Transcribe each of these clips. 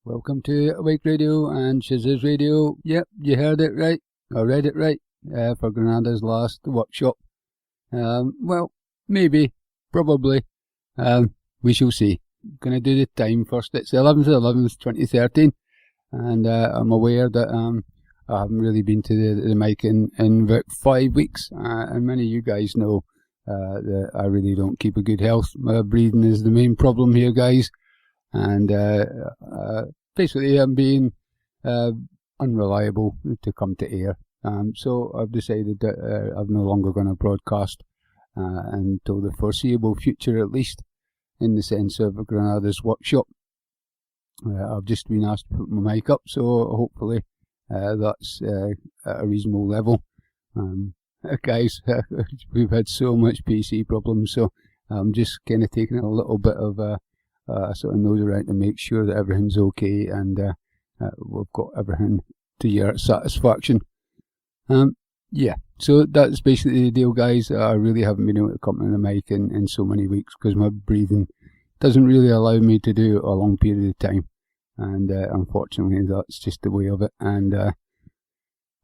Welcome to Awake Radio and Shazizz Radio. Yep, you heard it right, or read it right, for Granada's last workshop. Well, maybe, probably, we shall see. Gonna do the time first. It's 11th of 11th, 2013, and I'm aware that I haven't really been to the mic in about 5 weeks, and many of you guys know that I really don't keep a good health. My breathing is the main problem here, guys. And basically I'm being unreliable to come to air. So I've decided that I'm no longer going to broadcast until the foreseeable future, at least, in the sense of Granada's workshop. I've just been asked to put my mic up, so hopefully that's at a reasonable level. Guys, we've had so much PC problems, so I'm just kind of taking a little bit of sort of nose around to make sure that everything's okay, and we've got everything to your satisfaction. Yeah, so that's basically the deal, guys. I really haven't been able to come to the mic in so many weeks because my breathing doesn't really allow me to do a long period of time, and unfortunately that's just the way of it. And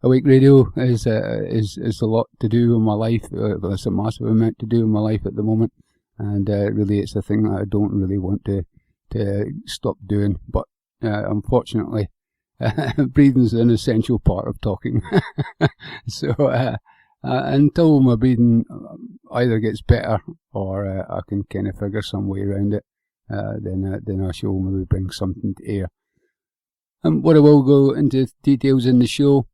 Awake Radio is a lot to do in my life. There's a massive amount to do in my life at the moment. And really it's a thing that I don't really want to stop doing, but unfortunately breathing is an essential part of talking. So until my breathing either gets better or I can kind of figure some way around it, then I shall maybe bring something to air. What I will go into details in the show,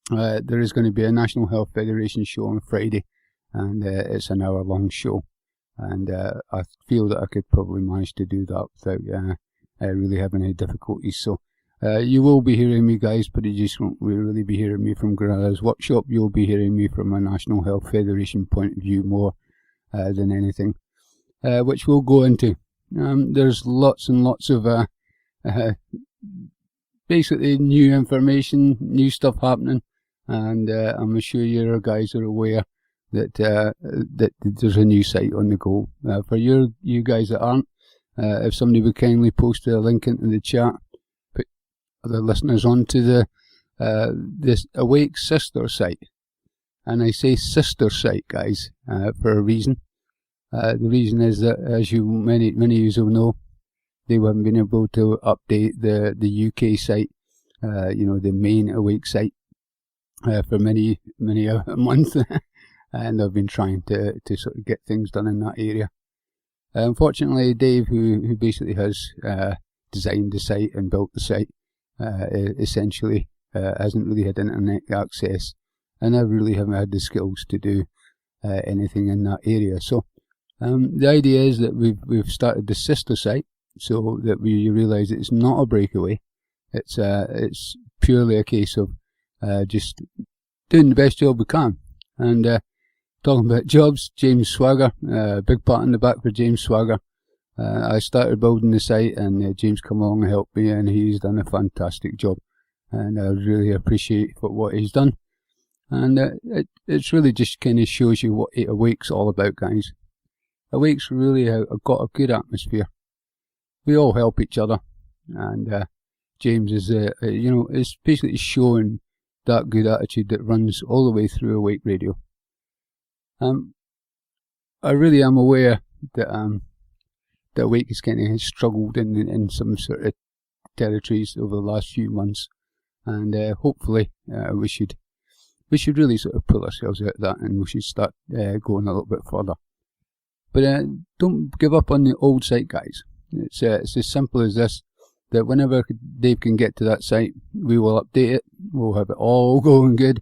there is going to be a National Health Federation show on Friday, and it's an hour-long show. And I feel that I could probably manage to do that without really having any difficulties. So you will be hearing me, guys, but you just won't really be hearing me from Granada's workshop. You'll be hearing me from a National Health Federation point of view more than anything, which we'll go into. There's lots and lots of basically new information, new stuff happening, and I'm sure you guys are aware that there's a new site on the go. For you guys that aren't, if somebody would kindly post a link into the chat, put other listeners onto this Awake sister site. And I say sister site, guys, for a reason. The reason is that, as many of you will know, they haven't been able to update the UK site, the main Awake site, for many a month. And I've been trying to sort of get things done in that area. Unfortunately, Dave, who basically has designed the site and built the site, essentially hasn't really had internet access, and I really haven't had the skills to do anything in that area. So the idea is that we've started the sister site, so that you realise it's not a breakaway. It's purely a case of just doing the best job we can. And talking about jobs, James Swagger, big pat in the back for James Swagger. I started building the site, and James come along and helped me, and he's done a fantastic job, and I really appreciate what he's done. And it's really just kind of shows you what Awake's all about, guys. Awake's really got a good atmosphere. We all help each other, and James is is basically showing that good attitude that runs all the way through Awake Radio. I really am aware that that Awake has kind of struggled in some sort of territories over the last few months, and hopefully we should really sort of pull ourselves out of that, and we should start going a little bit further. But don't give up on the old site, guys. It's as simple as this. That whenever Dave can get to that site, we will update it. We'll have it all going good,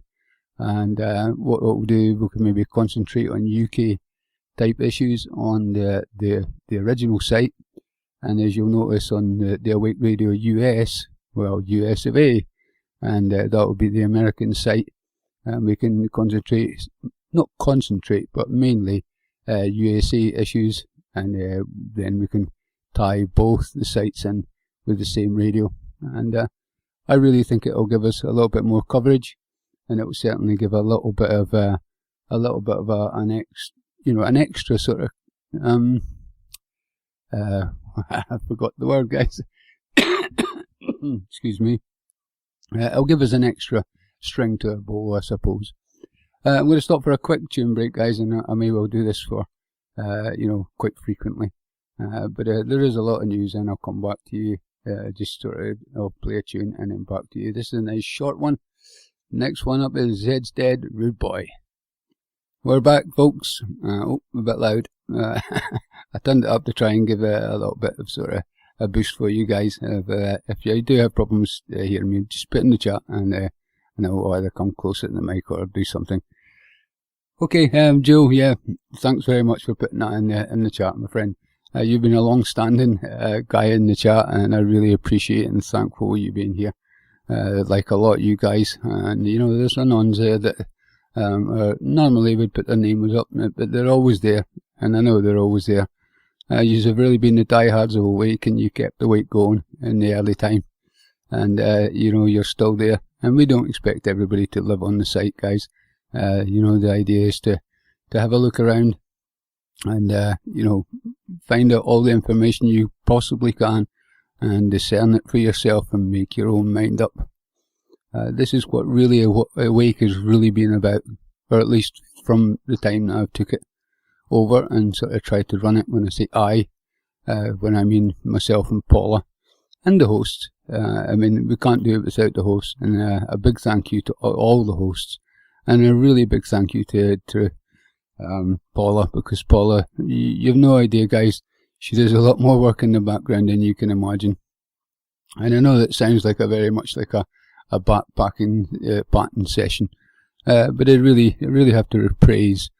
and what we'll do, we can maybe concentrate on UK type issues on the original site. And as you'll notice on the Awake Radio US, well, US of A, and that will be the American site, and we can not concentrate, but mainly USA issues, and then we can tie both the sites in with the same radio, and I really think it'll give us a little bit more coverage, and it will certainly give a little bit of an extra sort of I forgot the word, guys. excuse me, it'll give us an extra string to our bow, I suppose. I'm going to stop for a quick tune break, guys, and I may well do this for, quite frequently. But there is a lot of news, and I'll come back to you. I'll play a tune and then back to you. This is a nice short one. Next one up is Zed's Dead, Rude Boy. We're back, folks. A bit loud. I turned it up to try and give a little bit of sort of a boost for you guys. If you do have problems hearing me, just put in the chat, and I'll either come closer to the mic or do something. Okay, Joe, yeah, thanks very much for putting that in the chat, my friend. You've been a long-standing guy in the chat, and I really appreciate and thankful you being here. Like a lot of you guys, and there's anons there that normally would put their names up, but they're always there, and I know they're always there. You've really been the diehards of Awake, and you kept the Awake going in the early time, and you're still there. And we don't expect everybody to live on the site, guys. The idea is to have a look around and, find out all the information you possibly can and discern it for yourself and make your own mind up. This is what really Awake has really been about, or at least from the time that I've took it over and sort of tried to run it. When I say when I mean myself and Paula and the hosts. We can't do it without the hosts, and a big thank you to all the hosts, and a really big thank you to Paula, because Paula, you've no idea, guys, she does a lot more work in the background than you can imagine. And I know that sounds like very much like a batting session, but I really have to praise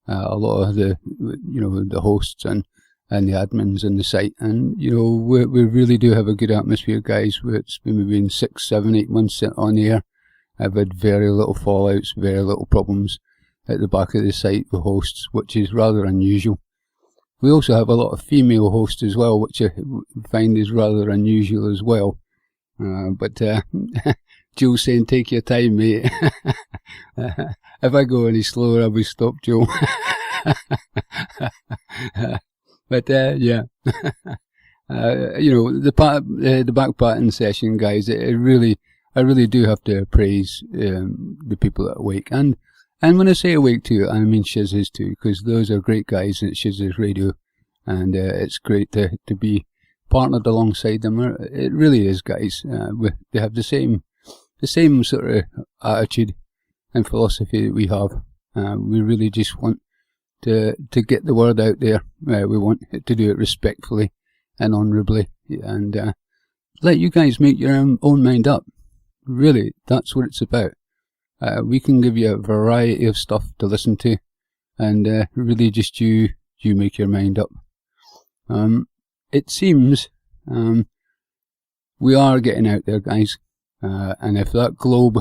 a lot of the hosts and the admins and the site, and we really do have a good atmosphere, guys. It's been 6, 7, 8 months on air. I've had very little fallouts, very little problems at the back of the site with hosts, which is rather unusual. We also have a lot of female hosts as well, which I find is rather unusual as well. But Joe's saying, take your time, mate. If I go any slower, I'll be stopped, Joe. But yeah, the back batting session, guys. I really do have to praise the people at Awake, and when I say Awake too, I mean Shazizz too, because those are great guys at Shazizz Radio, and it's great to be partnered alongside them. It really is, guys. They have the same sort of attitude and philosophy that we have. We really just want to get the word out there. We want to do it respectfully and honourably, and let you guys make your own mind up. Really, that's what it's about. We can give you a variety of stuff to listen to, and really just you make your mind up. It seems we are getting out there, guys, and if that globe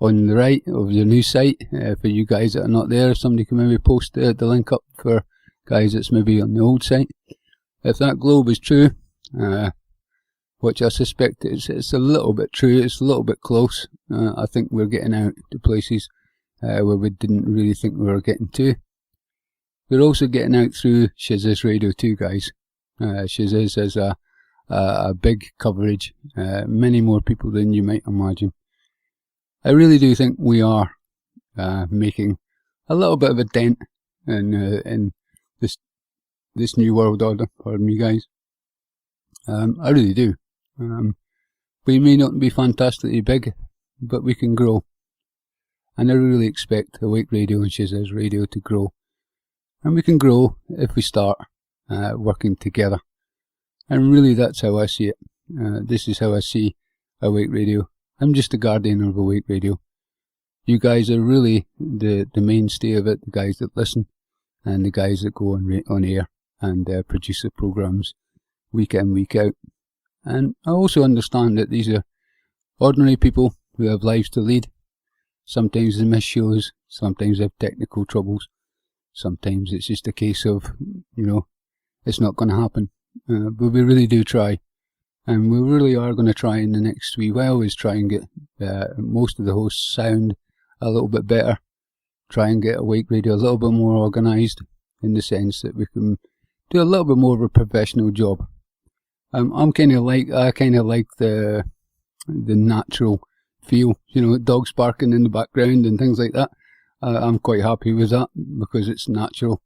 on the right of the new site, for you guys that are not there, somebody can maybe post the link up for guys that's maybe on the old site. If that globe is true, which I suspect it's a little bit true, it's a little bit close. I think we're getting out to places where we didn't really think we were getting to. We're also getting out through Shazizz Radio too, guys. Shazizz has a big coverage, many more people than you might imagine. I really do think we are making a little bit of a dent in this new world order. Pardon me, guys. I really do. We may not be fantastically big, but we can grow. And I really expect Awake Radio and Shazizz Radio to grow. And we can grow if we start working together. And really, that's how I see it. This is how I see Awake Radio. I'm just the guardian of Awake Radio. You guys are really the mainstay of it, the guys that listen, and the guys that go on air and produce the programmes week in, week out. And I also understand that these are ordinary people who have lives to lead. Sometimes they miss shows, sometimes they have technical troubles, sometimes it's just a case of, it's not going to happen. But we really do try. And we really are going to try in the next wee while is try and get most of the hosts sound a little bit better. Try and get Awake Radio a little bit more organised in the sense that we can do a little bit more of a professional job. I kind of like the natural feel, dogs barking in the background and things like that. I'm quite happy with that because it's natural.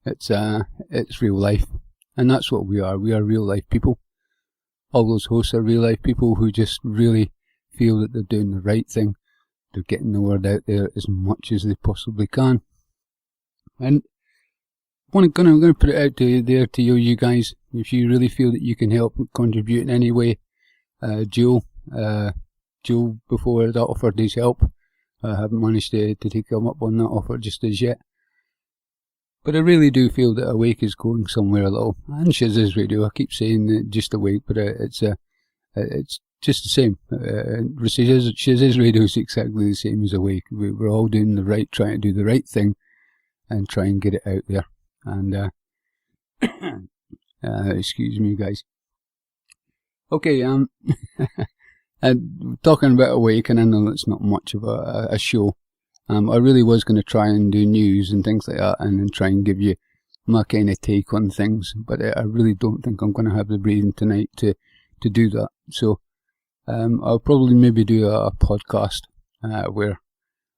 It's real life, and that's what we are. We are real life people. All those hosts are real life people who just really feel that they're doing the right thing. They're getting the word out there as much as they possibly can. And I'm going to put it out to you guys. If you really feel that you can help contribute in any way, Joe before had offered his help. I haven't managed to take him up on that offer just as yet. But I really do feel that Awake is going somewhere a little. And Shazizz Radio, I keep saying just Awake, but it's just the same. Shazizz Radio is exactly the same as Awake. We're all doing trying to do the right thing and try and get it out there. And excuse me, guys. Okay, and talking about Awake, and I know it's not much of a show. I really was going to try and do news and things like that, and then try and give you my kind of take on things. But I really don't think I'm going to have the breathing tonight to do that. So I'll probably maybe do a podcast where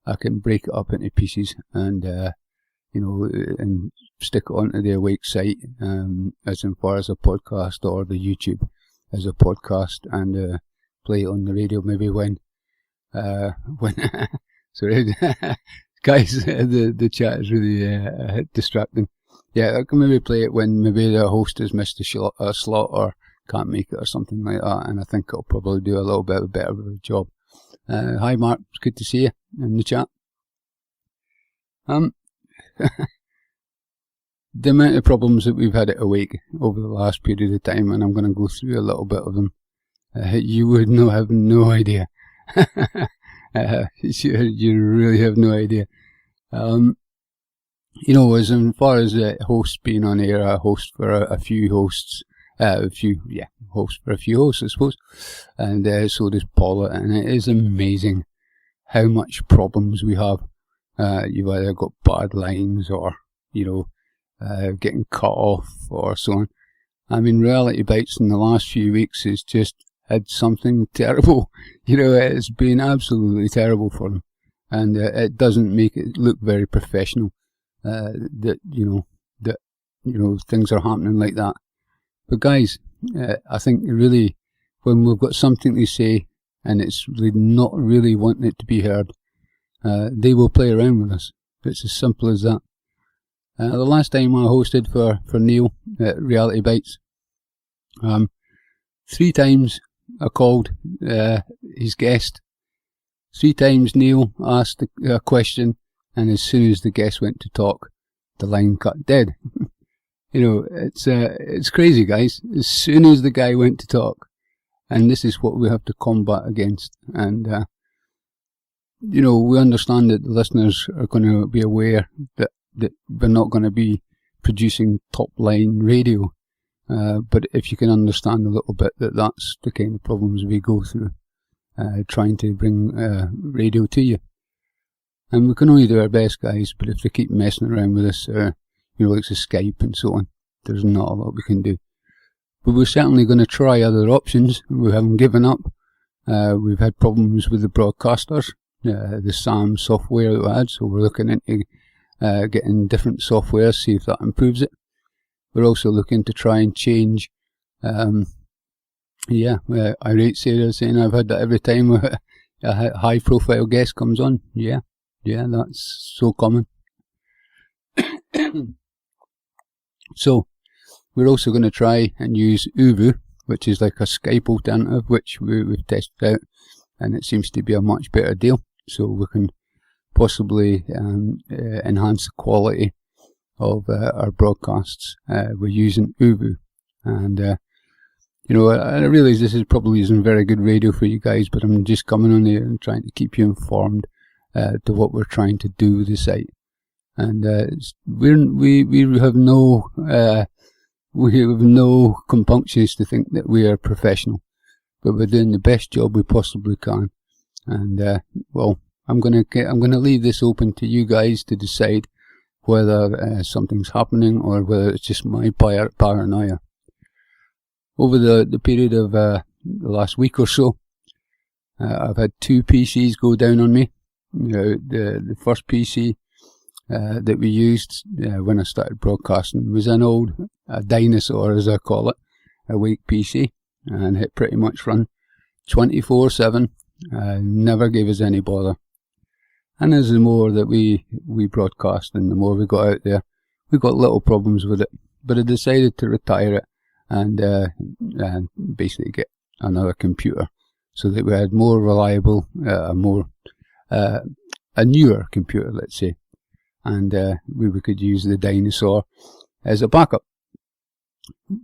I can break it up into pieces and and stick it onto the Awake site as far as a podcast, or the YouTube as a podcast, and play it on the radio maybe when sorry guys, the chat is really distracting. Yeah, I can maybe play it when maybe the host has missed a slot or can't make it or something like that, and I think I'll probably do a little bit better of a job. Hi Mark, it's good to see you in the chat. The amount of problems that we've had at Awake over the last period of time, and I'm going to go through a little bit of them. You would have no idea. You really have no idea. As far as hosts being on air, I host for a few hosts. Host for a few hosts, I suppose. And so does Paula, and it is amazing how much problems we have. You've either got bad lines or, getting cut off or so on. I mean, Reality Bites in the last few weeks has just had something terrible. It's been absolutely terrible for them. And it doesn't make it look very professional that things are happening like that. But guys, I think really when we've got something to say and it's really not really wanting it to be heard, they will play around with us. It's as simple as that. The last time I hosted for Neil at Reality Bites, 3 times I called his guest. 3 times Neil asked a question, and as soon as the guest went to talk, the line cut dead. It's crazy, guys. As soon as the guy went to talk, and this is what we have to combat against. And we understand that the listeners are going to be aware that we're not going to be producing top-line radio. But if you can understand a little bit that that's the kind of problems we go through, trying to bring radio to you. And we can only do our best, guys, but if they keep messing around with us, like the Skype and so on, there's not a lot we can do. But we're certainly going to try other options. We haven't given up. We've had problems with the broadcasters, the SAM software that we had, so we're looking into getting different software, see if that improves it. We're also looking to try and change. Irate Sarah saying I've had that every time a high-profile guest comes on. Yeah, that's so common. So we're also going to try and use Uvu, which is like a Skype alternative, which we've tested out, and it seems to be a much better deal. So we can possibly enhance the quality of our broadcasts. We're using Uvu, and I realise this is probably isn't very good radio for you guys, but I'm just coming on here and trying to keep you informed to what we're trying to do with the site. And we have no compunctions to think that we are professional, but we're doing the best job we possibly can. And I'm gonna leave this open to you guys to decide whether something's happening or whether it's just my paranoia. over the period of the last week or so, I've had 2 PCs go down on me. The first PC that we used when I started broadcasting was a dinosaur, as I call it, a Wake PC, and it pretty much run 24/7. Never gave us any bother. And as the more that we broadcast and the more we got out there, we got little problems with it. But I decided to retire it and basically get another computer so that we had more reliable, a newer computer, let's say, and we could use the dinosaur as a backup.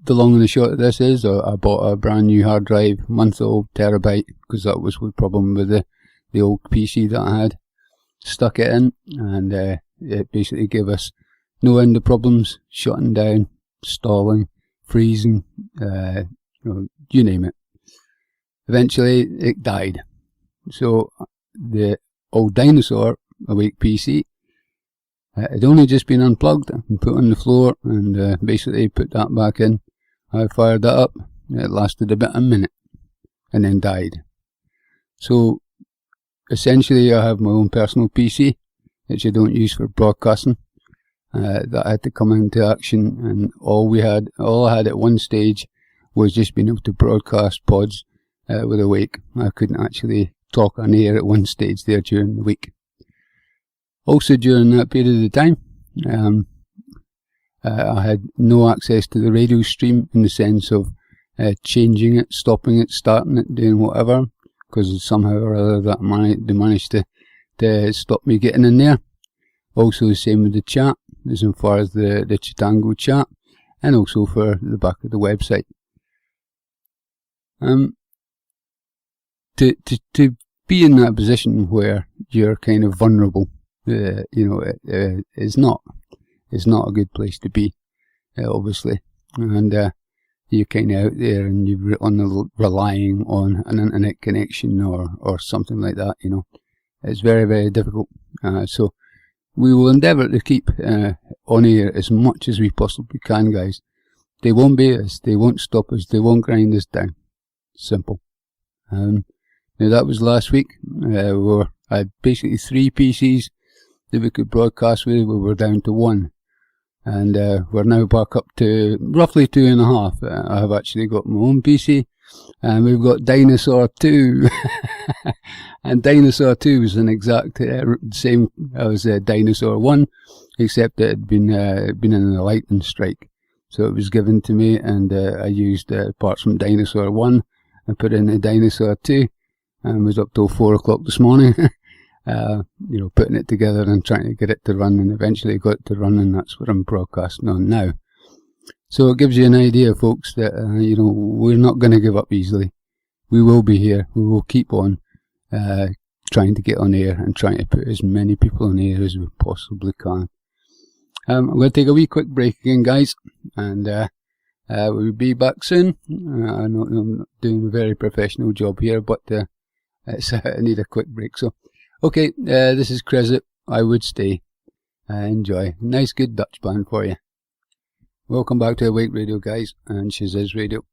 The long and the short of this is I bought a brand new hard drive, month-old, terabyte, because that was the problem with the old PC that I had. Stuck it in, and it basically gave us no end of problems, shutting down, stalling, freezing, you name it. Eventually it died. So the old dinosaur Awake PC had only just been unplugged and put on the floor, and basically put that back in. I fired that up. It lasted about a minute and then died. So essentially I have my own personal PC, which I don't use for broadcasting, that had to come into action, and all I had at one stage was just being able to broadcast pods with Awake. I couldn't actually talk on air at one stage there during the week. Also during that period of time, I had no access to the radio stream in the sense of changing it, stopping it, starting it, doing whatever, because somehow or other they managed to stop me getting in there. Also the same with the chat, as far as the Chitango chat, and also for the back of the website. To be in that position where you're kind of vulnerable, is not a good place to be, obviously, and you're kind of out there and you're relying on an internet connection or something like that. It's very, very difficult. So we will endeavour to keep on air as much as we possibly can, guys. They won't beat us, they won't stop us, they won't grind us down. Simple. Now that was last week. I had basically 3 PCs that we could broadcast with. We were down to 1, and we're now back up to roughly 2.5. I have actually got my own PC, and we've got Dinosaur 2. And Dinosaur 2 was an exact same as Dinosaur 1, except it had been in a lightning strike. So it was given to me, and I used parts from Dinosaur 1 and put in a Dinosaur 2, and was up till 4 o'clock this morning, putting it together and trying to get it to run, and eventually got it to run, and that's what I'm broadcasting on now. So it gives you an idea, folks, that we're not going to give up easily. We will be here. We will keep on trying to get on air and trying to put as many people on air as we possibly can. I'm going to take a wee quick break again, guys, and we'll be back soon. I know I'm not doing a very professional job here, but I need a quick break. So, okay, this is Crescent. I Would Stay. Enjoy. Nice, good Dutch band for you. Welcome back to Awake Radio, guys, and shazizz Radio.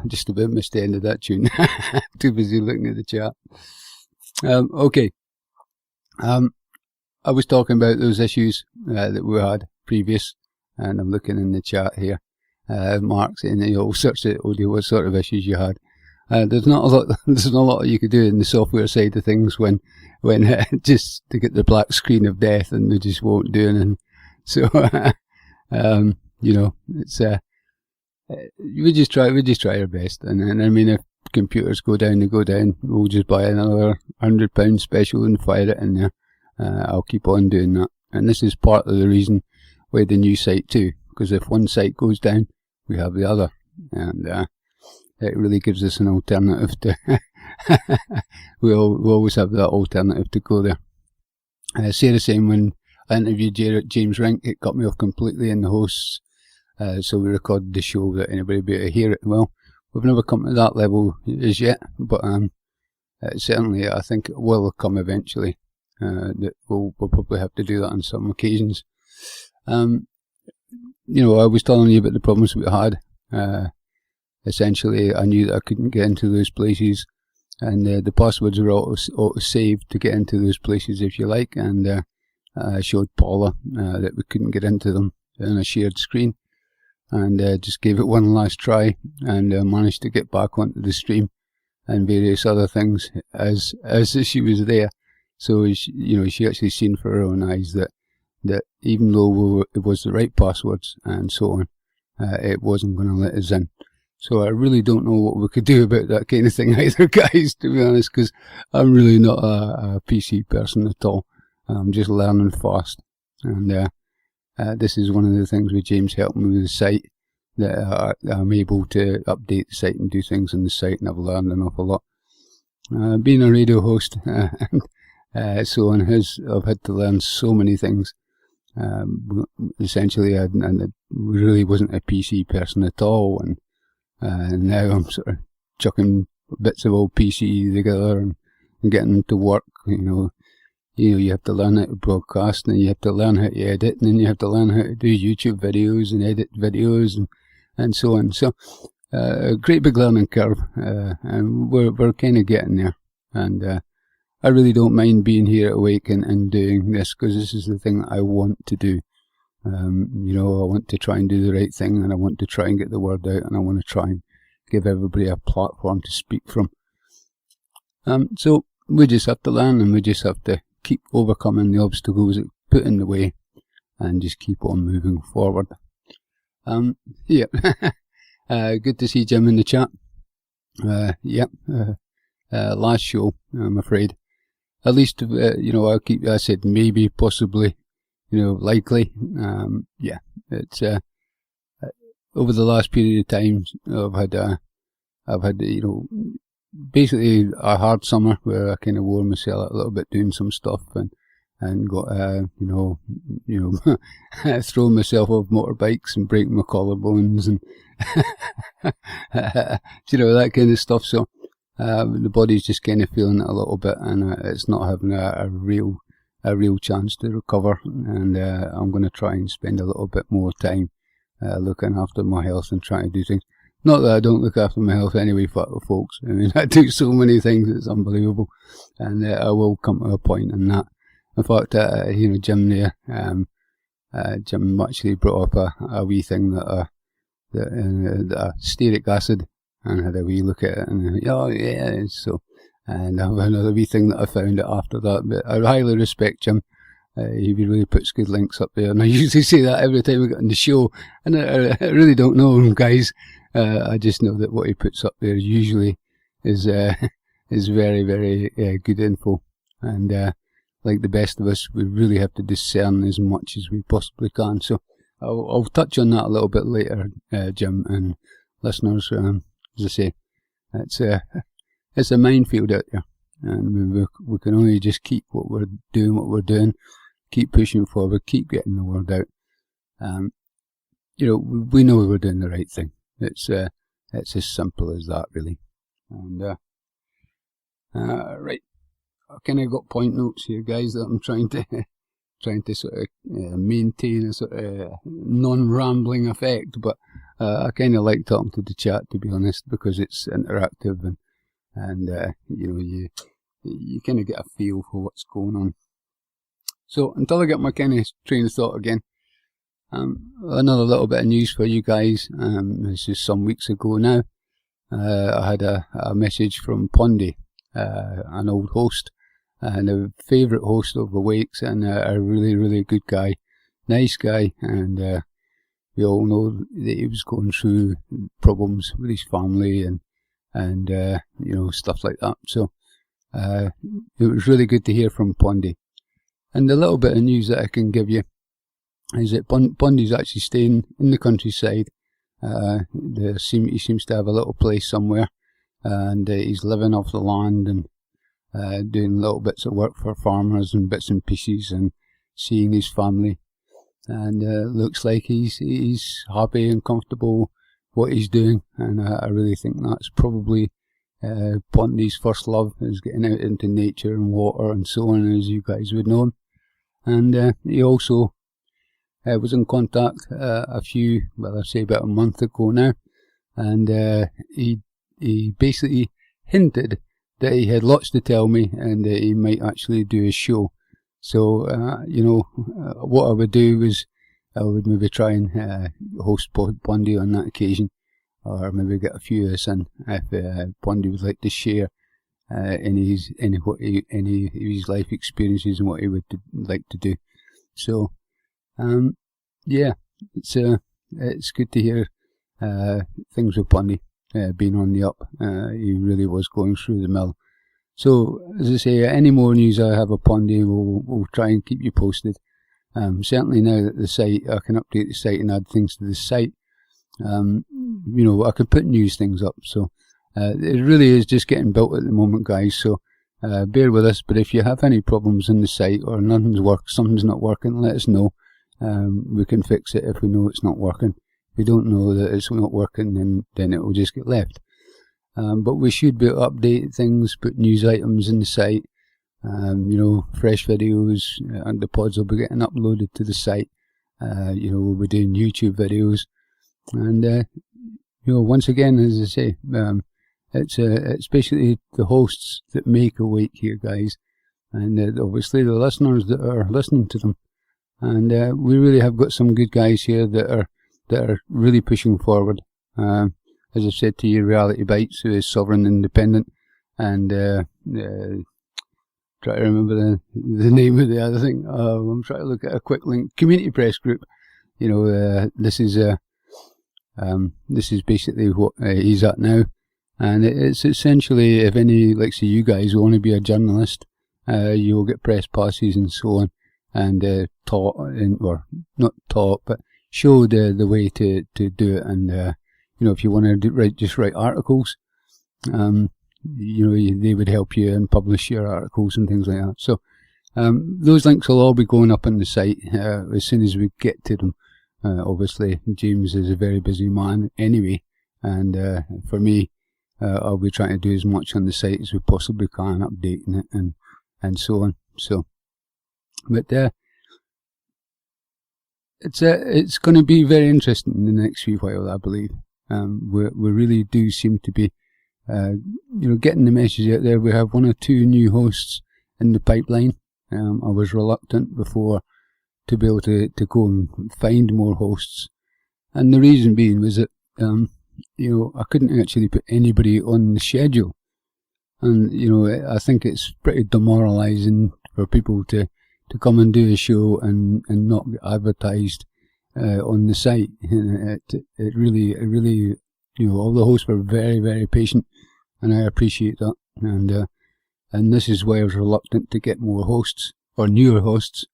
Just about missed the end of that tune. Too busy looking at the chat. Okay. I was talking about those issues that we had previous, and I'm looking in the chat here. Mark saying all sorts of audio, what sort of issues you had. There's not a lot you could do in the software side of things when just to get the black screen of death, and they just won't do anything. So it's we just try our best, and I mean, if computers go down, they go down. We'll just buy another £100 special and fire it in there. I'll keep on doing that, and this is part of the reason why the new site too, because if one site goes down, we have the other, and it really gives us an alternative to we always have that alternative to go there. Say the same when I interviewed James Rink. It cut me off completely in the hosts, so we recorded the show without anybody be able to hear it. Well, we've never come to that level as yet, but certainly I think it will come eventually. That we'll probably have to do that on some occasions. I was telling you about the problems we had essentially I knew that I couldn't get into those places, and the passwords were auto-saved to get into those places, if you like, and I showed Paula that we couldn't get into them on a shared screen, and just gave it one last try, and managed to get back onto the stream and various other things as she was there. So she actually seen for her own eyes that even though it was the right passwords and so on, it wasn't going to let us in. So I really don't know what we could do about that kind of thing either, guys, to be honest, because I'm really not a PC person at all. I'm just learning fast, and this is one of the things with James helping me with the site, that I'm able to update the site and do things on the site, and I've learned an awful lot. Being a radio host and so on, I've had to learn so many things. Essentially, I really wasn't a PC person at all, and now I'm sort of chucking bits of old PC together and getting them to work. You have to learn how to broadcast, and you have to learn how to edit, and then you have to learn how to do YouTube videos and edit videos and so on. So a great big learning curve, and we're kind of getting there. And I really don't mind being here at Wake and doing this, because this is the thing that I want to do. I want to try and do the right thing, and I want to try and get the word out, and I want to try and give everybody a platform to speak from. So we just have to learn, and we just have to keep overcoming the obstacles that put in the way, and just keep on moving forward. Yeah. Good to see Jim in the chat. Last show, I'm afraid. At least, I said maybe, possibly, likely. It's over the last period of time, I've had basically a hard summer where I kind of wore myself out a little bit doing some stuff, and got throwing myself off motorbikes and breaking my collarbones and that kind of stuff. So the body's just kind of feeling it a little bit, and it's not having a real chance to recover. And I'm going to try and spend a little bit more time looking after my health and trying to do things. Not that I don't look after my health anyway, folks. I mean, I do so many things, it's unbelievable. And I will come to a point in that. In fact, Jim there, Jim actually brought up a wee thing that stearic acid, and had a wee look at it, and so. And I have another wee thing that I found out after that. But I highly respect Jim. He really puts good links up there, and I usually say that every time we get on the show. And I really don't know him, guys. I just know that what he puts up there usually is very, very good info. And like the best of us, we really have to discern as much as we possibly can. So I'll touch on that a little bit later, Jim, and listeners. As I say, it's a minefield out there, and we can only just keep what we're doing, keep pushing forward, keep getting the word out. We know we're doing the right thing. It's as simple as that, really. And right, I kind of got point notes here, guys, that I'm trying to sort of maintain a sort of non-rambling effect. But I kind of like talking to the chat, to be honest, because it's interactive, and you kind of get a feel for what's going on. So until I get my kind of train of thought again, another little bit of news for you guys. This is some weeks ago now. I had a message from Pondy, an old host, and a favourite host of Awakes, and a really, really good guy, nice guy, and we all know that he was going through problems with his family and stuff like that. So it was really good to hear from Pondy. And the little bit of news that I can give you is that Pondy's actually staying in the countryside. He seems to have a little place somewhere, and he's living off the land and doing little bits of work for farmers and bits and pieces, and seeing his family. And looks like he's happy and comfortable what he's doing, and I really think that's probably Pondy's first love, is getting out into nature and water and so on, as you guys would know him. And he also was in contact about a month ago now, and he basically hinted that he had lots to tell me and that he might actually do a show. So, what I would do was I would maybe try and host Bondi on that occasion, or maybe get a few of us in if Bondi would like to share any of his life experiences and what he would like to do. So, yeah, it's good to hear things with Bondi being on the up. He really was going through the mill. So, as I say, any more news I have of Bondi, we'll try and keep you posted. Certainly now that the site, I can update the site and add things to the site. I can put news things up. So, it really is just getting built at the moment, guys. So, bear with us. But if you have any problems in the site or something's not working, let us know. We can fix it if we know it's not working. If we don't know that it's not working, then it will just get left. But we should be able to update things, put news items in the site, fresh videos, and the pods will be getting uploaded to the site. We'll be doing YouTube videos, and once again, as I say, it's basically the hosts that make Awake here, guys, and obviously the listeners that are listening to them, and we really have got some good guys here that are really pushing forward. As I've said to you, Reality Bites, who is sovereign independent, and try to remember the name of the other thing. I'm trying to look at a quick link. Community Press Group. This is basically what he's at now, and it's essentially, if any, like say you guys want to be a journalist, you will get press passes and so on, and not taught, but showed the way to do it, and if you want to just write articles, they would help you and publish your articles and things like that. So, those links will all be going up on the site as soon as we get to them. Obviously, James is a very busy man anyway, and for me, I'll be trying to do as much on the site as we possibly can, updating it and so on. So, but it's going to be very interesting in the next few while, I believe. We really do seem to be, getting the message out there. We have one or two new hosts in the pipeline. I was reluctant before to be able to go and find more hosts, and the reason being was that I couldn't actually put anybody on the schedule, and I think it's pretty demoralising for people to come and do a show and not get advertised on the site. It really, all the hosts were very, very patient, and I appreciate that. And this is why I was reluctant to get more hosts or newer hosts.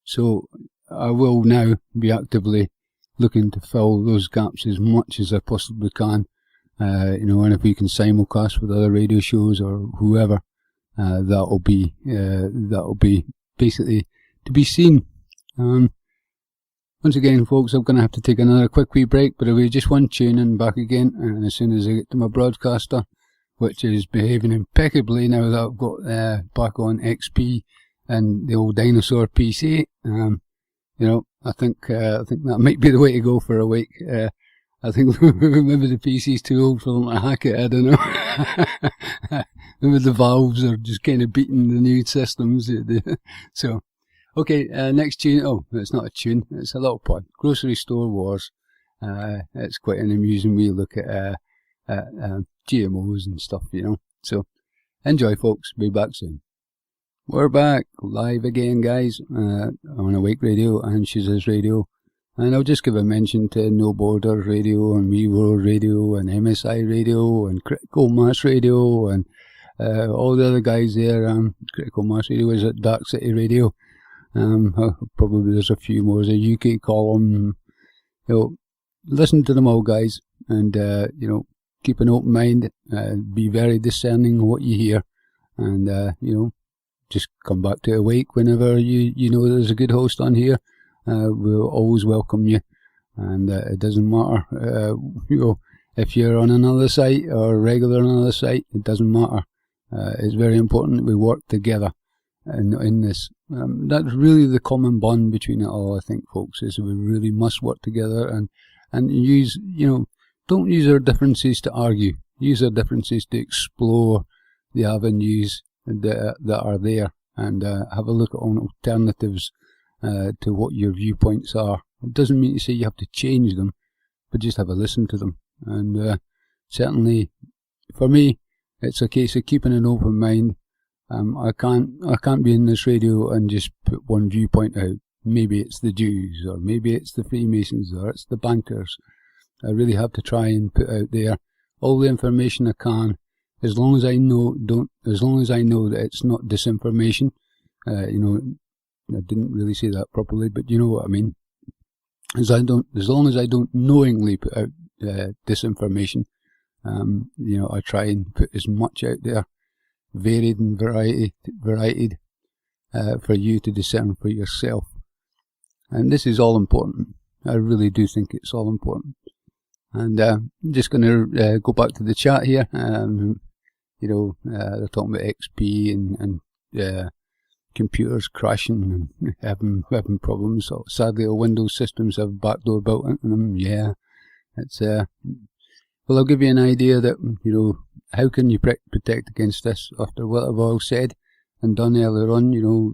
So I will now be actively looking to fill those gaps as much as I possibly can. And if we can simulcast with other radio shows or whoever, that'll be basically to be seen. Once again, folks, I'm going to have to take another quick wee break, but I'll be just one tune and back again, and as soon as I get to my broadcaster, which is behaving impeccably now that I've got back on XP and the old dinosaur PC, I think that might be the way to go for a week. I think maybe the PC's too old for them to hack it, I don't know. Maybe the valves are just kind of beating the new systems. So, okay, next tune. Oh, it's not a tune, it's a little pod. Grocery Store Wars. It's quite an amusing wee look at GMOs and stuff, So, enjoy, folks. Be back soon. We're back, live again, guys, on Awake Radio and Shazizz Radio. And I'll just give a mention to No Borders Radio and We World Radio and MSI Radio and Critical Mass Radio and all the other guys there. Critical Mass Radio is at Dark City Radio. Probably there's a few more. There's a UK column. Listen to them all, guys, and keep an open mind. Be very discerning of what you hear, and just come back to Awake whenever you know there's a good host on here. We'll always welcome you, and it doesn't matter if you're on another site or regular on another site, it doesn't matter. It's very important that we work together in this. That's really the common bond between it all, I think, folks, is we really must work together and use don't use our differences to argue. Use our differences to explore the avenues that are there, and have a look at alternatives to what your viewpoints are. It doesn't mean to say you have to change them, but just have a listen to them. And certainly, for me, it's a case of keeping an open mind. I can't be in this radio and just put one viewpoint out. Maybe it's the Jews, or maybe it's the Freemasons, or it's the bankers. I really have to try and put out there all the information I can, as long as I know that it's not disinformation. You know, I didn't really say that properly, but you know what I mean. As long as I don't knowingly put out disinformation, you know, I try and put as much out there, varied and varied, for you to discern for yourself. And this is all important. I really do think it's all important. And I'm just going to go back to the chat here. You know, they're talking about XP and computers crashing and having problems. So sadly, our Windows systems have backdoor built into them. Yeah, it's well, I'll give you an idea that, you know, how can you protect against this after what I've all said and done earlier on. You know,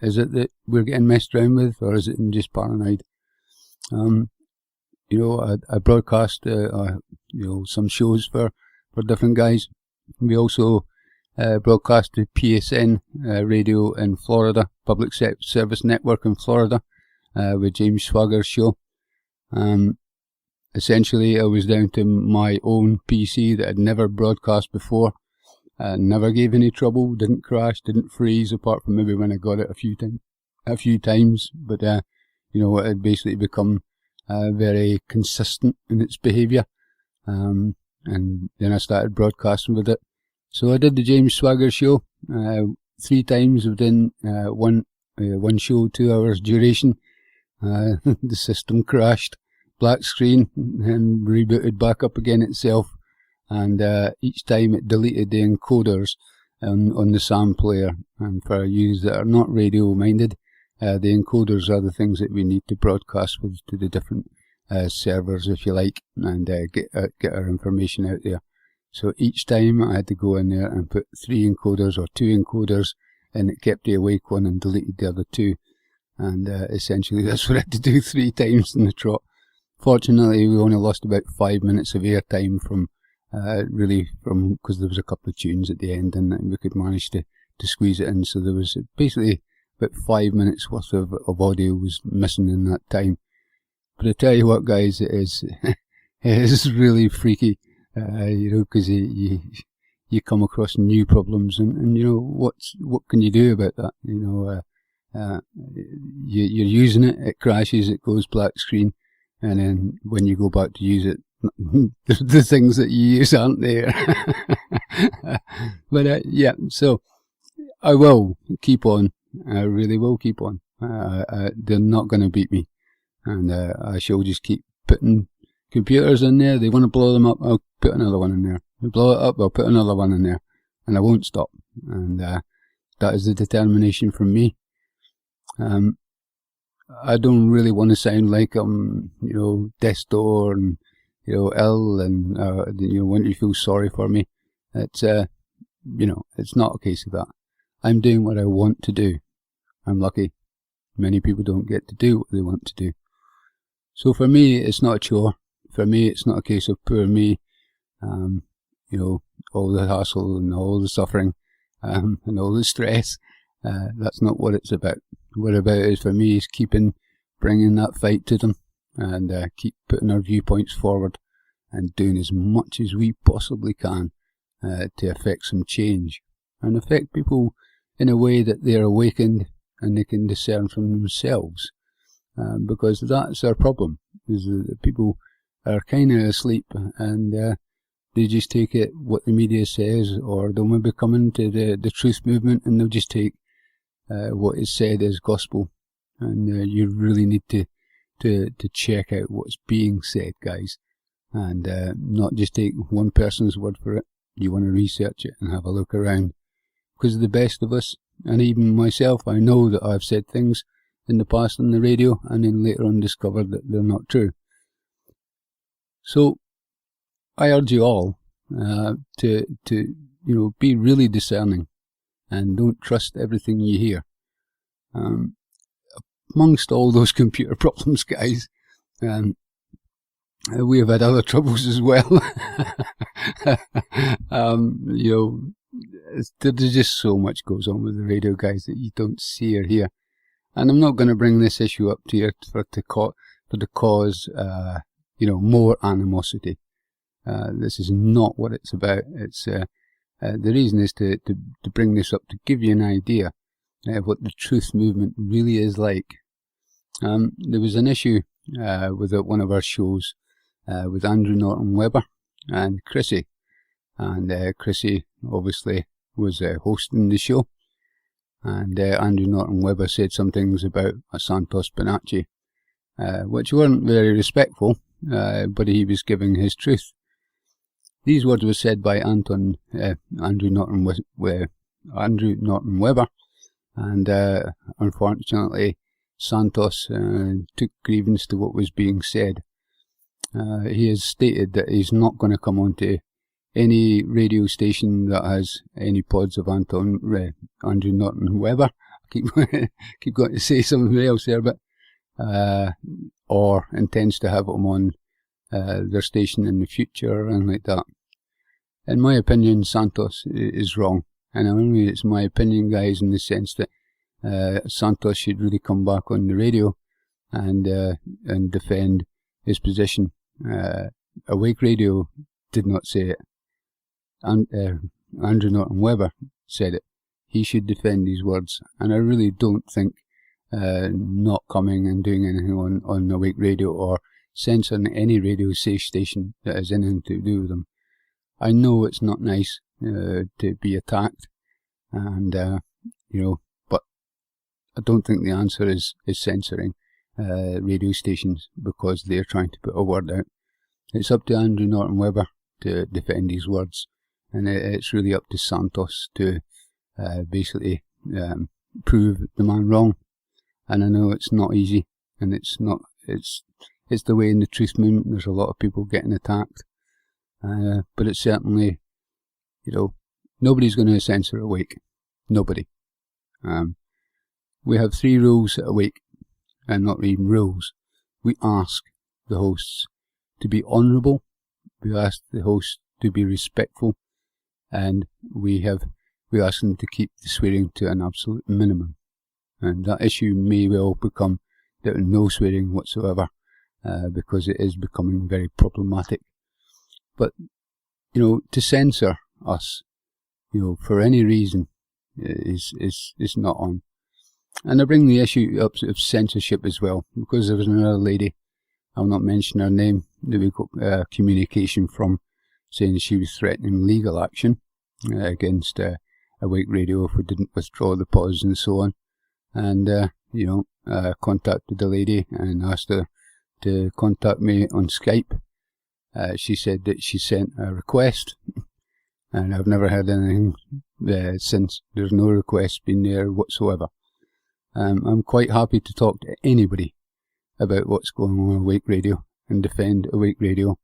is it that we're getting messed around with, or is it just paranoid? You know, I broadcast you know, some shows for different guys. We also broadcast to PSN radio in Florida, Public Service Network in Florida, with James Swagger's show. Essentially, I was down to my own PC that I'd never broadcast before. Never gave any trouble, didn't crash, didn't freeze, apart from maybe when I got it a few times. But you know, it had basically become very consistent in its behaviour. And then I started broadcasting with it. So I did the James Swagger show 3 times within one show, 2 hours duration. The system crashed, black screen, and rebooted back up again itself. And each time it deleted the encoders on the SAM player. And for you that are not radio minded, the encoders are the things that we need to broadcast with to the different servers, if you like, and get our information out there. So each time I had to go in there and put 3 encoders or 2 encoders, and it kept the awake one and deleted the other 2. And essentially that's what I had to do 3 times in the trot. Fortunately, we only lost about 5 minutes of airtime because there was a couple of tunes at the end, and we could manage to squeeze it in. So there was basically about 5 minutes worth of audio was missing in that time. But I tell you what, guys, it is really freaky, you know, because you come across new problems, and you know, what can you do about that? You know, you're using it, it crashes, it goes black screen, and then when you go back to use it, the things that you use aren't there. But yeah, so I will keep on. I really will keep on. They're not going to beat me, and I shall just keep putting computers in there. They want to blow them up, I'll put another one in there. They blow it up, I'll put another one in there, and I won't stop. And that is the determination from me. I don't really want to sound like I'm, you know, death's door and, you know, ill, and you know, want you to feel sorry for me. It's you know, it's not a case of that. I'm doing what I want to do. I'm lucky. Many people don't get to do what they want to do. So for me, it's not a chore. For me, it's not a case of poor me. You know, all the hassle and all the suffering, and all the stress. That's not what it's about. What about it is, for me, is bringing that fight to them, and keep putting our viewpoints forward, and doing as much as we possibly can to affect some change, and affect people in a way that they're awakened and they can discern from themselves. Because that's our problem, is that people are kind of asleep, and they just take it what the media says, or they'll maybe come into the truth movement and they'll just take what is said as gospel. And you really need to check out what's being said, guys, and not just take one person's word for it. You want to research it and have a look around, because the best of us, and even myself, I know that I've said things in the past on the radio and then later on discovered that they're not true. So I urge you all to be really discerning and don't trust everything you hear. Amongst all those computer problems, guys, we have had other troubles as well. There's just so much goes on with the radio, guys, that you don't see or hear. And I'm not going to bring this issue up to you to cause more animosity. This is not what it's about. It's the reason is to bring this up to give you an idea of what the truth movement really is like. There was an issue with one of our shows with Andrew Norton Webber and Chrissy, and Chrissy obviously was hosting the show, and Andrew Norton Webber said some things about Santos Bonacci, which weren't very respectful, but he was giving his truth. These words were said by Andrew Norton Webber, and unfortunately Santos took grievance to what was being said. He has stated that he's not going to come onto any radio station that has any pods of Andrew Norton Webber. I keep going to say something else there, but or intends to have them on their station in the future and like that. In my opinion, Santos is wrong, and only it's my opinion, guys, in the sense that Santos should really come back on the radio and defend his position. Awake Radio did not say it. Andrew Norton Webber said it. He should defend his words, and I really don't think not coming and doing anything on Awake Radio or censoring any radio safe station that has anything to do with them. I know it's not nice to be attacked, and but I don't think the answer is censoring radio stations because they're trying to put a word out. It's up to Andrew Norton Webber to defend his words, and it's really up to Santos to basically prove the man wrong. And I know it's not easy, and it's the way in the truth movement. There's a lot of people getting attacked, but it's certainly, nobody's going to censor Awake. Nobody. We have 3 rules at Awake, and not even rules. We ask the hosts to be honourable, we ask the hosts to be respectful, and we ask them to keep the swearing to an absolute minimum. And that issue may well become no swearing whatsoever, because it is becoming very problematic. But, to censor us, for any reason, is not on. And I bring the issue up of censorship as well, because there was another lady, I'll not mention her name, that we got communication from, saying she was threatening legal action against Awake Radio if we didn't withdraw the pause and so on. And, contacted the lady and asked her to contact me on Skype. She said that she sent a request, and I've never heard anything since. There's no request been there whatsoever. I'm quite happy to talk to anybody about what's going on Awake Radio and defend Awake Radio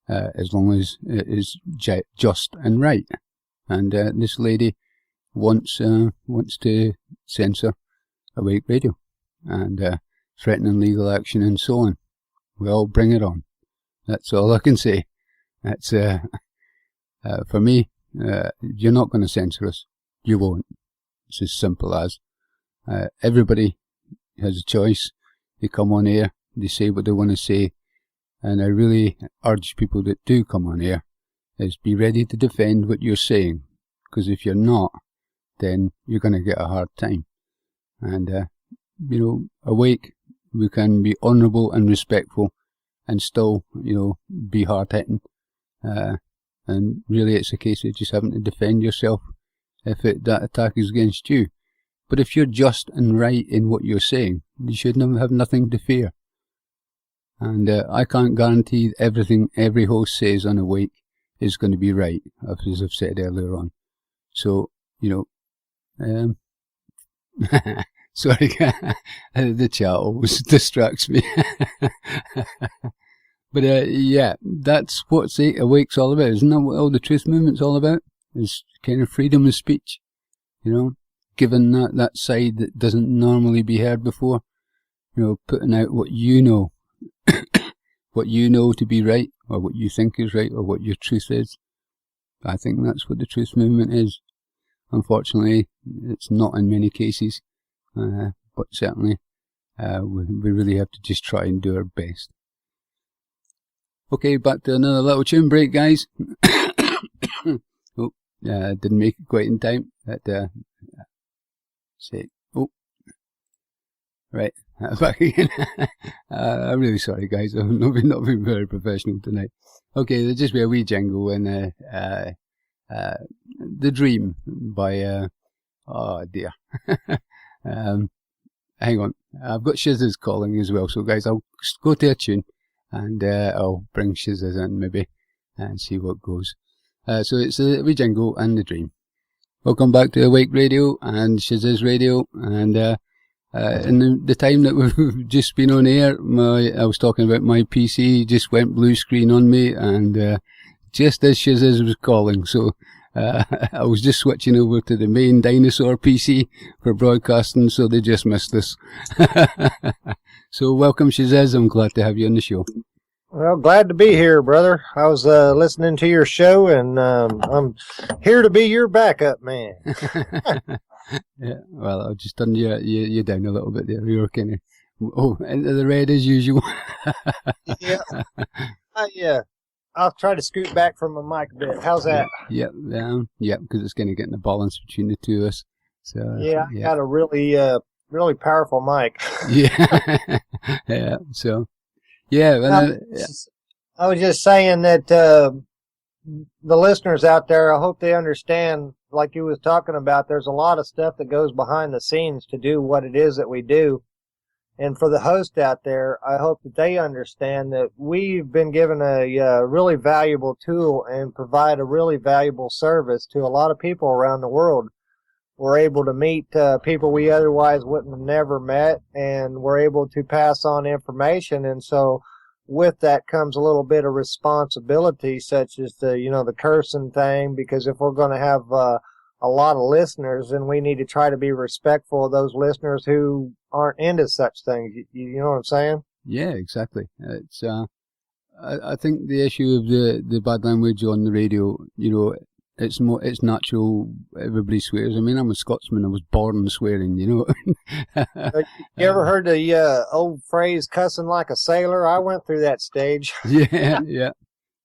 as long as it is just and right. And this lady wants to censor Awake Radio and threatening legal action and so on. Well, bring it on. That's all I can say. That's for me. You're not going to censor us. You won't. It's as simple as. Everybody has a choice. They come on air, they say what they want to say, and I really urge people that do come on air is be ready to defend what you're saying, because if you're not, then you're going to get a hard time. And Awake, we can be honourable and respectful and still be hard-hitting, and really it's a case of just having to defend yourself if that attack is against you. But if you're just and right in what you're saying, you should have nothing to fear. And I can't guarantee everything every host says on Awake is going to be right, as I've said earlier on. So, sorry, the chat always distracts me. But yeah, that's what Awake's all about. Isn't that what all the truth movement's all about? Is kind of freedom of speech, you know, given that side that doesn't normally be heard before, you know, putting out what you know, what you know to be right, or what you think is right, or what your truth is. I think that's what the truth movement is. Unfortunately, it's not in many cases, but certainly we really have to just try and do our best. Okay, back to another little tune break, guys. Didn't make it quite in time. Right, back again. I'm really sorry, guys. I've not been very professional tonight. Okay, there's just be a wee jingle and The Dream by oh dear. Hang on, I've got shazizz calling as well. So guys, I'll go to a tune and I'll bring shazizz in maybe and see what goes. So it's a wee jingle and The Dream. Welcome back to Awake Radio and shazizz Radio, and in the time that we've just been on air, I was talking about my PC just went blue screen on me, and just as shazizz was calling, so I was just switching over to the main dinosaur PC for broadcasting, so they just missed us. So welcome, shazizz. I'm glad to have you on the show. Well, glad to be here, brother. I was listening to your show, and I'm here to be your backup man. Yeah, well, I've just turned you down a little bit there. You're kind of into the red as usual. Yeah. I'll try to scoot back from my mic a bit. How's that? Yeah, because it's kind of getting the balance between the two of us. So yeah, I got a really powerful mic. Yeah, yeah. So. Yeah, I was just saying that the listeners out there, I hope they understand, like you was talking about, there's a lot of stuff that goes behind the scenes to do what it is that we do. And for the host out there, I hope that they understand that we've been given a really valuable tool and provide a really valuable service to a lot of people around the world. We're able to meet people we otherwise wouldn't have never met, and we're able to pass on information. And so with that comes a little bit of responsibility, such as the cursing thing, because if we're going to have a lot of listeners, then we need to try to be respectful of those listeners who aren't into such things. You know what I'm saying? Yeah, exactly. It's I think the issue of the bad language on the radio, it's natural. Everybody swears. I mean, I'm a Scotsman. I was born swearing, You You ever heard the old phrase "cussing like a sailor"? I went through that stage. Yeah.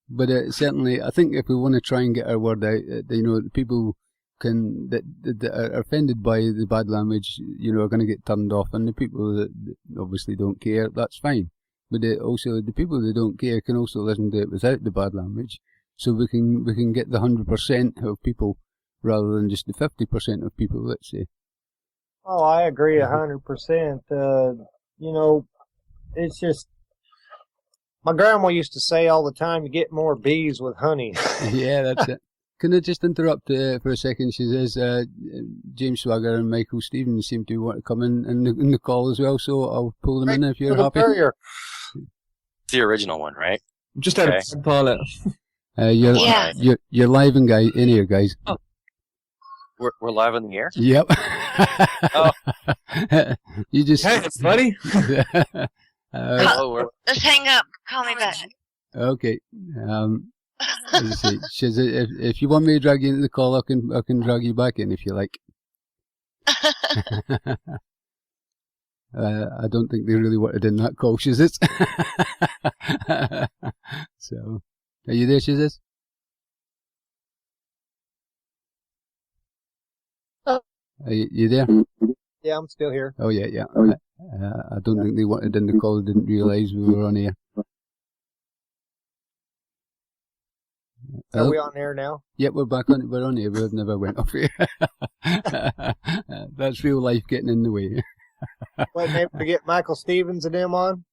But certainly, I think if we want to try and get our word out, people that are offended by the bad language, are going to get turned off, and the people that obviously don't care, that's fine. But also, the people that don't care can also listen to it without the bad language. So we can get the 100% of people rather than just the 50% of people, let's say. Oh, I agree 100%. It's just, my grandma used to say all the time, you get more bees with honey. Yeah, that's it. Can I just interrupt for a second? She says James Swagger and Michael Stevens seem to want to come in the call as well, so I'll pull them in if you're happy. The original one, right? Just had a pilot. You're live in here, guys. Oh. We're live in the air? Yep. Oh. You just. Hey, it's funny. Let's hang up. Call me back. Okay. If you want me to drag you into the call, I can drag you back in if you like. I don't think they really wanted in that call, shazizz. So, are you there, shazizz? Are you there? Yeah, I'm still here. Oh, yeah. I don't think they wanted in the call, didn't realise we were on air. Are we on air now? Yep, we're back on it. We're on air. We've never went off air. That's real life getting in the way. Wait, maybe to get Michael Stevens and them on?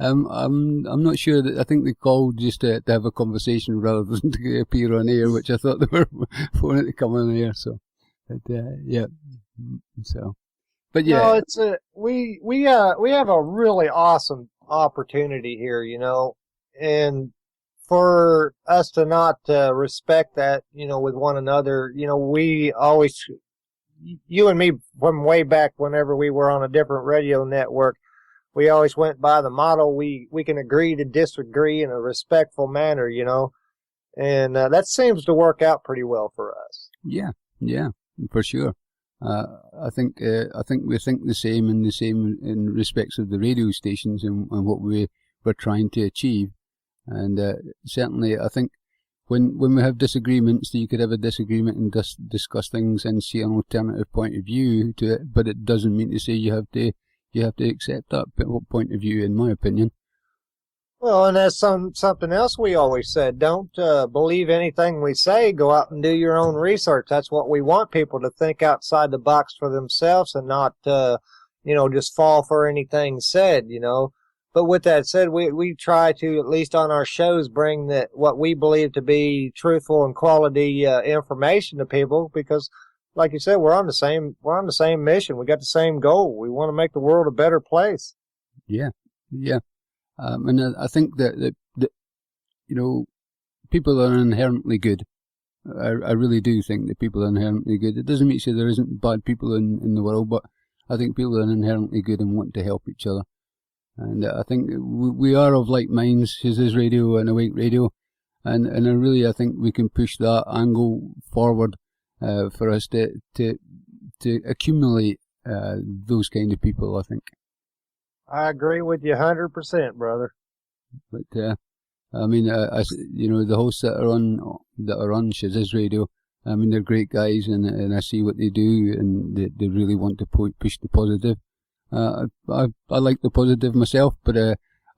I'm not sure. I think they called just to have a conversation rather than to appear on air, which I thought they were phoning to come on air. So, but, yeah. So, but yeah. No, it's we have a really awesome opportunity here, and for us to not respect that, with one another, we always, you and me, from way back whenever we were on a different radio network, we always went by the motto, we can agree to disagree in a respectful manner, and that seems to work out pretty well for us. Yeah, for sure. I think we think the same in respects of the radio stations and what we're trying to achieve. And certainly, I think when we have disagreements, you could have a disagreement and discuss things and see an alternative point of view to it. But it doesn't mean to say you have to accept that point of view, in my opinion. Well, and that's something else we always said. Don't believe anything we say. Go out and do your own research. That's what we want people to think outside the box for themselves and not, just fall for anything said, But with that said, we try to, at least on our shows, bring what we believe to be truthful and quality information to people because, like you said, we're on the same mission. We got the same goal. We want to make the world a better place. Yeah. And I think that people are inherently good. I really do think that people are inherently good. It doesn't mean to say there isn't bad people in the world, but I think people are inherently good and want to help each other. And I think we are of like minds, shazizz Radio and Awake Radio, and I think we can push that angle forward for us to accumulate those kind of people, I think. I agree with you 100%, brother. But I mean, the hosts that are on shazizz Radio, I mean, they're great guys, and I see what they do, and they really want to push the positive. I like the positive myself, but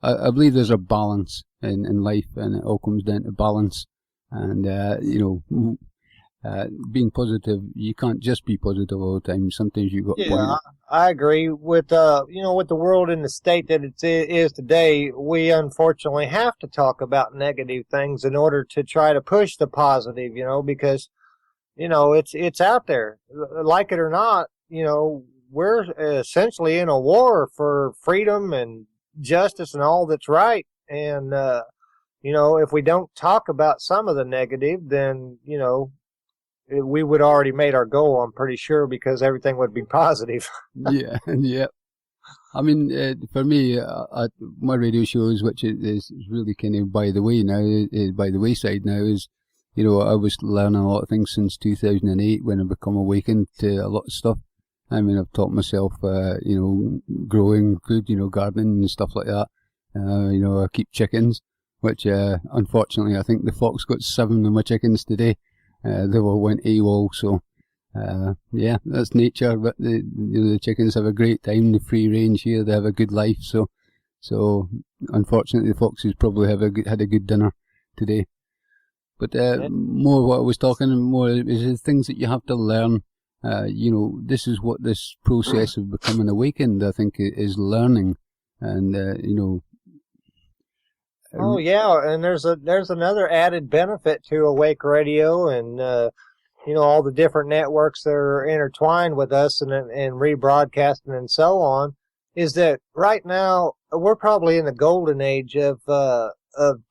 I believe there's a balance in life, and it all comes down to balance. And being positive, you can't just be positive all the time. Sometimes you've got to point it. I agree with with the world in the state that it is today. We unfortunately have to talk about negative things in order to try to push the positive. Because it's out there, like it or not. We're essentially in a war for freedom and justice and all that's right. And if we don't talk about some of the negative, then we would already made our goal, I'm pretty sure, because everything would be positive. Yeah. I mean, for me, my radio shows, which is really kind of by the wayside now, is, I was learning a lot of things since 2008 when I become awakened to a lot of stuff. I mean, I've taught myself, growing food, gardening and stuff like that. I keep chickens, which, unfortunately, I think the fox got 7 of my chickens today. They all went AWOL, so, that's nature, but the chickens have a great time, the free range here, they have a good life, so unfortunately the foxes probably had a good dinner today. But, more what I was talking more is the things that you have to learn. This is what this process of becoming awakened, I think, is learning, and, Oh yeah, and there's another added benefit to Awake Radio and all the different networks that are intertwined with us and rebroadcasting and so on, is that right now we're probably in the golden age of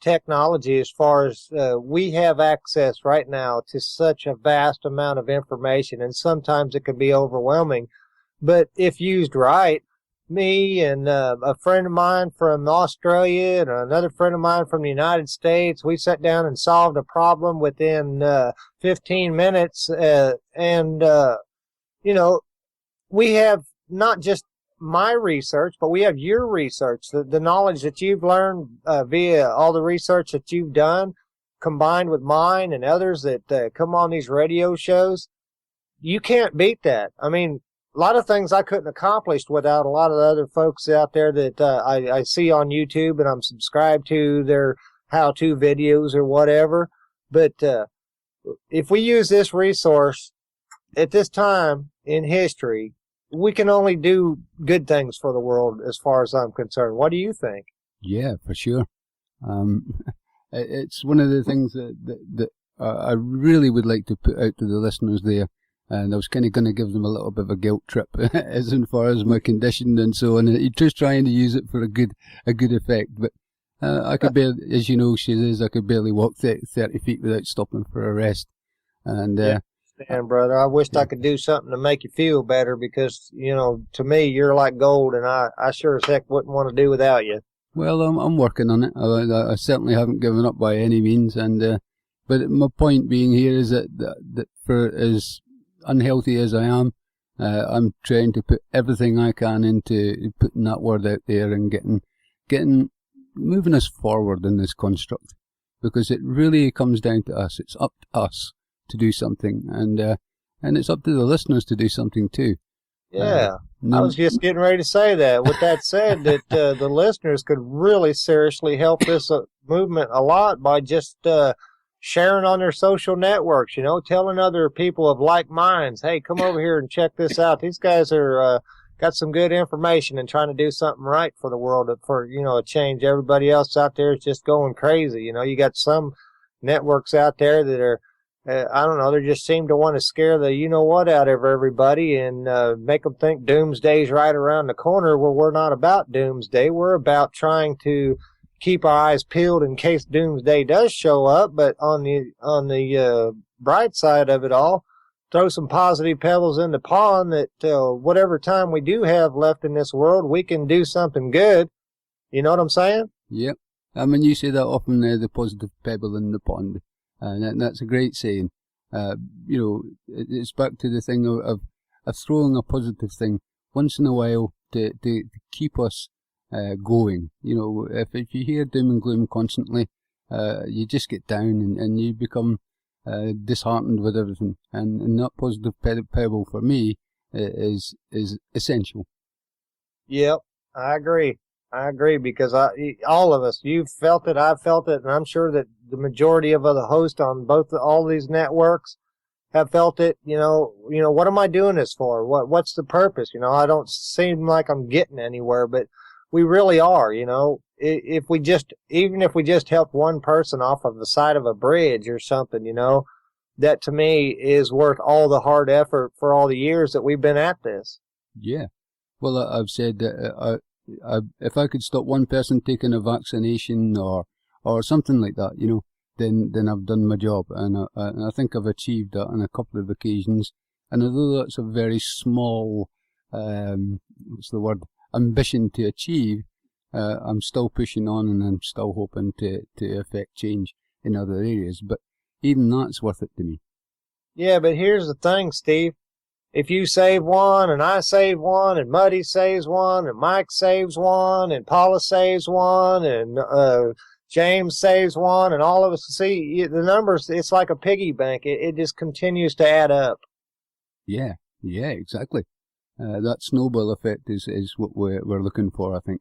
technology as far as we have access right now to such a vast amount of information, and sometimes it can be overwhelming. But if used right, me and a friend of mine from Australia and another friend of mine from the United States, we sat down and solved a problem within 15 minutes. We have not just my research, but we have your research, the knowledge that you've learned via all the research that you've done, combined with mine and others that come on these radio shows. You can't beat that. I mean, a lot of things I couldn't accomplish without a lot of the other folks out there that I see on YouTube, and I'm subscribed to their how-to videos or whatever. But if we use this resource at this time in history, we can only do good things for the world as far as I'm concerned. What do you think? Yeah, for sure. It's one of the things that I really would like to put out to the listeners there. And I was kind of going to give them a little bit of a guilt trip as far as my condition and so on. And just trying to use it for a good effect. But I could barely, as you know, shazizz, I could barely walk 30 feet without stopping for a rest. And And brother, I wished I could do something to make you feel better because, to me, you're like gold, and I sure as heck wouldn't want to do without you. well, I'm working on it. I certainly haven't given up by any means. And but my point being here is that for as unhealthy as I am, I'm trying to put everything I can into putting that word out there and getting moving us forward in this construct, because it really comes down to us. It's up to us to do something, and it's up to the listeners to do something too. Yeah, I was just getting ready to say that. With that said, that the listeners could really seriously help this movement a lot by just sharing on their social networks, telling other people of like minds, hey, come over here and check this out. These guys are got some good information and trying to do something right for the world, for, a change. Everybody else out there is just going crazy. You got some networks out there that are, I don't know, they just seem to want to scare the you-know-what out of everybody and make them think doomsday's right around the corner. Well, we're not about doomsday. We're about trying to keep our eyes peeled in case doomsday does show up. But on the bright side of it all, throw some positive pebbles in the pond that whatever time we do have left in this world, we can do something good. You know what I'm saying? Yep. I mean, you say that often, the positive pebble in the pond. And that's a great saying. It's back to the thing of throwing a positive thing once in a while to keep us going. If you hear doom and gloom constantly, you just get down and you become disheartened with everything. And that positive pebble for me is essential. Yep, I agree. Because all of us, you've felt it, I've felt it, and I'm sure that the majority of the hosts on all these networks have felt it. What am I doing this for? What's the purpose? I don't seem like I'm getting anywhere, but we really are. If we just help one person off of the side of a bridge or something, that to me is worth all the hard effort for all the years that we've been at this. Yeah. Well, I've said that if I could stop one person taking a vaccination or something like that, then I've done my job, and I think I've achieved that on a couple of occasions. And although that's a very small, ambition to achieve, I'm still pushing on, and I'm still hoping to affect change in other areas. But even that's worth it to me. Yeah, but here's the thing, Steve. If you save one, and I save one, and Muddy saves one, and Mike saves one, and Paula saves one, and James saves one, and all of us, see, the numbers, it's like a piggy bank. It just continues to add up. Yeah, exactly. That snowball effect is what we're looking for, I think.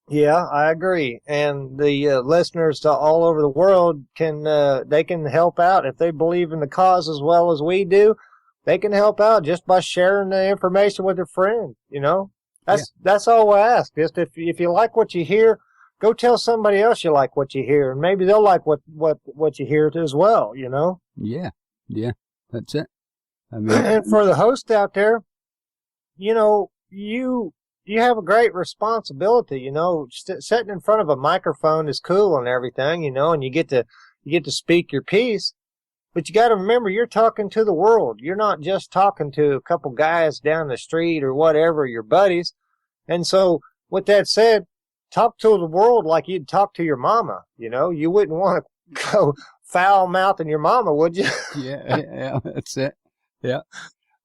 Yeah, I agree. And the listeners to all over the world can help out if they believe in the cause as well as we do. They can help out just by sharing the information with their friend. That's all we ask. Just if you like what you hear, go tell somebody else you like what you hear, and maybe they'll like what you hear as well. Yeah, that's it. I mean, and for the host out there, you have a great responsibility. Sitting in front of a microphone is cool and everything. And you get to speak your piece. But you got to remember, you're talking to the world. You're not just talking to a couple guys down the street or whatever, your buddies. And so, with that said, talk to the world like you'd talk to your mama. You wouldn't want to go foul-mouthing your mama, would you? Yeah, that's it. Yeah.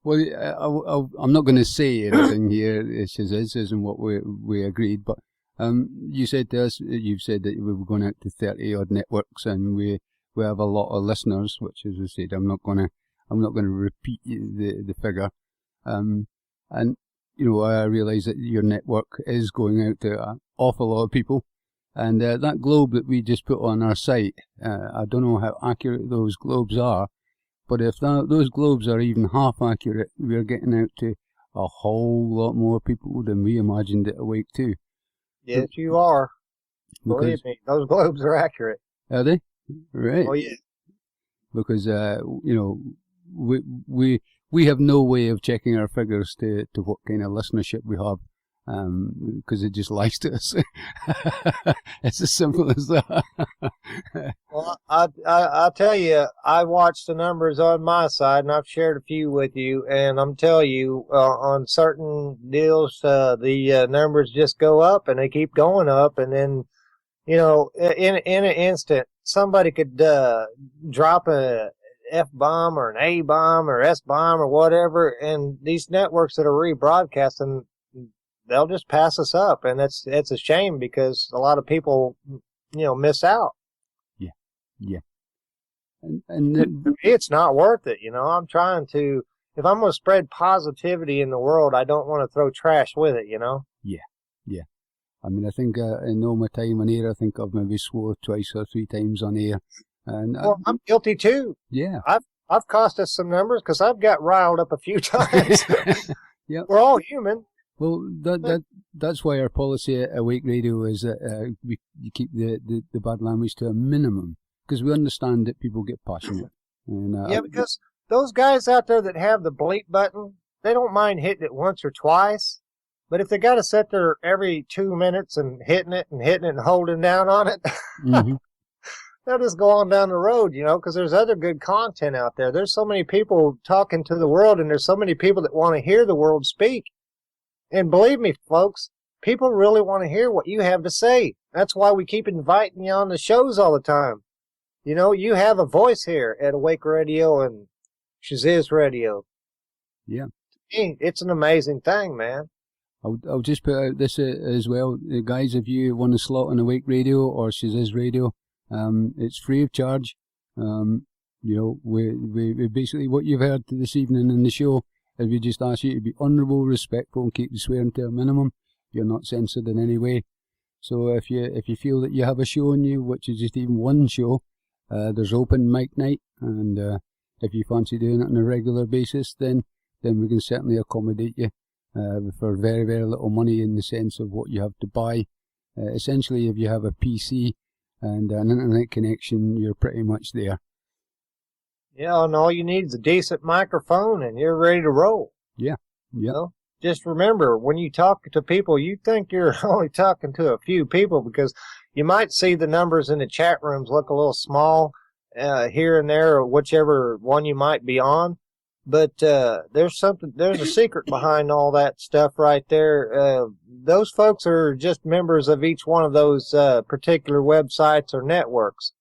Well, I'm not going to say anything here. This isn't what we agreed. But you've said to us, you've said that we were going out to 30-odd networks, and we have a lot of listeners, which, as I said, I'm not going to repeat the figure. And I realise that your network is going out to an awful lot of people, and that globe that we just put on our site, I don't know how accurate those globes are, but if those globes are even half accurate, we're getting out to a whole lot more people than we imagined it awake to. Yes, you are. Believe me, those globes are accurate. Are they? Right. Oh yeah. Because we have no way of checking our figures to what kind of listenership we have, because it just lies to us. It's as simple as that. Well, I tell you, I watched the numbers on my side, and I've shared a few with you, and I'm telling you, on certain deals, the numbers just go up, and they keep going up, and then, in an instant, somebody could drop a F-bomb or an A-bomb or S-bomb or whatever, and these networks that are rebroadcasting, they'll just pass us up, and it's a shame because a lot of people, miss out. Yeah. And To me, it's not worth it. I'm trying to, if I'm going to spread positivity in the world, I don't want to throw trash with it, Yeah. I mean, I think in all my time on air, I think I've maybe swore twice or three times on air. And Well, I'm guilty too. yeah. I've cost us some numbers because I've got riled up a few times. Yep. We're all human. Well, that's why our policy at Awake Radio is that you keep the bad language to a minimum, because we understand that people get passionate. And, Yeah, because those guys out there that have the bleep button, they don't mind hitting it once or twice. But if they got to sit there every 2 minutes and hitting it and holding down on it, mm-hmm. they'll just go on down the road, because there's other good content out there. There's so many people talking to the world, and there's so many people that want to hear the world speak. And believe me, folks, people really want to hear what you have to say. That's why we keep inviting you on the shows all the time. You have a voice here at Awake Radio and Shazizz Radio. Yeah. It's an amazing thing, man. I'll just put out this as well. Guys, if you want to slot on Awake Radio or Shazizz Radio, it's free of charge. We basically, what you've heard this evening in the show, is we just ask you to be honourable, respectful, and keep the swearing to a minimum. You're not censored in any way. So if you feel that you have a show on you, which is just even one show, there's open mic night, and if you fancy doing it on a regular basis, then we can certainly accommodate you for very, very little money in the sense of what you have to buy. Essentially, if you have a PC and an internet connection, you're pretty much there. Yeah, and all you need is a decent microphone, and you're ready to roll. Yeah. Just remember, when you talk to people, you think you're only talking to a few people because you might see the numbers in the chat rooms look a little small here and there, or whichever one you might be on. But there's a secret behind all that stuff right there. Those folks are just members of each one of those particular websites or networks.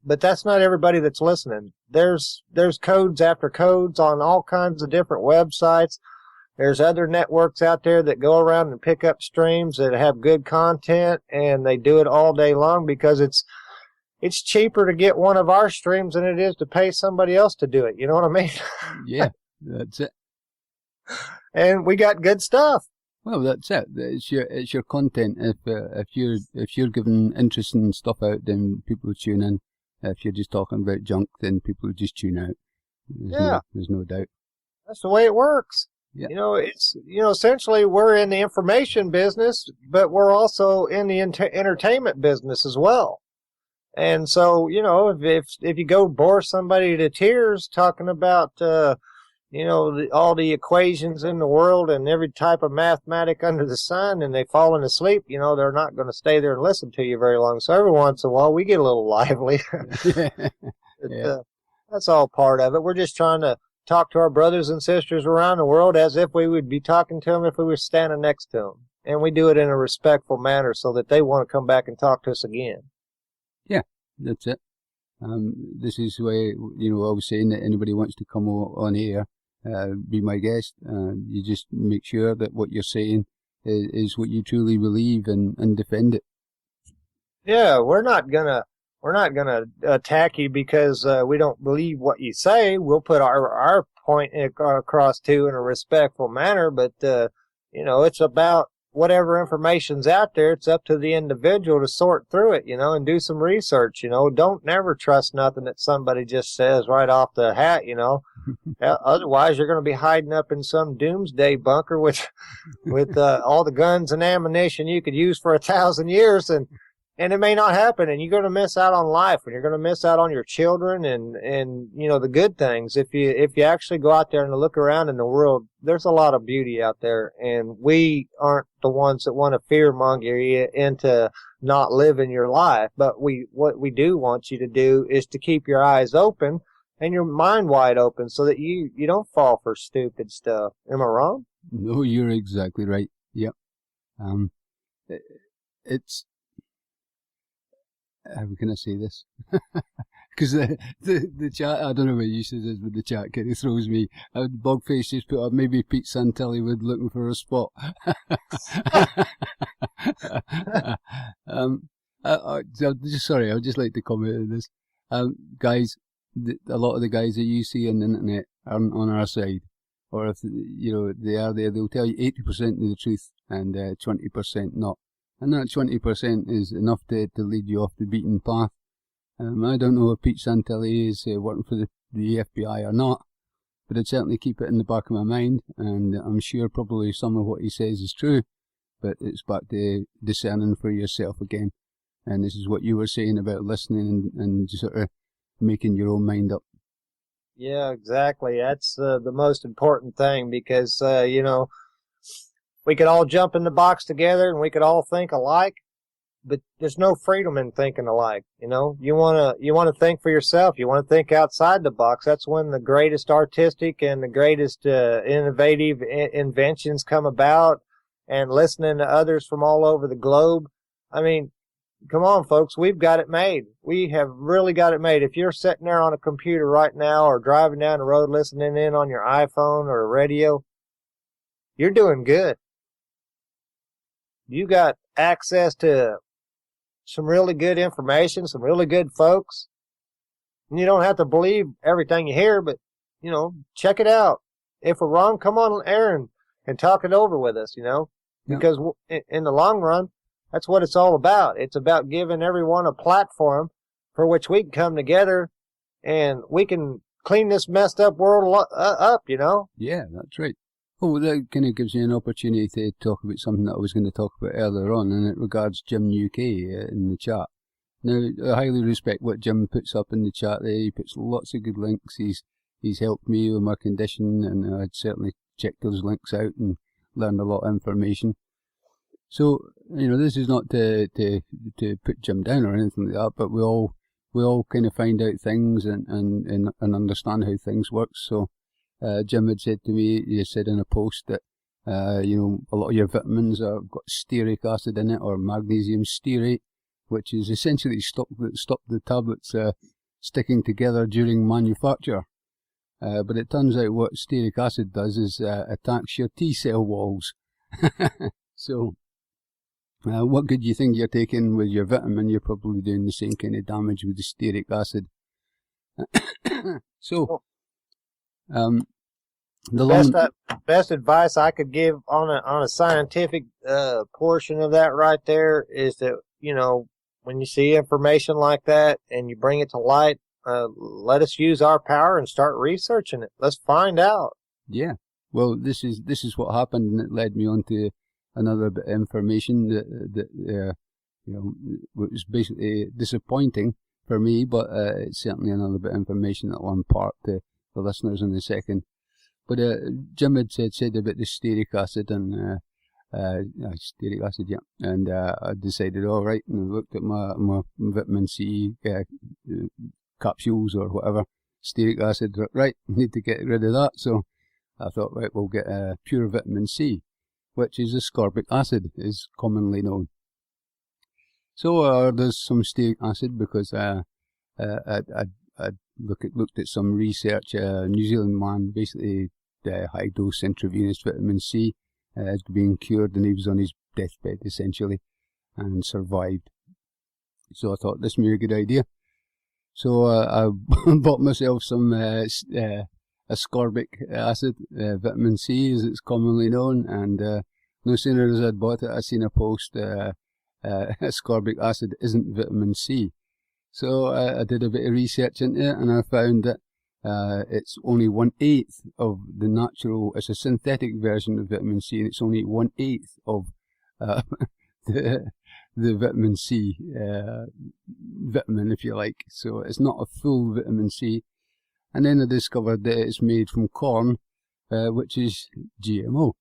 But that's not everybody that's listening. There's codes after codes on all kinds of different websites. There's other networks out there that go around and pick up streams that have good content, and they do it all day long because it's cheaper to get one of our streams than it is to pay somebody else to do it. You know what I mean? Yeah, that's it. And we got good stuff. Well, that's it. It's your content. If you're giving interesting stuff out, then people will tune in. If you're just talking about junk, then people will just tune out. There's no doubt. That's the way it works. Yeah. It's essentially we're in the information business, but we're also in the entertainment business as well. And so, if you go bore somebody to tears talking about all the equations in the world and every type of mathematic under the sun, and they've fallen asleep, they're not going to stay there and listen to you very long. So every once in a while we get a little lively. That's all part of it. We're just trying to talk to our brothers and sisters around the world as if we would be talking to them if we were standing next to them. And we do it in a respectful manner so that they want to come back and talk to us again. Yeah, that's it. This is why, I was saying that anybody wants to come on air, be my guest. You just make sure that what you're saying is what you truly believe and defend it. Yeah, we're not gonna attack you because we don't believe what you say. We'll put our point across too in a respectful manner, but it's about whatever information's out there. It's up to the individual to sort through it, and do some research. Don't never trust nothing that somebody just says right off the hat. Otherwise you're going to be hiding up in some doomsday bunker with all the guns and ammunition you could use for 1,000 years, and and it may not happen, and you're going to miss out on life, and you're going to miss out on your children and the good things. If you actually go out there and look around in the world, there's a lot of beauty out there, and we aren't the ones that want to fearmonger you into not living your life. But what we do want you to do is to keep your eyes open and your mind wide open, so that you don't fall for stupid stuff. Am I wrong? No, you're exactly right. Yep. It's how can I say this? Because the chat, I don't know what use it is, but the chat kind of throws me. Bogface just put up, maybe Pete Santelli looking for a spot. Sorry, I would just like to comment on this. Guys, a lot of the guys that you see on the internet aren't on our side. Or if, they are there, they'll tell you 80% of the truth and 20% not. And that 20% is enough to lead you off the beaten path. I don't know if Pete Santelli is working for the FBI or not, but I'd certainly keep it in the back of my mind, and I'm sure probably some of what he says is true, but it's back to discerning for yourself again. And this is what you were saying about listening and just sort of making your own mind up. Yeah, exactly. That's the most important thing, because, we could all jump in the box together and we could all think alike, but there's no freedom in thinking alike. You want to think for yourself. You want to think outside the box. That's when the greatest artistic and the greatest innovative inventions come about, and listening to others from all over the globe. I mean, come on, folks. We've got it made. We have really got it made. If you're sitting there on a computer right now or driving down the road listening in on your iPhone or radio, you're doing good. You got access to some really good information, some really good folks. And you don't have to believe everything you hear, but, check it out. If we're wrong, come on air and talk it over with us, because in the long run, that's what it's all about. It's about giving everyone a platform for which we can come together and we can clean this messed up world up, Yeah, that's right. Oh, that kind of gives you an opportunity to talk about something that I was going to talk about earlier on, and it regards Jim UK in the chat. Now, I highly respect what Jim puts up in the chat there. He puts lots of good links. He's helped me with my condition, and I'd certainly checked those links out and learned a lot of information. So, this is not to put Jim down or anything like that, but we all kind of find out things and understand how things work. So, Jim had said to me, he said in a post that, a lot of your vitamins have got stearic acid in it, or magnesium stearate, which is essentially stop the tablets sticking together during manufacture. But it turns out what stearic acid does is attacks your T-cell walls. So, what good you think you're taking with your vitamin, you're probably doing the same kind of damage with the stearic acid. So, the best advice I could give on a scientific portion of that right there is that, when you see information like that and you bring it to light, let us use our power and start researching it. Let's find out. Yeah. Well, this is what happened, and it led me on to another bit of information that was basically disappointing for me, but it's certainly another bit of information that will impart to the listeners in a second. But Jim had said about the stearic acid and stearic acid, yeah. And I decided, all right, and I looked at my vitamin C capsules or whatever, stearic acid, right, need to get rid of that. So I thought, right, we'll get pure vitamin C, which is ascorbic acid, is commonly known. So there's some stearic acid because I looked at some research. New Zealand man, basically high dose intravenous vitamin C, had been cured, and he was on his deathbed essentially, and survived. So I thought this would be a good idea. So I bought myself some ascorbic acid, vitamin C as it's commonly known, and no sooner as I'd bought it, I seen a post, ascorbic acid isn't vitamin C. So I did a bit of research into it, and I found that it's only 1/8 of the natural, it's a synthetic version of vitamin C, and it's only 1/8 of the the vitamin C vitamin, if you like. So it's not a full vitamin C. And then I discovered that it's made from corn, which is GMO.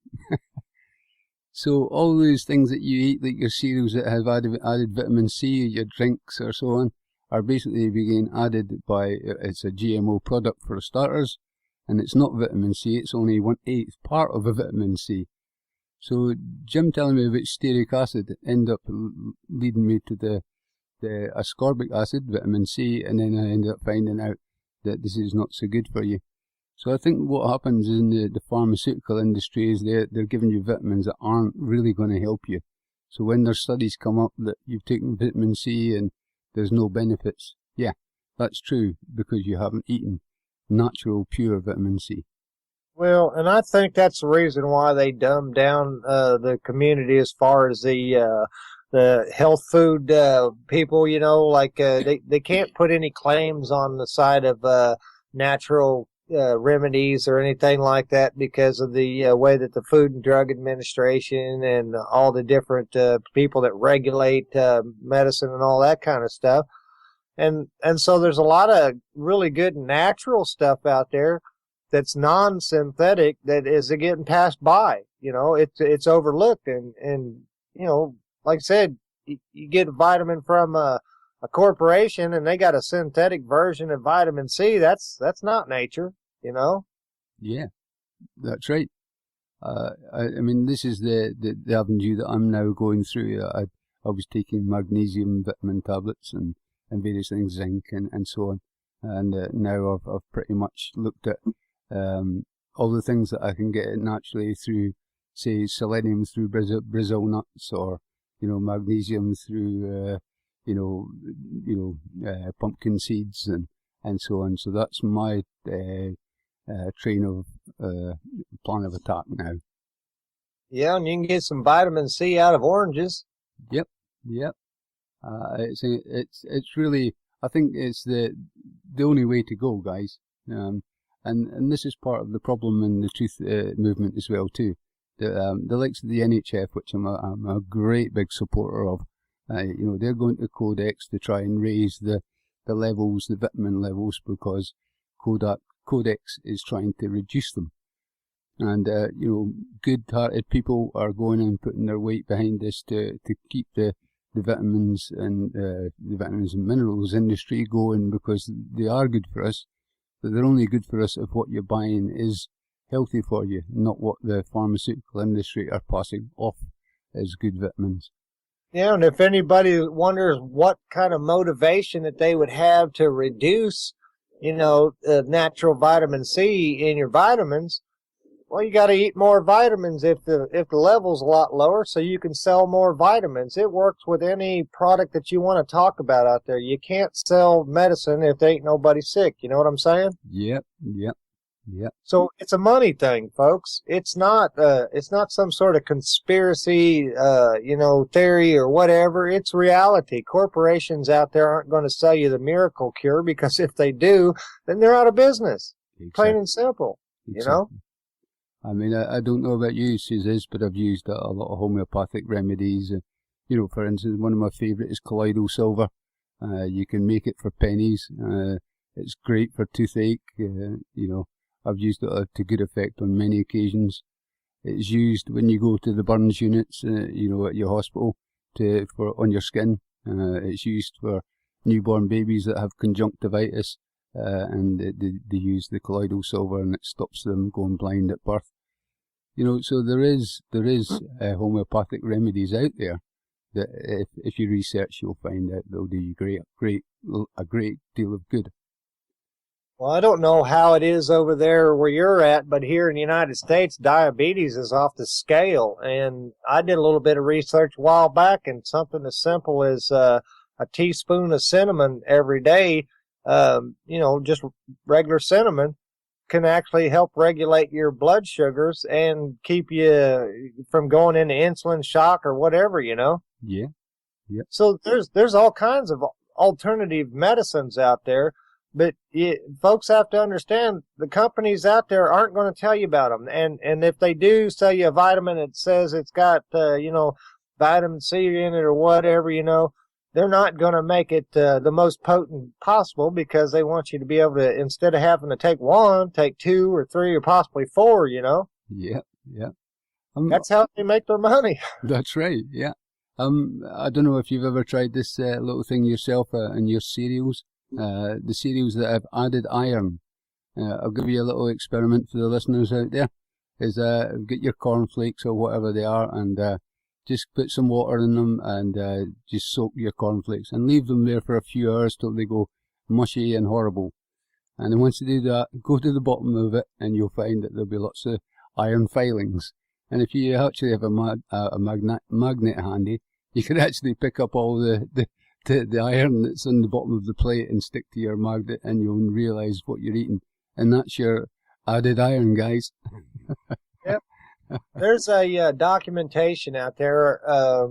So all those things that you eat, like your cereals that have added vitamin C, your drinks or so on, are basically being added by, it's a GMO product for starters, and it's not vitamin C, it's only 1/8 part of a vitamin C. So Jim telling me about stearic acid ended up leading me to the ascorbic acid, vitamin C, and then I ended up finding out that this is not so good for you. So I think what happens in the pharmaceutical industry is they're giving you vitamins that aren't really going to help you. So when there's studies come up that you've taken vitamin C and there's no benefits, yeah, that's true, because you haven't eaten natural, pure vitamin C. Well, and I think that's the reason why they dumb down the community as far as the health food people. You know, like they can't put any claims on the side of natural remedies or anything like that because of the way that the Food and Drug Administration and all the different people that regulate medicine and all that kind of stuff. And so there's a lot of really good natural stuff out there that's non-synthetic that is getting passed by. You know, it's overlooked, and you know, like I said, you get a vitamin from a corporation and they got a synthetic version of vitamin C. That's not nature, you know. Yeah, that's right. I mean, this is the avenue that I'm now going through. I was taking magnesium vitamin tablets and various things, zinc and so on, and now I've pretty much looked at all the things that I can get naturally through, say, selenium through Brazil nuts, or magnesium through pumpkin seeds and so on. So that's my train of plan of attack now. Yeah, and you can get some vitamin C out of oranges. Yep. It's really, I think it's the only way to go, guys. And this is part of the problem in the truth movement as well too. The likes of the NHF, which I'm a great big supporter of. They're going to Codex to try and raise the levels, the vitamin levels, because Codex is trying to reduce them. And good-hearted people are going and putting their weight behind this to keep the vitamins and the vitamins and minerals industry going, because they are good for us, but they're only good for us if what you're buying is healthy for you, not what the pharmaceutical industry are passing off as good vitamins. Yeah, and if anybody wonders what kind of motivation that they would have to reduce, natural vitamin C in your vitamins, well, you got to eat more vitamins if the level's a lot lower, so you can sell more vitamins. It works with any product that you want to talk about out there. You can't sell medicine if there ain't nobody sick. You know what I'm saying? Yep. So it's a money thing, folks. It's not some sort of conspiracy, theory or whatever. It's reality. Corporations out there aren't going to sell you the miracle cure, because if they do, then they're out of business. Exactly. Plain and simple. Exactly. I mean, I don't know about you, shazizz, but I've used a lot of homeopathic remedies. For instance, one of my favourite is colloidal silver. You can make it for pennies. It's great for toothache. I've used it to good effect on many occasions. It's used when you go to the burns units, at your hospital on your skin. It's used for newborn babies that have conjunctivitis, and they use the colloidal silver, and it stops them going blind at birth. So there is homeopathic remedies out there that if you research, you'll find out they'll do you a great deal of good. Well, I don't know how it is over there where you're at, but here in the United States, diabetes is off the scale. And I did a little bit of research a while back, and something as simple as a teaspoon of cinnamon every day, just regular cinnamon, can actually help regulate your blood sugars and keep you from going into insulin shock or whatever, Yeah. So there's all kinds of alternative medicines out there. But folks have to understand, the companies out there aren't going to tell you about them. And if they do sell you a vitamin that says it's got, vitamin C in it or whatever, they're not going to make it the most potent possible because they want you to be able to, instead of having to take one, take 2 or 3 or possibly 4, Yeah. That's how they make their money. That's right, yeah. I don't know if you've ever tried this little thing yourself in your cereals. The cereals that have added iron. I'll give you a little experiment for the listeners out there. Is get your cornflakes or whatever they are and just put some water in them and just soak your cornflakes and leave them there for a few hours till they go mushy and horrible. And then once you do that, go to the bottom of it and you'll find that there'll be lots of iron filings. And if you actually have a magnet handy, you can actually pick up all the iron that's in the bottom of the plate and stick to your magnet and you'll realise what you're eating. And that's your added iron, guys. Yep. There's a documentation out there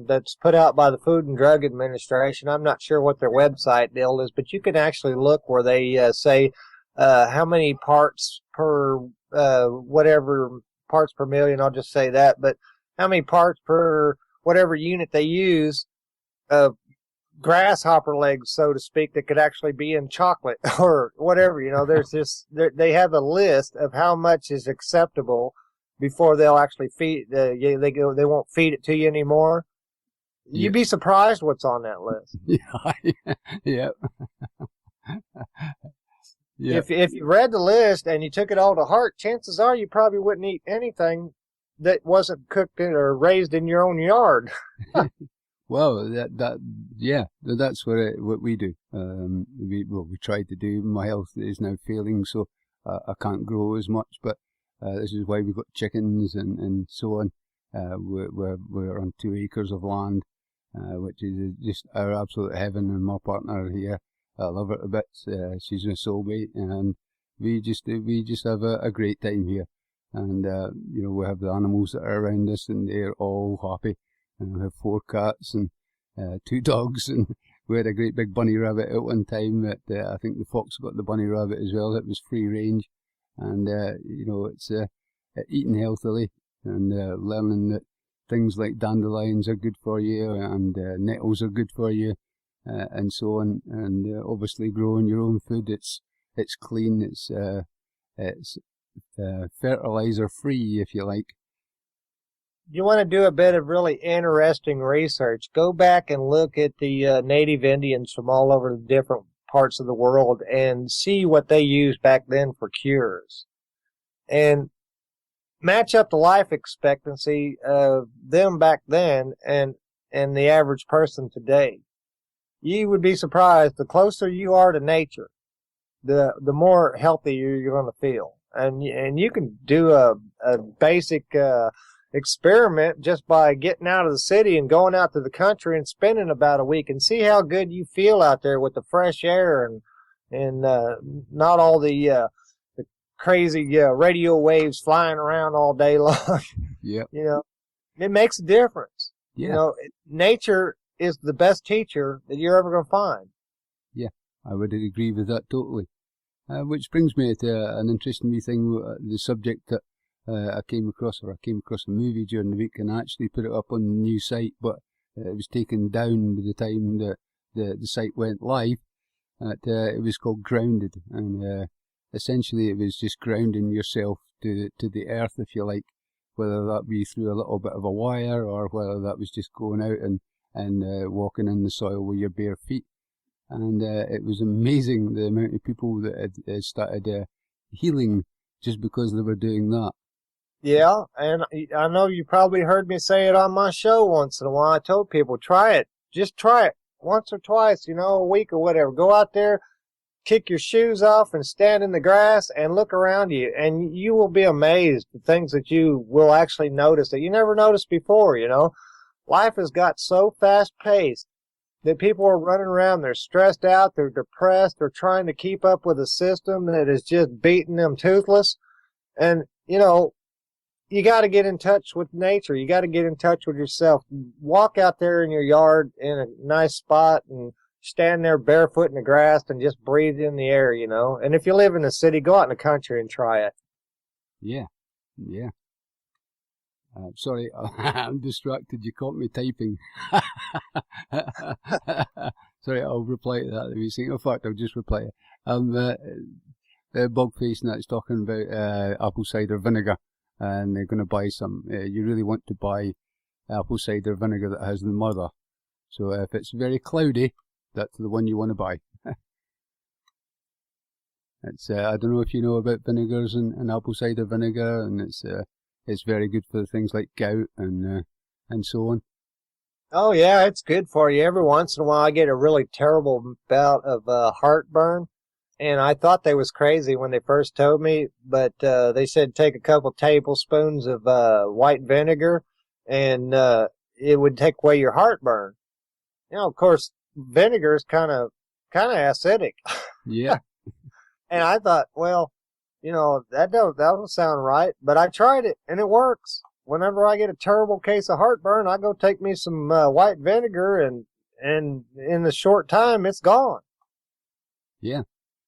that's put out by the Food and Drug Administration. I'm not sure what their website deal is, but you can actually look where they say how many parts per whatever parts per million. I'll just say that, but how many parts per whatever unit they use, grasshopper legs, so to speak, that could actually be in chocolate or whatever. There's this. They have a list of how much is acceptable before they'll actually feed. They won't feed it to you anymore. You'd be surprised what's on that list. Yeah. Yeah. If you read the list and you took it all to heart, chances are you probably wouldn't eat anything that wasn't cooked in or raised in your own yard. Well, that's what we do. We tried to do. My health is now failing, so I can't grow as much. But this is why we've got chickens and so on. We're on 2 acres of land, which is just our absolute heaven. And my partner here, I love her to bits. She's my soulmate, and we just have a great time here. And we have the animals that are around us, and they're all happy. And we have 4 cats and 2 dogs, and we had a great big bunny rabbit at one time. That I think the fox got the bunny rabbit as well. It was free range, and it's eating healthily and learning that things like dandelions are good for you and nettles are good for you, and so on. And obviously, growing your own food, it's clean, it's fertilizer free, if you like. You want to do a bit of really interesting research, go back and look at the native Indians from all over the different parts of the world and see what they used back then for cures. And match up the life expectancy of them back then and the average person today. You would be surprised, the closer you are to nature, the more healthy you're going to feel. And you can do a basic experiment just by getting out of the city and going out to the country and spending about a week and see how good you feel out there with the fresh air and not all the crazy radio waves flying around all day long. Yep. It makes a difference. Yeah. Nature is the best teacher that you're ever going to find. Yeah, I would agree with that totally. Which brings me to an interesting wee thing, the subject that I came across a movie during the week and I actually put it up on the new site, but it was taken down by the time the site went live. It was called Grounded, and essentially it was just grounding yourself to the earth, if you like, whether that be through a little bit of a wire or whether that was just going out and walking in the soil with your bare feet. And it was amazing the amount of people that had started healing just because they were doing that. Yeah, and I know you probably heard me say it on my show once in a while. I told people, try it. Just try it once or twice, a week or whatever. Go out there, kick your shoes off and stand in the grass and look around you. And you will be amazed at things that you will actually notice that you never noticed before, Life has got so fast-paced that people are running around, they're stressed out, they're depressed, they're trying to keep up with a system that is just beating them toothless. And, you got to get in touch with nature. You got to get in touch with yourself. Walk out there in your yard in a nice spot and stand there barefoot in the grass and just breathe in the air, And if you live in the city, go out in the country and try it. Yeah. Sorry, I'm distracted. You caught me typing. Sorry, I'll reply to that. In fact, I'll just reply. Bugface and that's talking about apple cider vinegar, and they're going to buy some. You really want to buy apple cider vinegar that has the mother. So if it's very cloudy, that's the one you want to buy. It's I don't know if you know about vinegars and apple cider vinegar, and it's very good for things like gout and so on. Oh yeah, it's good for you. Every once in a while, I get a really terrible bout of heartburn, and I thought they was crazy when they first told me, but they said take a couple tablespoons of white vinegar, and it would take away your heartburn. You know, of course, vinegar is kind of acidic. Yeah. And I thought, well, you know, that don't sound right, but I tried it and it works. Whenever I get a terrible case of heartburn, I go take me some white vinegar, and in a short time, it's gone. Yeah.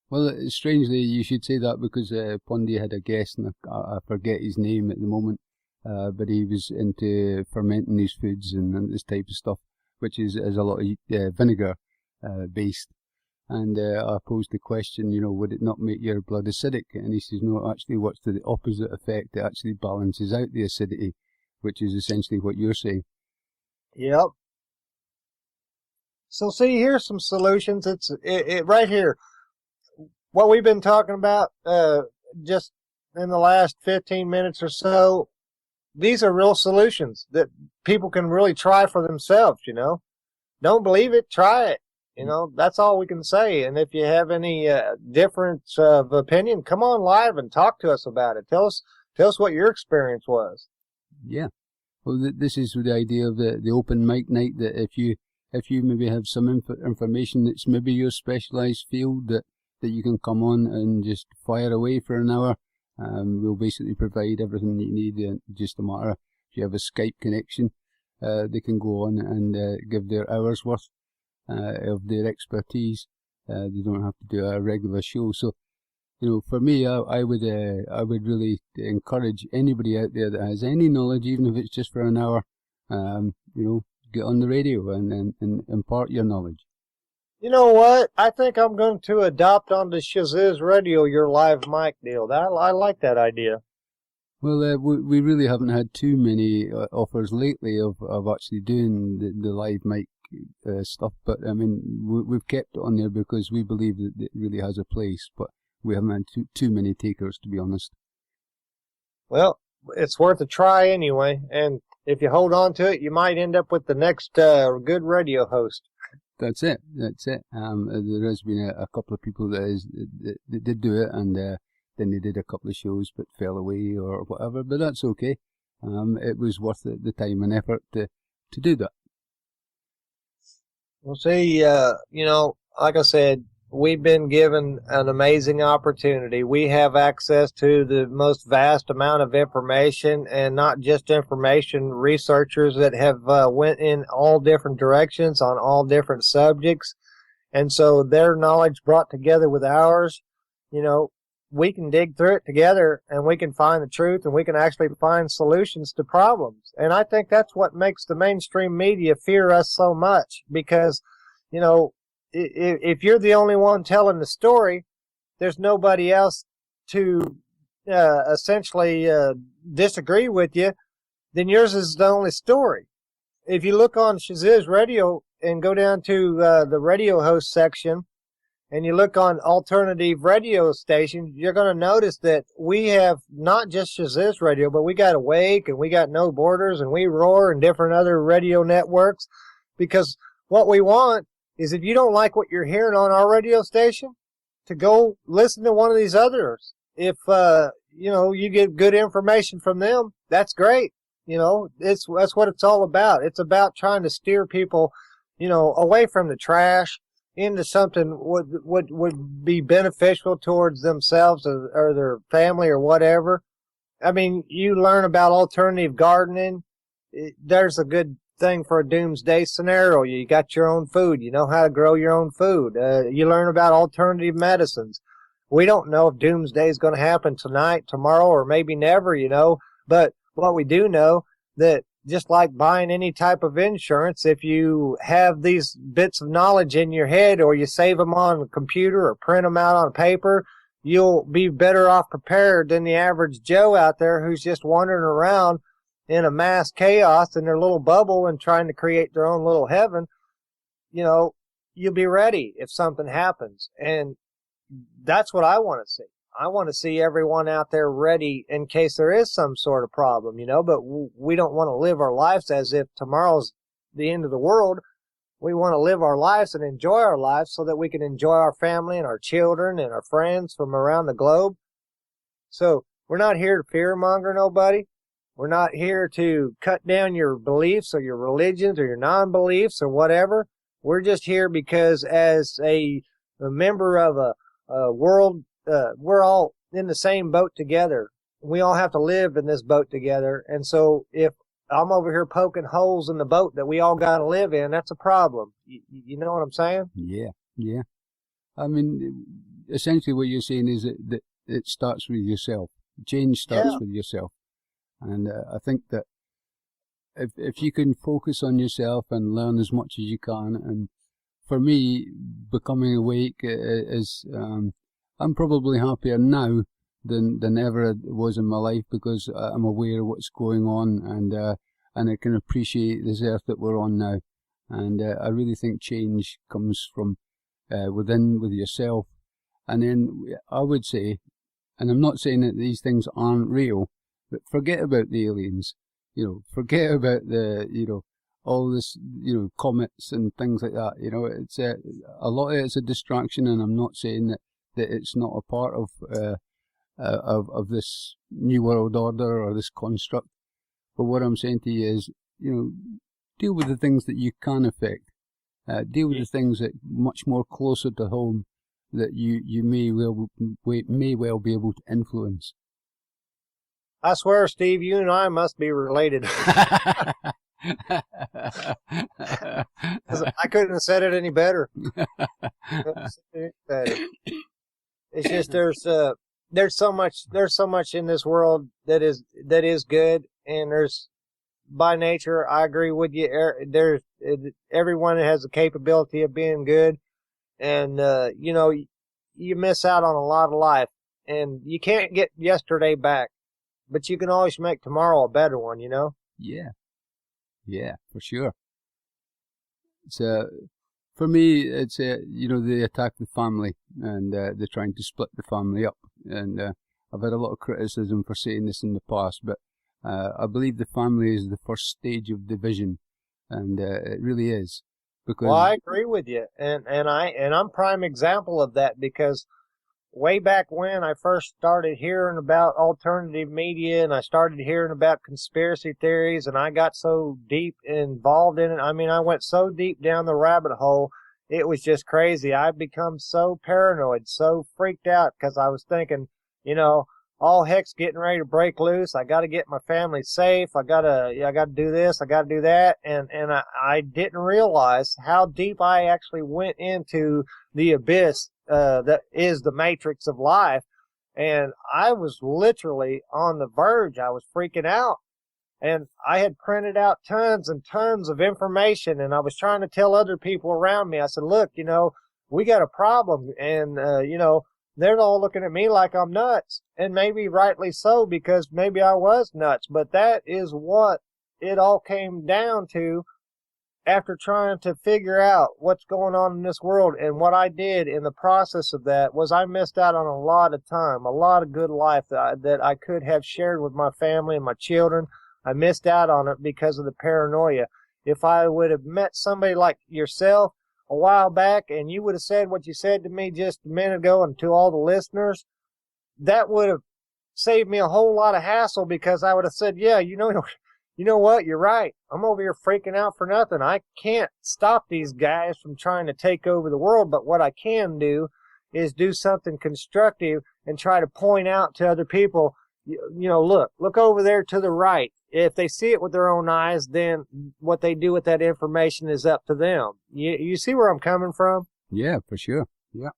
Well, strangely, you should say that because Pondy had a guest, and I forget his name at the moment, but he was into fermenting these foods and this type of stuff, which is a lot of vinegar based. And I posed the question, you know, would it not make your blood acidic? And he says, no, it actually works to the opposite effect. It actually balances out the acidity, which is essentially what you're saying. Yep. So see, here's some solutions. It's right here. What we've been talking about just in the last 15 minutes or so, these are real solutions that people can really try for themselves, you know. Don't believe it, try it. You know, that's all we can say. And if you have any difference of opinion, come on live and talk to us about it. Tell us what your experience was. Yeah. Well, this is the idea of the open mic night, that if you maybe have some information that's maybe your specialised field, that you can come on and just fire away for an hour. We'll basically provide everything that you need. Just a matter of, if you have a Skype connection, they can go on and give their hour's worth of their expertise. They don't have to do a regular show. So, you know, for me, I would really encourage anybody out there that has any knowledge, even if it's just for an hour, you know, get on the radio and impart your knowledge. You know what? I think I'm going to adopt onto Shazizz Radio your live mic deal. I like that idea. Well, we really haven't had too many offers lately of actually doing the live mic stuff, but I mean, we've kept it on there because we believe that it really has a place, but we haven't had too many takers, to be honest. Well, it's worth a try anyway, and if you hold on to it, you might end up with the next good radio host. That's it. There has been a couple of people that did do it, and then they did a couple of shows but fell away or whatever, but that's okay. It was worth the time and effort to do that. Well, see, you know, like I said, we've been given an amazing opportunity. We have access to the most vast amount of information, and not just information, researchers that have went in all different directions on all different subjects. And so their knowledge brought together with ours, you know, we can dig through it together and we can find the truth, and we can actually find solutions to problems. And I think that's what makes the mainstream media fear us so much, because, you know, if you're the only one telling the story, there's nobody else to essentially disagree with you, then yours is the only story. If you look on Shazizz Radio and go down to the radio host section, and you look on alternative radio stations, you're going to notice that we have not just Shazizz Radio, but we got Awake, and we got No Borders, and We Roar, and different other radio networks. Because what we want is, if you don't like what you're hearing on our radio station, to go listen to one of these others. If, you know, you get good information from them, that's great. You know, that's what it's all about. It's about trying to steer people, you know, away from the trash into something would be beneficial towards themselves or their family or whatever. I mean, you learn about alternative gardening. There's a good thing for a doomsday scenario. You got your own food. You know how to grow your own food. You learn about alternative medicines. We don't know if doomsday is going to happen tonight, tomorrow, or maybe never, you know. But what we do know that just like buying any type of insurance, if you have these bits of knowledge in your head or you save them on a computer or print them out on paper, you'll be better off prepared than the average Joe out there who's just wandering around in a mass chaos in their little bubble and trying to create their own little heaven. You know, you'll be ready if something happens. And that's what I want to see. I want to see everyone out there ready in case there is some sort of problem, you know, but we don't want to live our lives as if tomorrow's the end of the world. We want to live our lives and enjoy our lives so that we can enjoy our family and our children and our friends from around the globe. So we're not here to fearmonger nobody. We're not here to cut down your beliefs or your religions or your non-beliefs or whatever. We're just here because as a member of a world, we're all in the same boat together. We all have to live in this boat together. And so if I'm over here poking holes in the boat that we all got to live in, that's a problem. You know what I'm saying? Yeah. I mean, essentially what you're saying is that it starts with yourself. Change starts with yourself. And I think that if you can focus on yourself and learn as much as you can, and for me, becoming awake is, I'm probably happier now than ever it was in my life because I'm aware of what's going on and I can appreciate this earth that we're on now. And I really think change comes from within with yourself. And then I would say, and I'm not saying that these things aren't real, but forget about the aliens. You know, forget about all this, comets and things like that. You know, it's a lot of it's a distraction, and I'm not saying that it's not a part of this new world order or this construct. But what I'm saying to you is, deal with the things that you can affect. Deal with the things that much more closer to home that you may well be able to influence. I swear, Steve, you and I must be related. 'Cause I couldn't have said it any better. It's just there's so much in this world that is good, and there's, by nature, I agree with you. Everyone has the capability of being good, and you miss out on a lot of life, and you can't get yesterday back. But you can always make tomorrow a better one, you know? Yeah, for sure. It's for me, it's they attack the family, and they're trying to split the family up. And I've had a lot of criticism for saying this in the past, but I believe the family is the first stage of division, and it really is. Because I agree with you, and I'm prime example of that, because way back when I first started hearing about alternative media and I started hearing about conspiracy theories, and I got so deep involved in it. I mean, I went so deep down the rabbit hole, it was just crazy. I've become so paranoid, so freaked out, because I was thinking, all heck's getting ready to break loose. I got to get my family safe. I got to do this. I got to do that. And I didn't realize how deep I actually went into the abyss that is the matrix of life. And I was literally on the verge. I was freaking out. And I had printed out tons and tons of information, and I was trying to tell other people around me. I said, look, we got a problem. And, they're all looking at me like I'm nuts. And maybe rightly so, because maybe I was nuts. But that is what it all came down to after trying to figure out what's going on in this world. And what I did in the process of that was I missed out on a lot of time, a lot of good life that I could have shared with my family and my children. I missed out on it because of the paranoia. If I would have met somebody like yourself a while back, and you would have said what you said to me just a minute ago and to all the listeners, that would have saved me a whole lot of hassle, because I would have said, yeah, you know what, you're right. I'm over here freaking out for nothing. I can't stop these guys from trying to take over the world, but what I can do is do something constructive and try to point out to other people, look over there to the right. If they see it with their own eyes, then what they do with that information is up to them. You see where I'm coming from? Yeah, for sure. Yeah.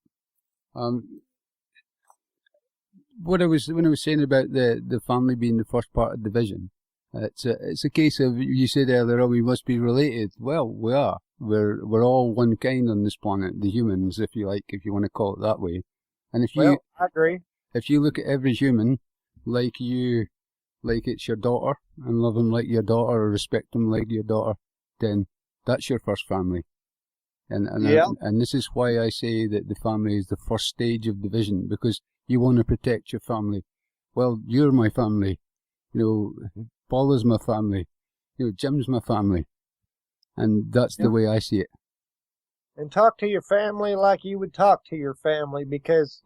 When I was saying about the family being the first part of division, It's a case of, you said earlier, oh, we must be related. Well, we are. We're all one kind on this planet, the humans, if you like, if you want to call it that way. And I agree. If you look at every human like it's your daughter, and love them like your daughter, or respect them like your daughter, then that's your first family. And this is why I say that the family is the first stage of division, because you want to protect your family. Well, you're my family. Paula's my family. Jim's my family. And that's the way I see it. And talk to your family like you would talk to your family, because,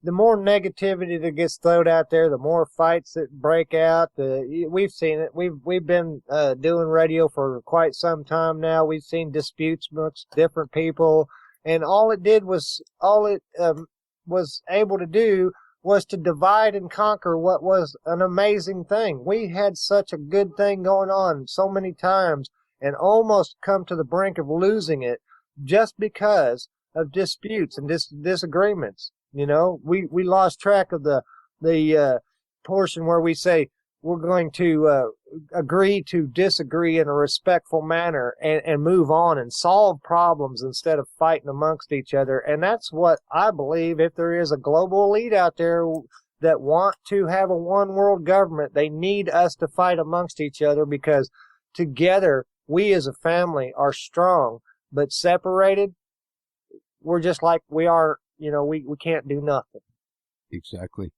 the more negativity that gets thrown out there, the more fights that break out. We've seen it. We've been doing radio for quite some time now. We've seen disputes amongst different people, and all it was able to do was to divide and conquer what was an amazing thing. We had such a good thing going on so many times, and almost come to the brink of losing it just because of disputes and disagreements. We lost track of the portion where we say we're going to agree to disagree in a respectful manner and move on and solve problems instead of fighting amongst each other. And that's what I believe. If there is a global elite out there that want to have a one world government, they need us to fight amongst each other, because together we as a family are strong, but separated, we're just like we are. We can't do nothing. Exactly.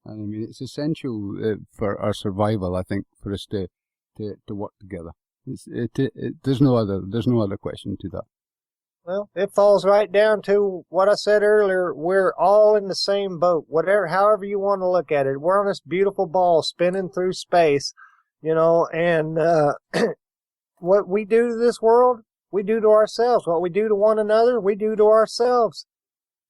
I mean, it's essential for our survival, I think, for us to work together. There's no other question to that. Well, it falls right down to what I said earlier. We're all in the same boat. However you want to look at it, we're on this beautiful ball spinning through space, and what we do to this world, we do to ourselves. What we do to one another, we do to ourselves.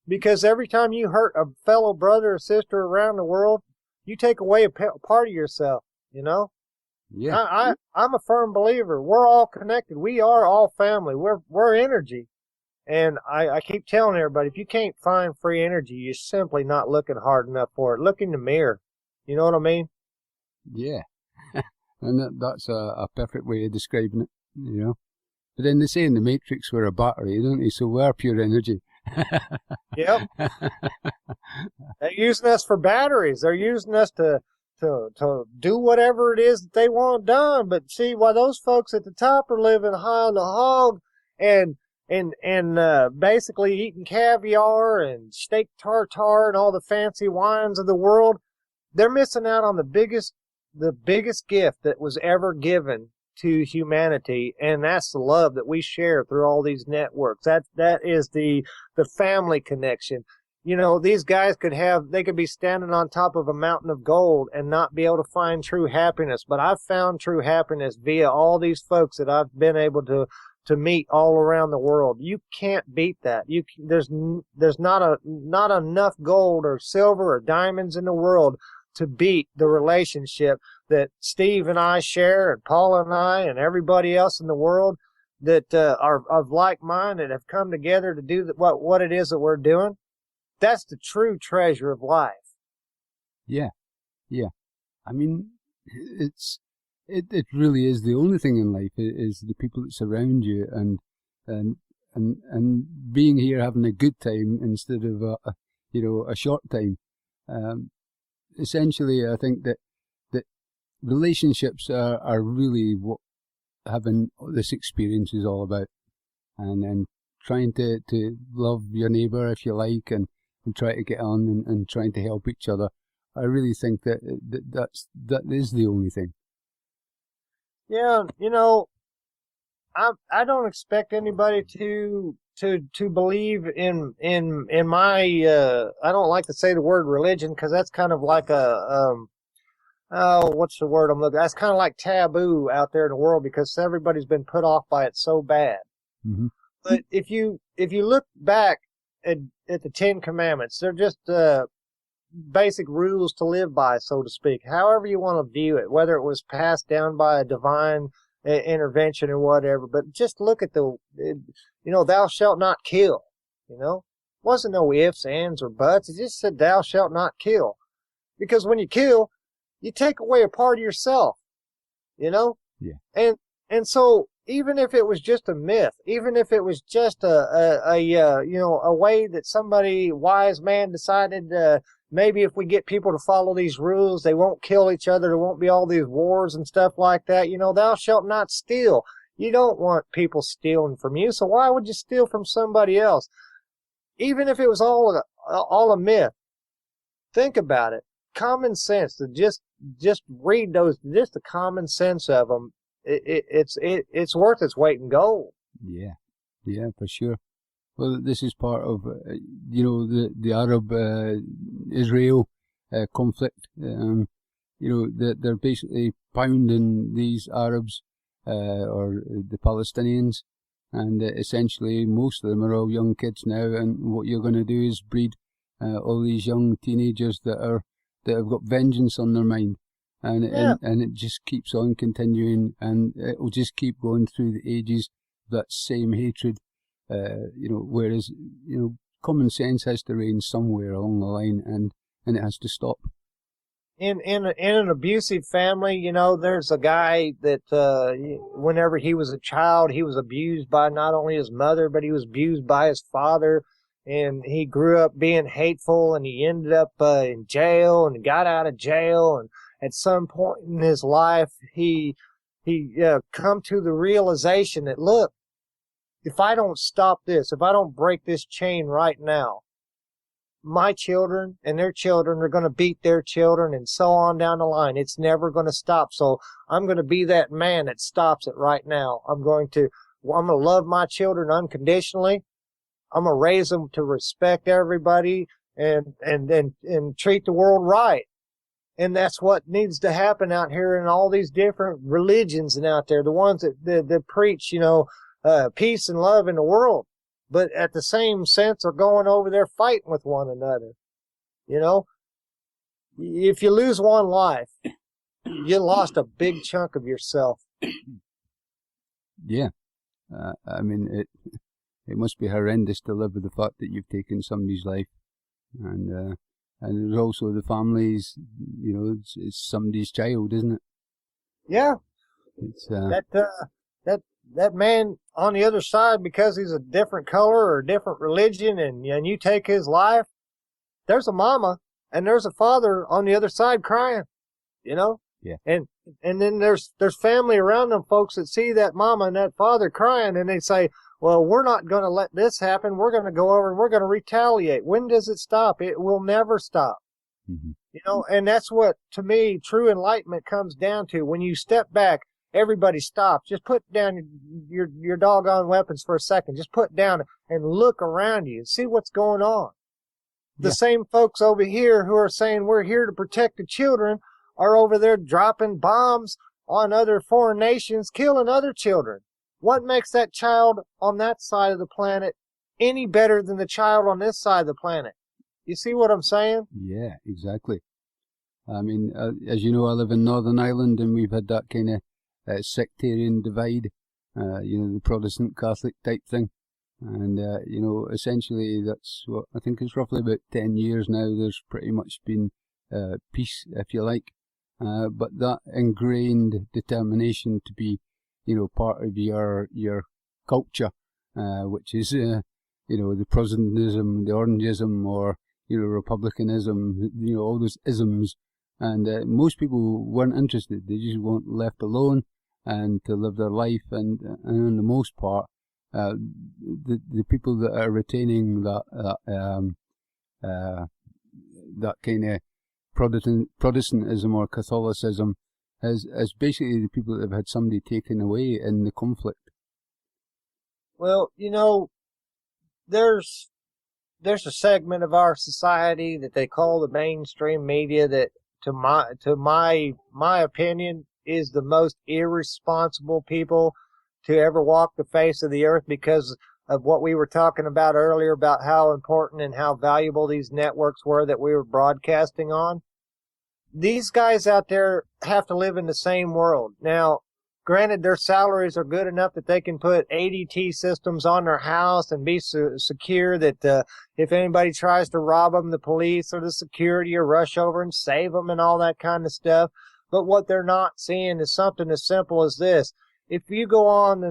Because every time you hurt a fellow brother or sister around the world, you take away a part of yourself, Yeah. I'm a firm believer. We're all connected. We are all family. We're energy. And I keep telling everybody, if you can't find free energy, you're simply not looking hard enough for it. Look in the mirror. You know what I mean? Yeah. And that's a perfect way of describing it, But then they say in the Matrix we're a battery, don't they? So we're pure energy. Yep. They're using us for batteries. They're using us to do whatever it is that they want done. But see, while those folks at the top are living high on the hog and basically eating caviar and steak tartare and all the fancy wines of the world, they're missing out on the biggest gift that was ever given to humanity, and that's the love that we share through all these networks. That is the family connection. These guys they could be standing on top of a mountain of gold and not be able to find true happiness. But I've found true happiness via all these folks that I've been able to meet all around the world. You can't beat that. There's not enough gold or silver or diamonds in the world to beat the relationship that Steve and I share, and Paula and I, and everybody else in the world that are of like mind and have come together to do what it is that we're doing. That's the true treasure of life. Yeah. I mean, it really is the only thing in life is the people that surround you and being here having a good time instead of a short time. Essentially, I think that relationships are really what having this experience is all about, and trying to love your neighbour if you like, and try to get on and trying to help each other. I really think that is the only thing. Yeah, I don't expect anybody to believe in my I don't like to say the word religion, because that's kind of like what's the word I'm looking? That's kind of like taboo out there in the world, because everybody's been put off by it so bad. Mm-hmm. But if you look back at the Ten Commandments, they're just basic rules to live by, so to speak. However you want to view it, whether it was passed down by a divine intervention or whatever. But just look at thou shalt not kill. Wasn't no ifs, ands, or buts. It just said thou shalt not kill. Because when you kill, you take away a part of yourself, you know? Yeah. And so even if it was just a myth, even if it was just a way that somebody wise man decided, maybe if we get people to follow these rules, they won't kill each other. There won't be all these wars and stuff like that. You know, thou shalt not steal. You don't want people stealing from you. So why would you steal from somebody else? Even if it was all a myth, think about it. Common sense, to just read those, just the common sense of them. It's worth its weight in gold. Yeah, for sure. Well, this is part of the Arab Israel conflict. They're basically pounding these Arabs or the Palestinians, and essentially most of them are all young kids now. And what you're going to do is breed all these young teenagers that have got vengeance on their mind. And it just keeps on continuing, and it will just keep going through the ages, that same hatred, whereas, common sense has to reign somewhere along the line, and it has to stop. In an abusive family, there's a guy that, whenever he was a child, he was abused by not only his mother, but he was abused by his father. And he grew up being hateful, and he ended up in jail, and got out of jail, and at some point in his life, he come to the realization that, look, if I don't stop this, if I don't break this chain right now, my children and their children are going to beat their children, and so on down the line. It's never going to stop. So I'm going to be that man that stops it right now. I'm going to love my children unconditionally. I'm going to raise them to respect everybody and treat the world right. And that's what needs to happen out here in all these different religions and out there, the ones that preach, peace and love in the world, but at the same sense are going over there fighting with one another. If you lose one life, you lost a big chunk of yourself. Yeah. It must be horrendous to live with the fact that you've taken somebody's life. And there's also the families, it's somebody's child, isn't it? Yeah. It's that man on the other side, because he's a different color or a different religion, and you take his life, there's a mama and there's a father on the other side crying, Yeah. And then there's family around them folks that see that mama and that father crying, and they say, well, we're not going to let this happen. We're going to go over and we're going to retaliate. When does it stop? It will never stop. Mm-hmm. And that's what, to me, true enlightenment comes down to. When you step back, everybody stops. Just put down your doggone weapons for a second. Just put down and look around you and see what's going on. The same folks over here who are saying we're here to protect the children are over there dropping bombs on other foreign nations, killing other children. What makes that child on that side of the planet any better than the child on this side of the planet? You see what I'm saying? Yeah, exactly. I mean, as you know, I live in Northern Ireland, and we've had that kind of sectarian divide, the Protestant Catholic type thing. And, essentially that's what I think it's roughly about 10 years now. There's pretty much been peace, if you like. But that ingrained determination to be, part of your culture, which is, the Protestantism, the Orangism, or, Republicanism, all those isms. And most people weren't interested. They just want left alone and to live their life. And on the most part, the people that are retaining that kind of Protestantism or Catholicism as basically the people that have had somebody taken away in the conflict. Well, there's a segment of our society that they call the mainstream media that, to my opinion, is the most irresponsible people to ever walk the face of the earth, because of what we were talking about earlier about how important and how valuable these networks were that we were broadcasting on. These guys out there have to live in the same world. Now, Granted, their salaries are good enough that they can put ADT systems on their house and be secure that if anybody tries to rob them, the police or the security will rush over and save them and all that kind of stuff. But what they're not seeing is something as simple as this. If you go on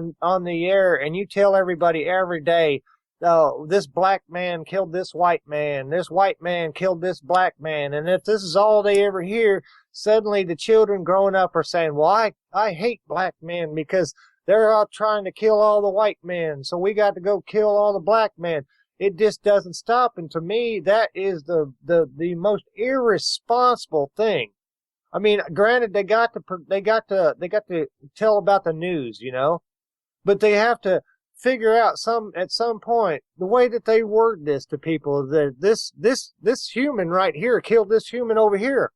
the air and you tell everybody every day, oh, this black man killed this white man killed this black man, and if this is all they ever hear, suddenly the children growing up are saying, well, I hate black men because they're out trying to kill all the white men, so we got to go kill all the black men. It just doesn't stop, and to me, that is the most irresponsible thing. I mean, granted, they got to tell about the news, you know, but they have to figure out at some point the way that they word this to people, that this human right here killed this human over here.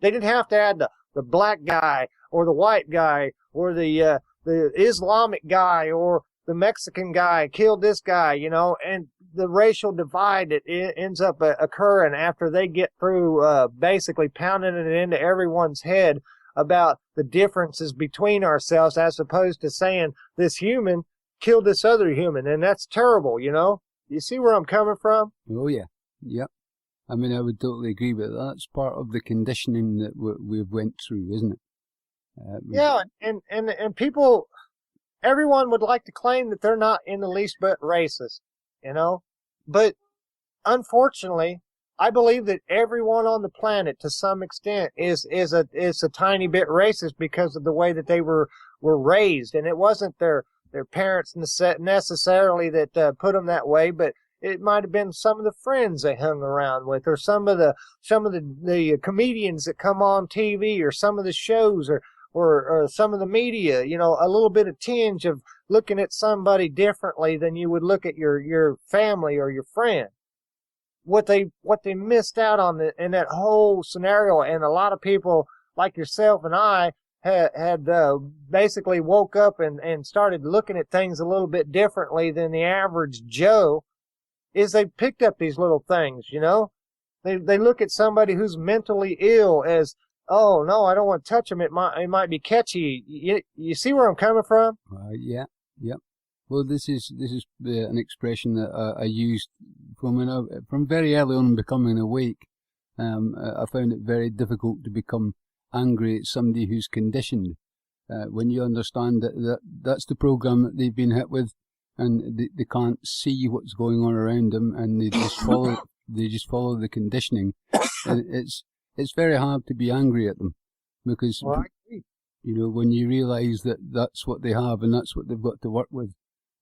They didn't have to add the black guy or the white guy or the Islamic guy or the Mexican guy killed this guy, you know, and the racial divide that ends up occurring after they get through basically pounding it into everyone's head about the differences between ourselves, as opposed to saying this human killed this other human, and that's terrible, you know? You see where I'm coming from? Oh, yeah. Yep. I mean, I would totally agree with that. That's part of the conditioning that we've went through, isn't it? Yeah, and people, everyone would like to claim that they're not in the least bit racist, you know? But unfortunately, I believe that everyone on the planet, to some extent, is a tiny bit racist because of the way that they were raised, and it wasn't their parents necessarily that put them that way, but it might have been some of the friends they hung around with, or some of the comedians that come on TV, or some of the shows, or some of the media. You know, a little bit of tinge of looking at somebody differently than you would look at your family or your friend. What they missed out on in that whole scenario, and a lot of people like yourself and I had basically woke up and started looking at things a little bit differently than the average Joe, is they picked up these little things, you know? They look at somebody who's mentally ill as, oh, no, I don't want to touch them. It might be catchy. You see where I'm coming from? Yeah. Well, this is an expression that I used from very early on in becoming awake. I found it very difficult to become angry at somebody who's conditioned. When you understand that's the program that they've been hit with, and they can't see what's going on around them, and they just follow the conditioning. And it's very hard to be angry at them, because you know, when you realise that that's what they have and that's what they've got to work with,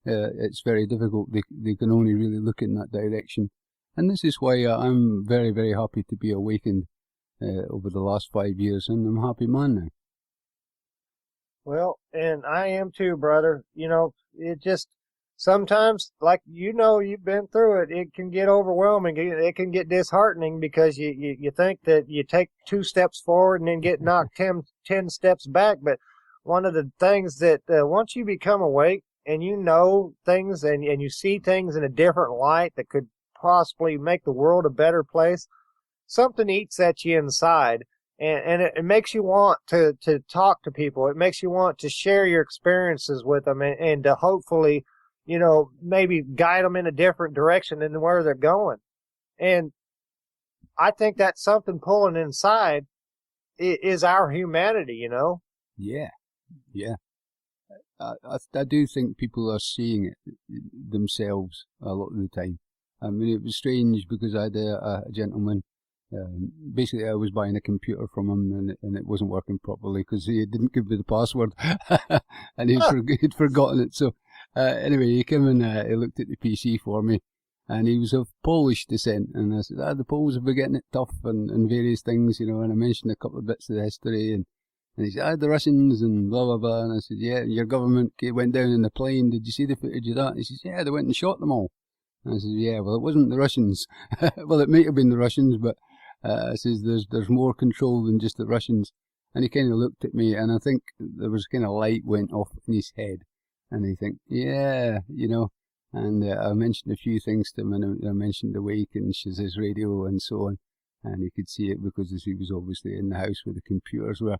it's very difficult. They can only really look in that direction, and this is why I'm very, very happy to be awakened over the last 5 years, and I'm a happy man now. Well, and I am too, brother. You know, it just sometimes, like, you know, you've been through it, it can get overwhelming. It can get disheartening because you think that you take 2 steps forward and then get knocked 10 steps back. But one of the things that once you become awake and you know things and you see things in a different light that could possibly make the world a better place, something eats at you inside. And it makes you want to talk to people. It makes you want to share your experiences with them and to hopefully, you know, maybe guide them in a different direction than where they're going. And I think that something pulling inside is our humanity, you know? Yeah. I do think people are seeing it themselves a lot of the time. I mean, it was strange because I had a gentleman. Basically, I was buying a computer from him, and it wasn't working properly because he didn't give me the password, and he'd forgotten it. So anyway, he came and he looked at the PC for me, and he was of Polish descent. And I said, the Poles have been getting it tough and various things, you know. And I mentioned a couple of bits of the history, and he said, the Russians and blah blah blah. And I said, yeah, your government went down in the plane. Did you see the footage of that? And he says, yeah, they went and shot them all. And I said, yeah, well, it wasn't the Russians. Well, it might have been the Russians, but I says there's more control than just the Russians. And he kind of looked at me, and I think there was kind of light went off in his head, and he think, yeah, you know. And I mentioned a few things to him, and I mentioned the wake and shazizz radio and so on, and he could see it because he was obviously in the house where the computers were.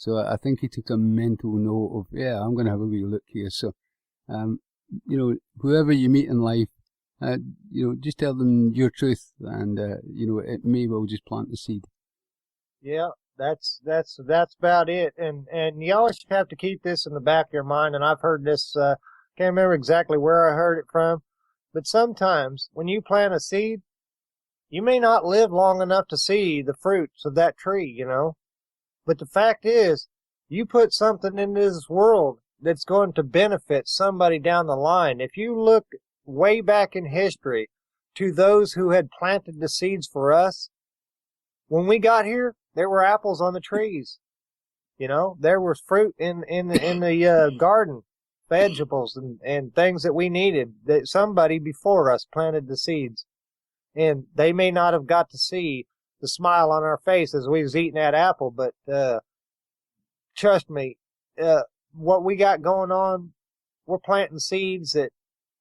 So I think he took a mental note of, yeah, I'm going to have a wee look here. So, you know, whoever you meet in life, you know, just tell them your truth, and you know, it may well just plant the seed. Yeah, that's about it. And you always have to keep this in the back of your mind. And I've heard this. Can't remember exactly where I heard it from, but sometimes when you plant a seed, you may not live long enough to see the fruits of that tree. You know, but the fact is, you put something into this world that's going to benefit somebody down the line. If you look way back in history to those who had planted the seeds for us, when we got here, there were apples on the trees. You know, there was fruit in the garden, vegetables and things that we needed that somebody before us planted the seeds. And they may not have got to see the smile on our face as we was eating that apple, but trust me, what we got going on, we're planting seeds that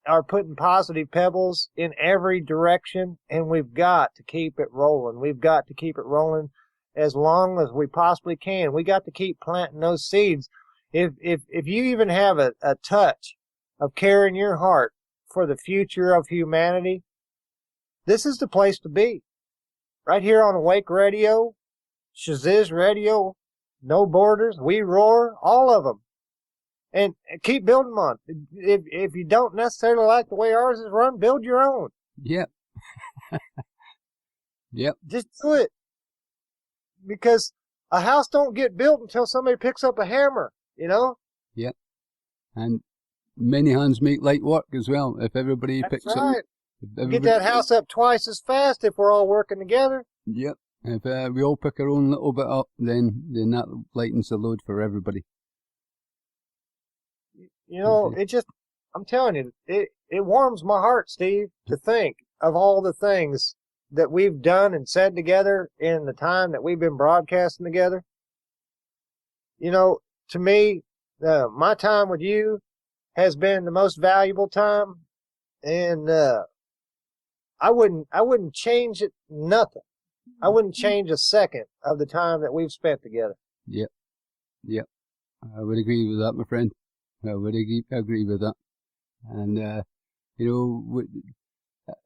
are putting positive pebbles in every direction, and we've got to keep it rolling. We've got to keep it rolling as long as we possibly can. We got to keep planting those seeds. If you even have a touch of care in your heart for the future of humanity, this is the place to be. Right here on Awake Radio, Shazizz Radio, No Borders, We Roar, all of them. And keep building them on. If you don't necessarily like the way ours is run, build your own. Yep. Yep. Just do it. Because a house don't get built until somebody picks up a hammer, you know? Yep. And many hands make light work as well. If everybody That's picks right. up... Everybody, get that house up twice as fast if we're all working together. Yep. If we all pick our own little bit up, then that lightens the load for everybody. You know, it just, I'm telling you, it warms my heart, Steve, to think of all the things that we've done and said together in the time that we've been broadcasting together. You know, to me, my time with you has been the most valuable time, and I wouldn't change it, nothing. I wouldn't change a second of the time that we've spent together. Yep. Yep. I would agree with that, my friend. I would agree with that. And, you know,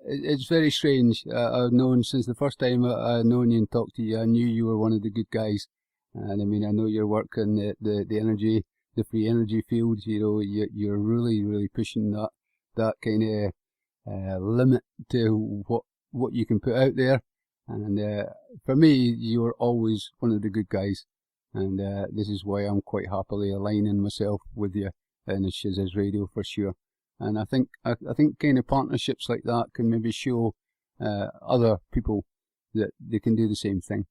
it's very strange. I've known since the first time I've known you and talked to you, I knew you were one of the good guys. And I mean, I know your work in the energy, the free energy field. You know, you're really, really pushing that kind of limit to what you can put out there. And for me, you're always one of the good guys. And this is why I'm quite happily aligning myself with you in the Shazizz Radio for sure. And I think kind of partnerships like that can maybe show other people that they can do the same thing.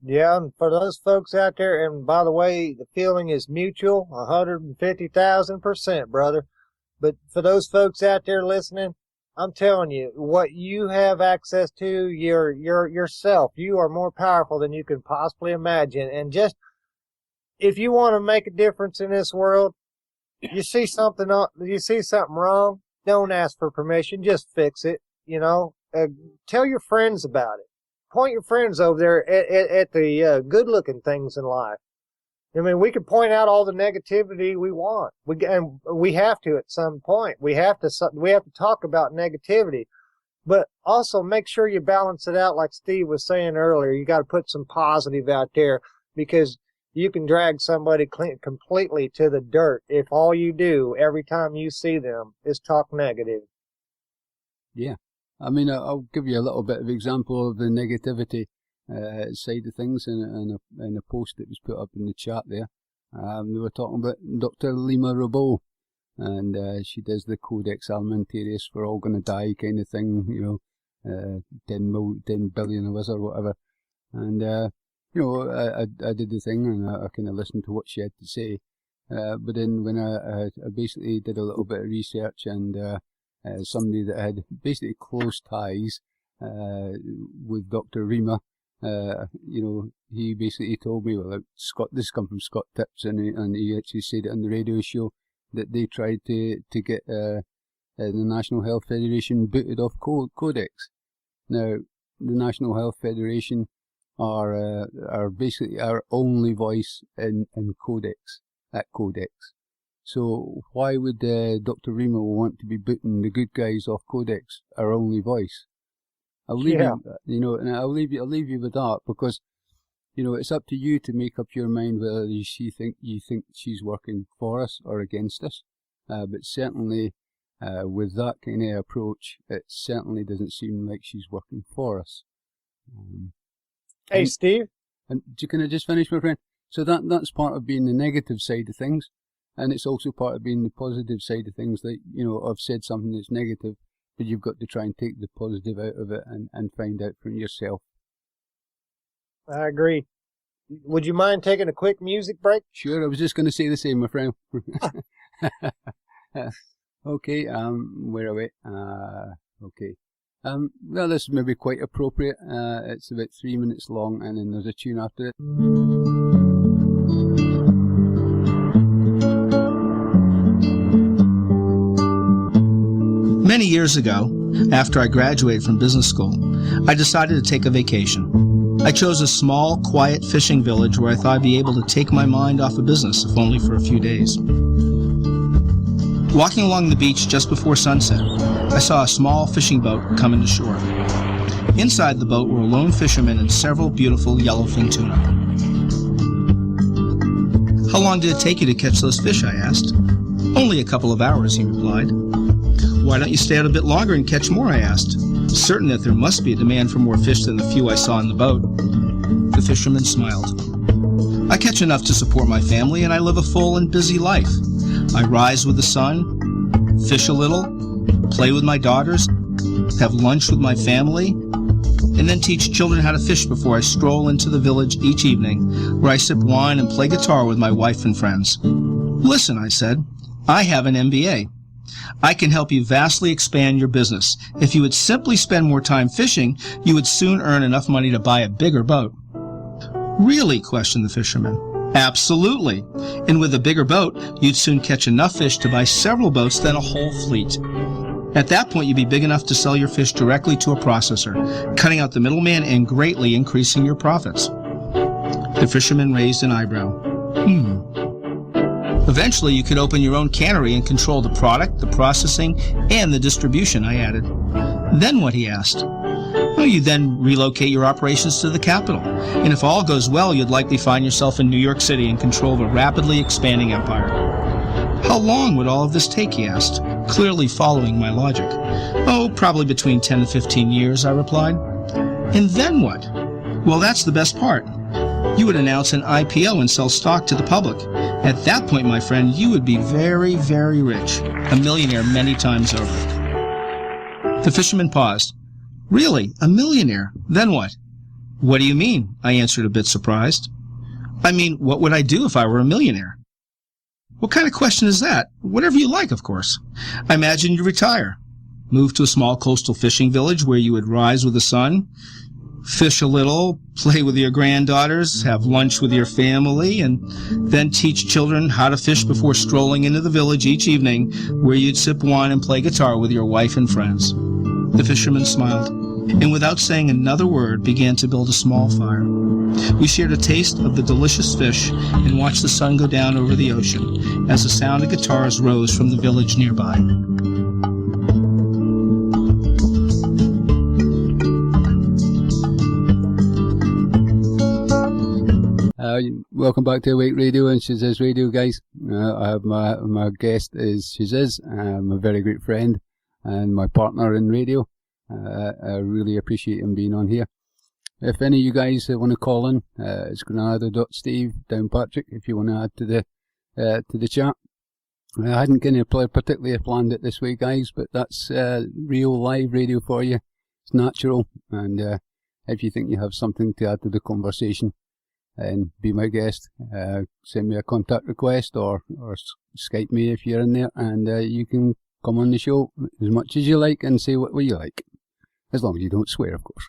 Yeah, and for those folks out there, and by the way, the feeling is mutual, 150,000%, brother. But for those folks out there listening, I'm telling you, what you have access to, yourself, you are more powerful than you can possibly imagine. And just, if you want to make a difference in this world, you see something wrong, don't ask for permission, just fix it, you know. Tell your friends about it. Point your friends over there at the good-looking things in life. I mean, we can point out all the negativity we want. We have to at some point. We have to talk about negativity, but also make sure you balance it out, like Steve was saying earlier. You got to put some positive out there, because you can drag somebody completely to the dirt if all you do every time you see them is talk negative. Yeah. I mean, I'll give you a little bit of example of the negativity side of things in a post that was put up in the chat there. They were talking about Dr. Lima Rabot, and she does the Codex Alimentarius, we're all going to die kind of thing, you know, 10 billion of us or whatever. And, you know, I did the thing, and I kind of listened to what she had to say. But then when I basically did a little bit of research, and somebody that had basically close ties with Dr. Rima, you know, he basically told me, well, this come from Scott Tips, and he actually said it on the radio show that they tried to get the National Health Federation booted off Codex. Now, the National Health Federation are basically our only voice in Codex, at Codex. So why would Dr. Remo want to be booting the good guys off Codex, our only voice? I'll leave and I'll leave you with that, because it's up to you to make up your mind whether you think she's working for us or against us. But certainly, with that kind of approach, it certainly doesn't seem like she's working for us. Hey, Steve. And can I just finish, my friend? So that's part of being the negative side of things, and it's also part of being the positive side of things. That I've said something that's negative, but you've got to try and take the positive out of it and find out for yourself. I agree. Would you mind taking a quick music break? Sure, I was just going to say the same, my friend. Okay, where are we? Okay. Well, this is maybe quite appropriate. It's about 3 minutes long, and then there's a tune after it. Many years ago, after I graduated from business school, I decided to take a vacation. I chose a small, quiet fishing village where I thought I'd be able to take my mind off of business, if only for a few days. Walking along the beach just before sunset, I saw a small fishing boat coming to shore. Inside the boat were a lone fisherman and several beautiful yellowfin tuna. "How long did it take you to catch those fish?" I asked. "Only a couple of hours," he replied. "Why don't you stay out a bit longer and catch more?" I asked, certain that there must be a demand for more fish than the few I saw in the boat. The fisherman smiled. "I catch enough to support my family, and I live a full and busy life. I rise with the sun, fish a little, play with my daughters, have lunch with my family, and then teach children how to fish before I stroll into the village each evening, where I sip wine and play guitar with my wife and friends." "Listen," I said, "I have an MBA. I can help you vastly expand your business. If you would simply spend more time fishing, you would soon earn enough money to buy a bigger boat." "Really?" questioned the fisherman. "Absolutely. And with a bigger boat, you'd soon catch enough fish to buy several boats, then a whole fleet. At that point, you'd be big enough to sell your fish directly to a processor, cutting out the middleman and greatly increasing your profits." The fisherman raised an eyebrow. "Eventually, you could open your own cannery and control the product, the processing, and the distribution," I added. "Then what?" he asked. "Well, you then relocate your operations to the capital, and if all goes well, you'd likely find yourself in New York City in control of a rapidly expanding empire." "How long would all of this take?" he asked, clearly following my logic. "Oh, probably between 10 and 15 years, I replied. "And then what?" "Well, that's the best part. You would announce an IPO and sell stock to the public. At that point, my friend, you would be very, very rich, a millionaire many times over." The fisherman paused. "Really? A millionaire? Then what?" "What do you mean?" I answered, a bit surprised. "I mean, what would I do if I were a millionaire?" "What kind of question is that? Whatever you like, of course. I imagine you retire, move to a small coastal fishing village where you would rise with the sun, fish a little, play with your granddaughters, have lunch with your family, and then teach children how to fish before strolling into the village each evening, where you'd sip wine and play guitar with your wife and friends." The fisherman smiled, and without saying another word, began to build a small fire. We shared a taste of the delicious fish and watched the sun go down over the ocean as the sound of guitars rose from the village nearby. Welcome back to Awake Radio and Shazizz Radio, guys. I have my guest is Shazizz, my very great friend and my partner in radio. I really appreciate him being on here. If any of you guys want to call in, it's granada.steve down Patrick if you want to add to the chat. I hadn't kind of particularly planned it this way, guys, but that's real live radio for you. It's natural, and if you think you have something to add to the conversation, and be my guest, send me a contact request or Skype me if you're in there, and you can come on the show as much as you like and say what you like, as long as you don't swear, of course.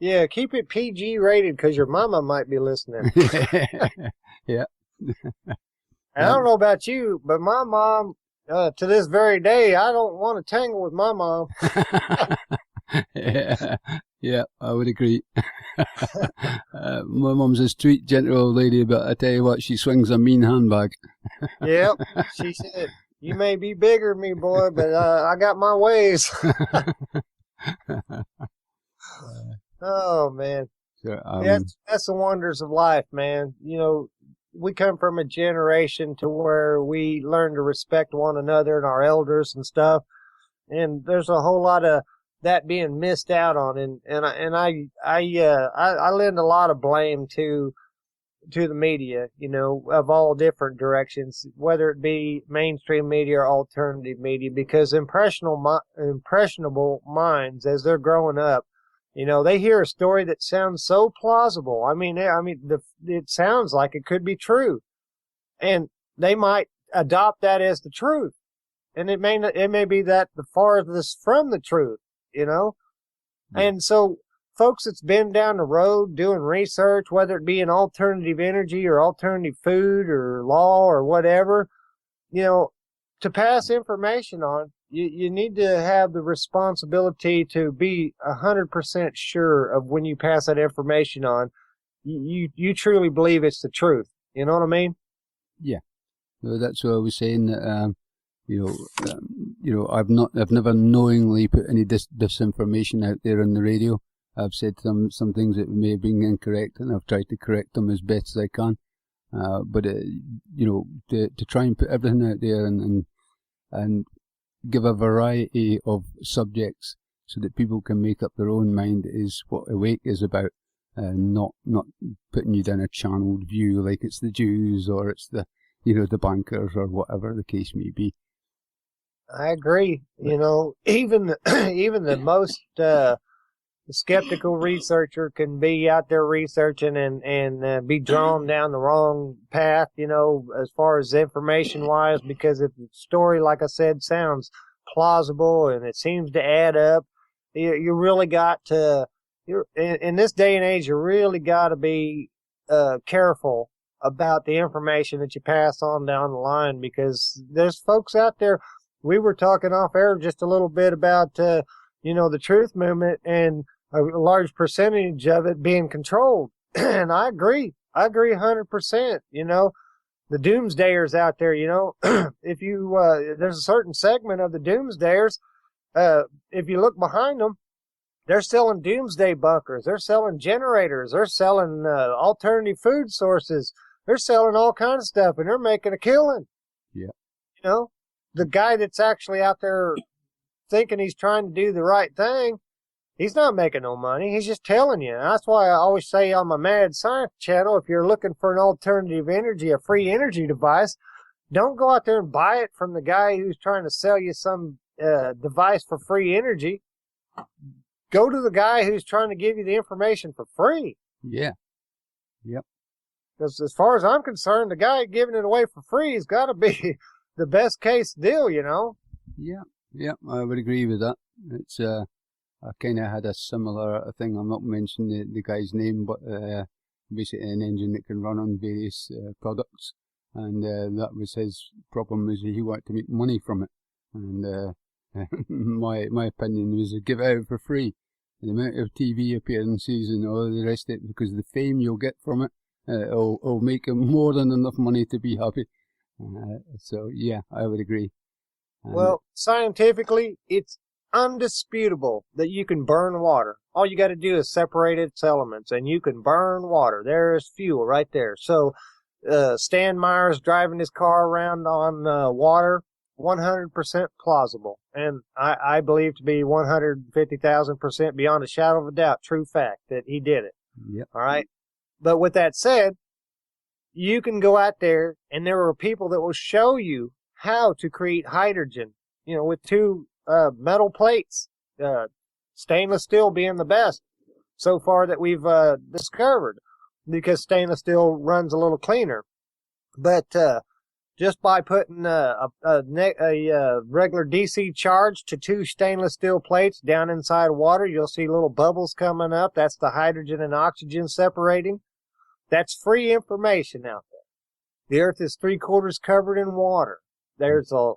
Yeah, keep it PG rated because your mama might be listening. Yeah. I don't know about you, but my mom, to this very day, I don't want to tangle with my mom. Yeah. Yeah, I would agree. My mum's a street gentle old lady, but I tell you what, she swings a mean handbag. Yep. She said, "You may be bigger than me, boy, but I got my ways." Oh man, So, that's the wonders of life, man. You know, we come from a generation to where we learn to respect one another and our elders and stuff, and there's a whole lot of that being missed out on, and I lend a lot of blame to the media, you know, of all different directions, whether it be mainstream media or alternative media, because impressionable minds, as they're growing up, you know, they hear a story that sounds so plausible. It sounds like it could be true, and they might adopt that as the truth, and it may be that the farthest from the truth, you know, and so folks that's been down the road doing research, whether it be in alternative energy or alternative food or law or whatever, you know, to pass information on, you need to have the responsibility to be 100% sure of when you pass that information on, you truly believe it's the truth. You know what I mean? yeah. So that's what I was saying, that, I've never knowingly put any disinformation out there on the radio. I've said some things that may have been incorrect, and I've tried to correct them as best as I can. But to try and put everything out there and give a variety of subjects so that people can make up their own mind is what Awake is about. Not putting you down a channeled view like it's the Jews or it's the bankers or whatever the case may be. I agree. You know, even the most skeptical researcher can be out there researching and be drawn down the wrong path, you know, as far as information wise, because if the story, like I said, sounds plausible and it seems to add up, you really got to, in this day and age, you really got to be careful about the information that you pass on down the line, because there's folks out there. We were talking off air just a little bit about, the truth movement and a large percentage of it being controlled. And I agree 100%. You know, the doomsdayers out there, you know, if you, there's a certain segment of the doomsdayers, if you look behind them, they're selling doomsday bunkers. They're selling generators. They're selling alternative food sources. They're selling all kinds of stuff, and they're making a killing. Yeah. You know, the guy that's actually out there thinking he's trying to do the right thing, he's not making no money. He's just telling you. And that's why I always say on my Mad Science channel, if you're looking for an alternative energy, a free energy device, don't go out there and buy it from the guy who's trying to sell you some device for free energy. Go to the guy who's trying to give you the information for free. Yeah. Yep. Because as far as I'm concerned, the guy giving it away for free has got to be the best case deal, you know? Yeah, I would agree with that. It's I kind of had a similar thing. I'm not mentioning the guy's name, but basically an engine that can run on various products, and that was his problem. Was he wanted to make money from it, and my opinion was to give it out for free. The amount of TV appearances and all the rest of it, because the fame you'll get from it, will make him more than enough money to be happy. So yeah, I would agree. Well, scientifically, it's undisputable that you can burn water. All you got to do is separate its elements, and you can burn water. There's fuel right there. So Stan Meyer's driving his car around on water, 100% plausible, and I believe to be 150,000% beyond a shadow of a doubt true fact that he did it. Yep. All right. But with that said, you can go out there, and there are people that will show you how to create hydrogen, you know, with two metal plates, stainless steel being the best so far that we've discovered, because stainless steel runs a little cleaner. But just by putting a regular DC charge to two stainless steel plates down inside water, you'll see little bubbles coming up. That's the hydrogen and oxygen separating. That's free information out there. The Earth is 3/4 covered in water. There's do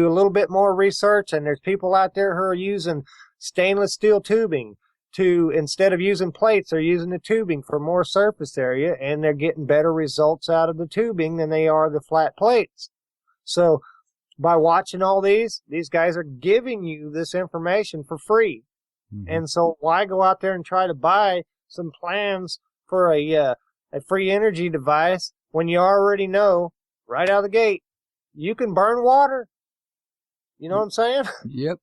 a little bit more research, and there's people out there who are using stainless steel tubing to, instead of using plates, they're using the tubing for more surface area, and they're getting better results out of the tubing than they are the flat plates. So by watching all these guys are giving you this information for free. Mm-hmm. And so why go out there and try to buy some plans for a free energy device when you already know right out of the gate you can burn water? You know what I'm saying? Yep.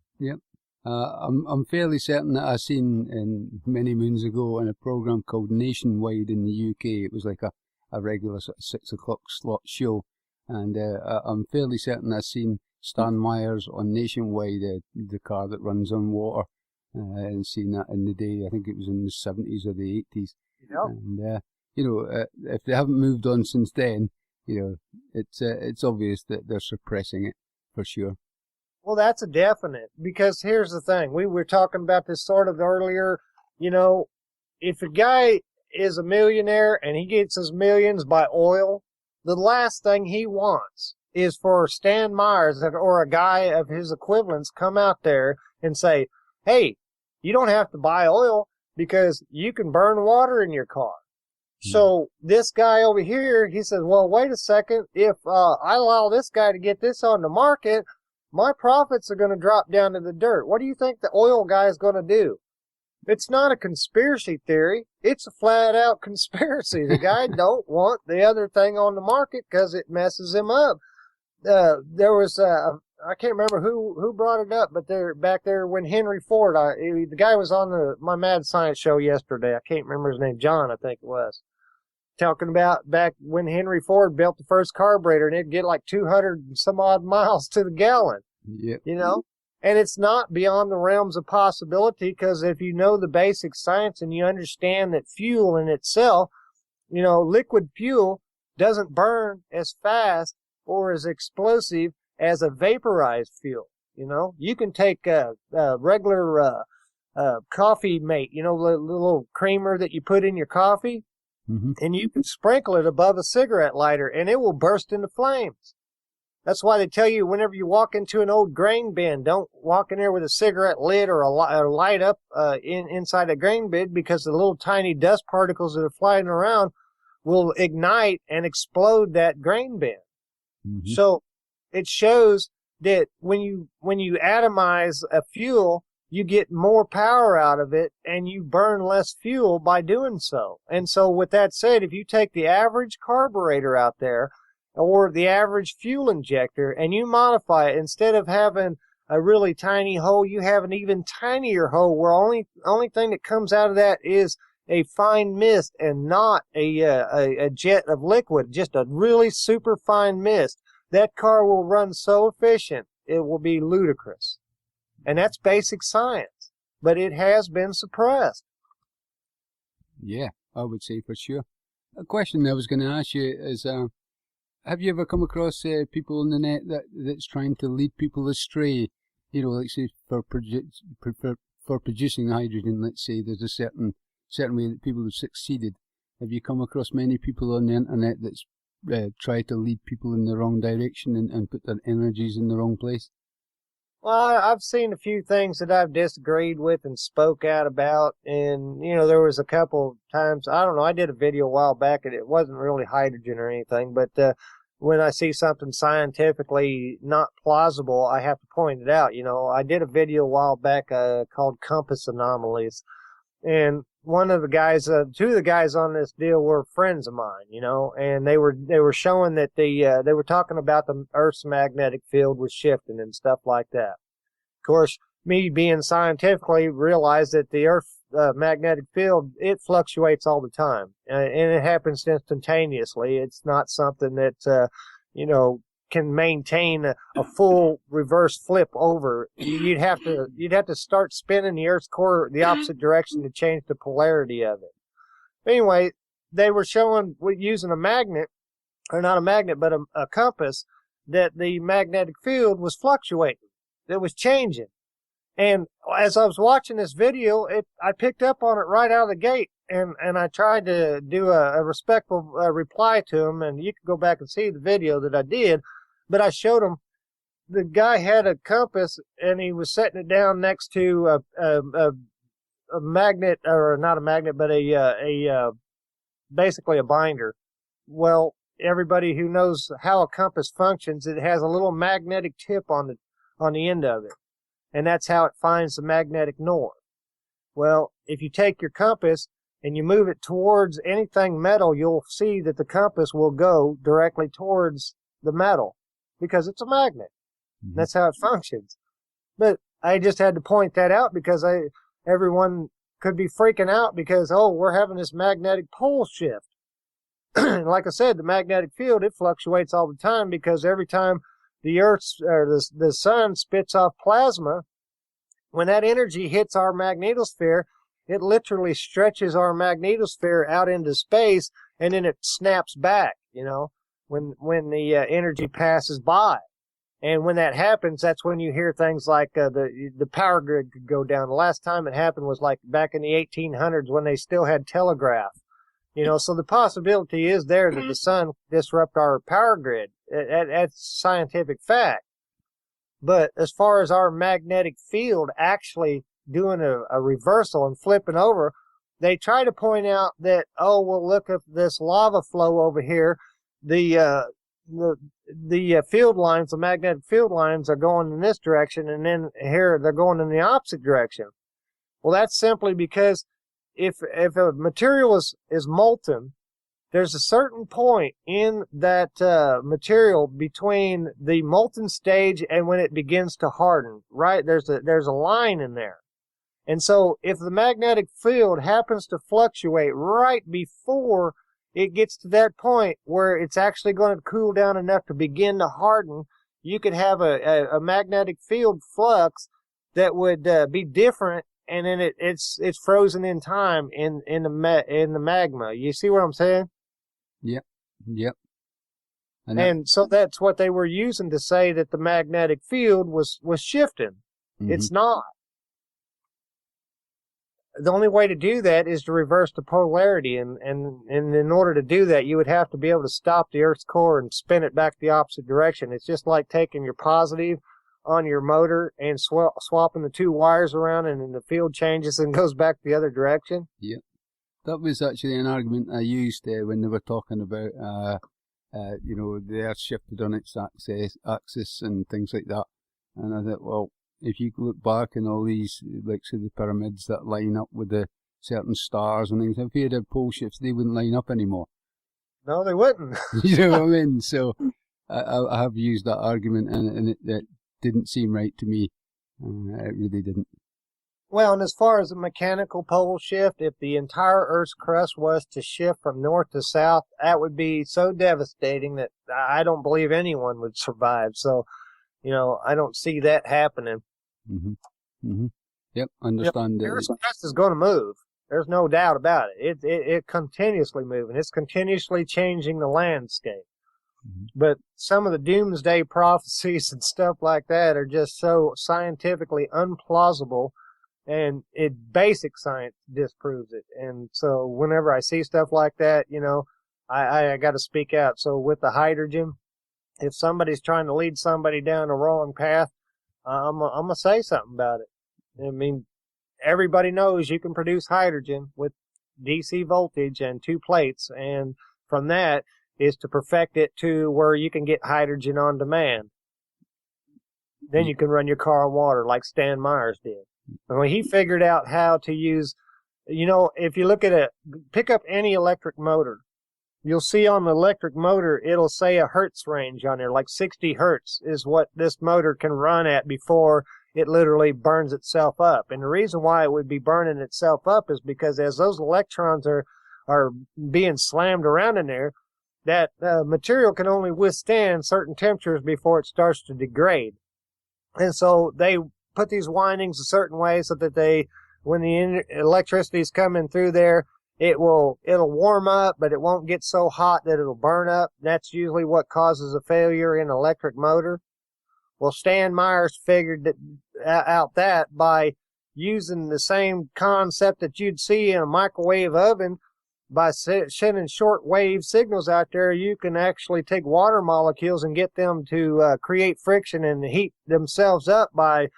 I'm fairly certain that I seen many moons ago in a program called Nationwide in the UK. It was like a regular sort of 6 o'clock slot show, and I'm fairly certain I seen Stan Myers on Nationwide, the car that runs on water, and seen that in the day. I think it was in the 70s or the 80s. Yep. And if they haven't moved on since then, it's obvious that they're suppressing it for sure. Well, that's a definite, because here's the thing. We were talking about this sort of earlier. If a guy is a millionaire and he gets his millions by oil, the last thing he wants is for Stan Myers or a guy of his equivalents come out there and say, hey, you don't have to buy oil because you can burn water in your car. So this guy over here, he says, well, wait a second. If I allow this guy to get this on the market, my profits are going to drop down to the dirt. What do you think the oil guy is going to do? It's not a conspiracy theory. It's a flat-out conspiracy. The guy don't want the other thing on the market because it messes him up. There was, I can't remember who brought it up, but back there when Henry Ford, the guy was on my Mad Science show yesterday. I can't remember his name. John, I think it was. Talking about back when Henry Ford built the first carburetor, and it'd get like 200 and some odd miles to the gallon. Yep. And it's not beyond the realms of possibility, because if you know the basic science and you understand that fuel in itself, liquid fuel doesn't burn as fast or as explosive as a vaporized fuel. You can take a regular coffee mate, the little creamer that you put in your coffee, Mm-hmm. and you can sprinkle it above a cigarette lighter, and it will burst into flames. That's why they tell you whenever you walk into an old grain bin, don't walk in there with a cigarette lid or a light up inside a grain bin, because the little tiny dust particles that are flying around will ignite and explode that grain bin. Mm-hmm. So it shows that when you atomize a fuel, you get more power out of it, and you burn less fuel by doing so. And so with that said, if you take the average carburetor out there, or the average fuel injector, and you modify it, instead of having a really tiny hole, you have an even tinier hole where only thing that comes out of that is a fine mist and not a jet of liquid, just a really super fine mist. That car will run so efficient, it will be ludicrous. And that's basic science, but it has been suppressed. Yeah, I would say for sure. A question I was going to ask you is, have you ever come across people on the net that's trying to lead people astray? Like say for producing hydrogen, let's say there's a certain way that people have succeeded. Have you come across many people on the internet that's tried to lead people in the wrong direction and put their energies in the wrong place? Well, I've seen a few things that I've disagreed with and spoke out about, and, there was a couple times, I don't know, I did a video a while back, and it wasn't really hydrogen or anything, but when I see something scientifically not plausible, I have to point it out. I did a video a while back called Compass Anomalies, and one of the guys, two of the guys on this deal were friends of mine, and they were showing that they were talking about the Earth's magnetic field was shifting and stuff like that. Of course, me being scientifically realized that the Earth's magnetic field, it fluctuates all the time, and it happens instantaneously. It's not something that can maintain a full reverse flip over. You'd have to start spinning the Earth's core the opposite direction to change the polarity of it. Anyway, they were showing using a magnet, or not a magnet, but a compass, that the magnetic field was fluctuating. It was changing. And as I was watching this video, I picked up on it right out of the gate, and I tried to do a respectful reply to him, and you can go back and see the video that I did. But I showed him the guy had a compass, and he was setting it down next to magnet, or not a magnet, but basically a binder. Well, everybody who knows how a compass functions, it has a little magnetic tip on the end of it, and that's how it finds the magnetic north. Well, if you take your compass and you move it towards anything metal, you'll see that the compass will go directly towards the metal because it's a magnet. Mm-hmm. That's how it functions. But I just had to point that out because everyone could be freaking out because, oh, we're having this magnetic pole shift. Like I said, the magnetic field, it fluctuates all the time because every time the Earth's or the sun spits off plasma, when that energy hits our magnetosphere, it literally stretches our magnetosphere out into space, and then it snaps back, when the energy passes by. And when that happens, that's when you hear things like the power grid could go down. The last time it happened was like back in the 1800s when they still had telegraph. So the possibility is there that the sun disrupt our power grid. That's scientific fact. But as far as our magnetic field actually doing a reversal and flipping over, they try to point out that, oh, well, look at this lava flow over here. The field lines, the magnetic field lines are going in this direction, and then here they're going in the opposite direction. Well, that's simply because if a material is molten, there's a certain point in that material between the molten stage and when it begins to harden, right? There's a line in there. And so if the magnetic field happens to fluctuate right before it gets to that point where it's actually going to cool down enough to begin to harden, you could have a magnetic field flux that would be different, and then it's frozen in time in the magma. You see what I'm saying? Yep. And so that's what they were using to say that the magnetic field was shifting. Mm-hmm. It's not. The only way to do that is to reverse the polarity, and in order to do that, you would have to be able to stop the Earth's core and spin it back the opposite direction. It's just like taking your positive on your motor and swapping the two wires around, and then the field changes and goes back the other direction. Yep. That was actually an argument I used when they were talking about, the Earth shifted on its axis and things like that. And I thought, well, if you look back in all these, like, say, the pyramids that line up with the certain stars and things, if you had pole shifts, they wouldn't line up anymore. No, they wouldn't. You know what I mean? So I have used that argument, and it didn't seem right to me. It really didn't. Well, and as far as the mechanical pole shift, if the entire Earth's crust was to shift from north to south, that would be so devastating that I don't believe anyone would survive. So, I don't see that happening. Mm-hmm. Mm-hmm. Yep, understand. The Earth's crust is going to move. There's no doubt about it. It continuously moving. It's continuously changing the landscape. Mm-hmm. But some of the doomsday prophecies and stuff like that are just so scientifically unplausible, and basic science disproves it. And so whenever I see stuff like that, I got to speak out. So with the hydrogen, if somebody's trying to lead somebody down the wrong path, I'm going to say something about it. I mean, everybody knows you can produce hydrogen with DC voltage and 2 plates, and from that is to perfect it to where you can get hydrogen on demand. Then you can run your car on water like Stan Myers did. And when he figured out how to use, if you look at pick up any electric motor, you'll see on the electric motor, it'll say a hertz range on there, like 60 hertz is what this motor can run at before it literally burns itself up. And the reason why it would be burning itself up is because as those electrons are being slammed around in there, that material can only withstand certain temperatures before it starts to degrade. And so they put these windings a certain way so that when the electricity is coming through there, it'll warm up, but it won't get so hot that it'll burn up. That's usually what causes a failure in an electric motor. Well, Stan Myers figured out that by using the same concept that you'd see in a microwave oven. By sending short wave signals out there, you can actually take water molecules and get them to create friction and heat themselves up by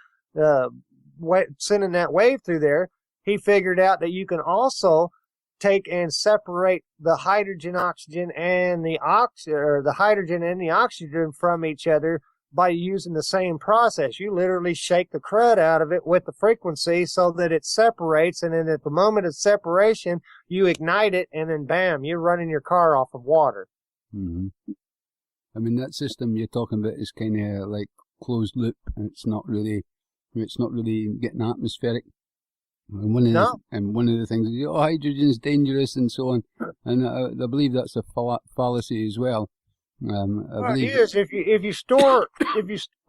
sending that wave through there. he figured out that you can also take and separate the hydrogen, oxygen, and the hydrogen and the oxygen from each other by using the same process. You literally shake the crud out of it with the frequency so that it separates, and then at the moment of separation, you ignite it, and then bam, you're running your car off of water. Mm-hmm. I mean, that system you're talking about is kind of like closed loop, and it's not really getting atmospheric. And one of the things is, oh, hydrogen's dangerous and so on, and I believe that's a fallacy as well. It is. If you store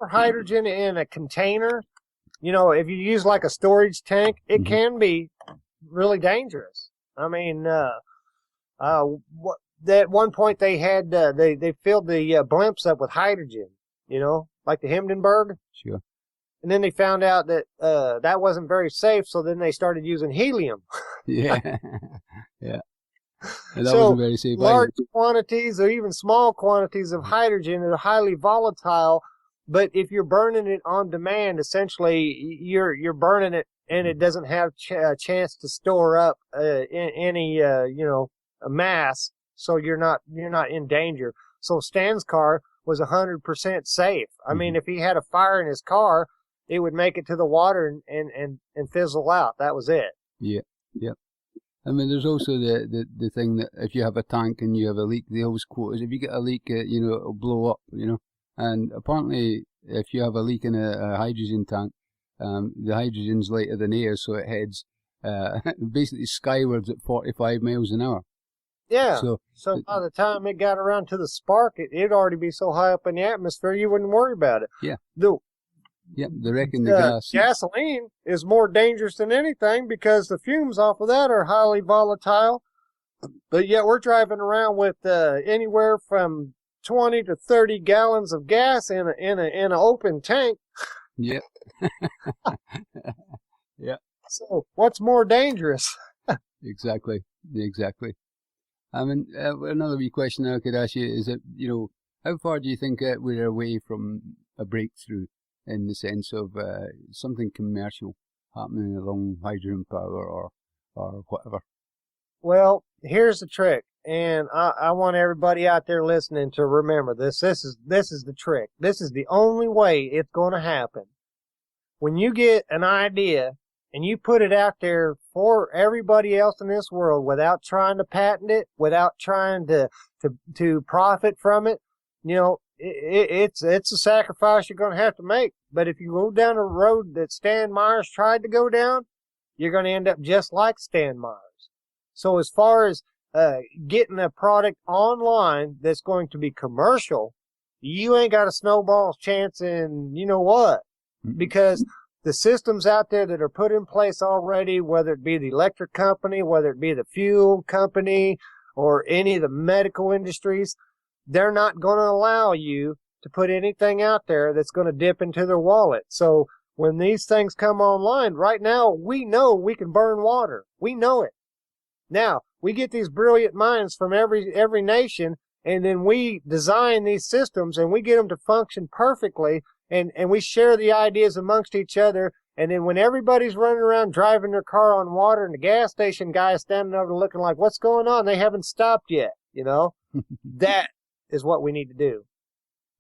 hydrogen in a container, if you use like a storage tank, it can be really dangerous. I mean, at one point they had they filled the blimps up with hydrogen, like the Hindenburg. Sure. And then they found out that that wasn't very safe, so then they started using helium. Yeah. Yeah. And that so wasn't very safe large either. quantities or even small quantities of hydrogen are highly volatile, but if you're burning it on demand, essentially you're burning it and it doesn't have a chance to store up any a mass, so you're not in danger. So Stan's car was 100% safe. I mean, if he had a fire in his car, it would make it to the water and fizzle out. That was it. Yeah, yeah. I mean, there's also the thing that if you have a tank and you have a leak, they always quote is if you get a leak, it'll blow up, And apparently, if you have a leak in a hydrogen tank, the hydrogen's lighter than air, so it heads basically skywards at 45 miles an hour. Yeah. So by the time it got around to the spark, it'd already be so high up in the atmosphere you wouldn't worry about it. Yeah. They reckon the gas. Gasoline is more dangerous than anything because the fumes off of that are highly volatile. But yet we're driving around with anywhere from 20 to 30 gallons of gas in an open tank. Yep. Yeah. So what's more dangerous? Exactly. I mean, another wee question I could ask you is that, how far do you think we're away from a breakthrough in the sense of something commercial happening along hydrogen power or whatever? Well, here's the trick, and I want everybody out there listening to remember this. This is the trick. This is the only way it's going to happen. When you get an idea and you put it out there for everybody else in this world without trying to patent it, without trying to profit from it, it's a sacrifice you're going to have to make. But if you go down a road that Stan Myers tried to go down, you're going to end up just like Stan Myers. So as far as getting a product online that's going to be commercial, you ain't got a snowball's chance in what, because the systems out there that are put in place already, whether it be the electric company, whether it be the fuel company, or any of the medical industries, they're not going to allow you to put anything out there that's going to dip into their wallet. So when these things come online, right now, we know we can burn water. We know it. Now, we get these brilliant minds from every nation, and then we design these systems, and we get them to function perfectly, and we share the ideas amongst each other, and then when everybody's running around driving their car on water, and the gas station guy is standing over looking like, what's going on? They haven't stopped yet, That is what we need to do.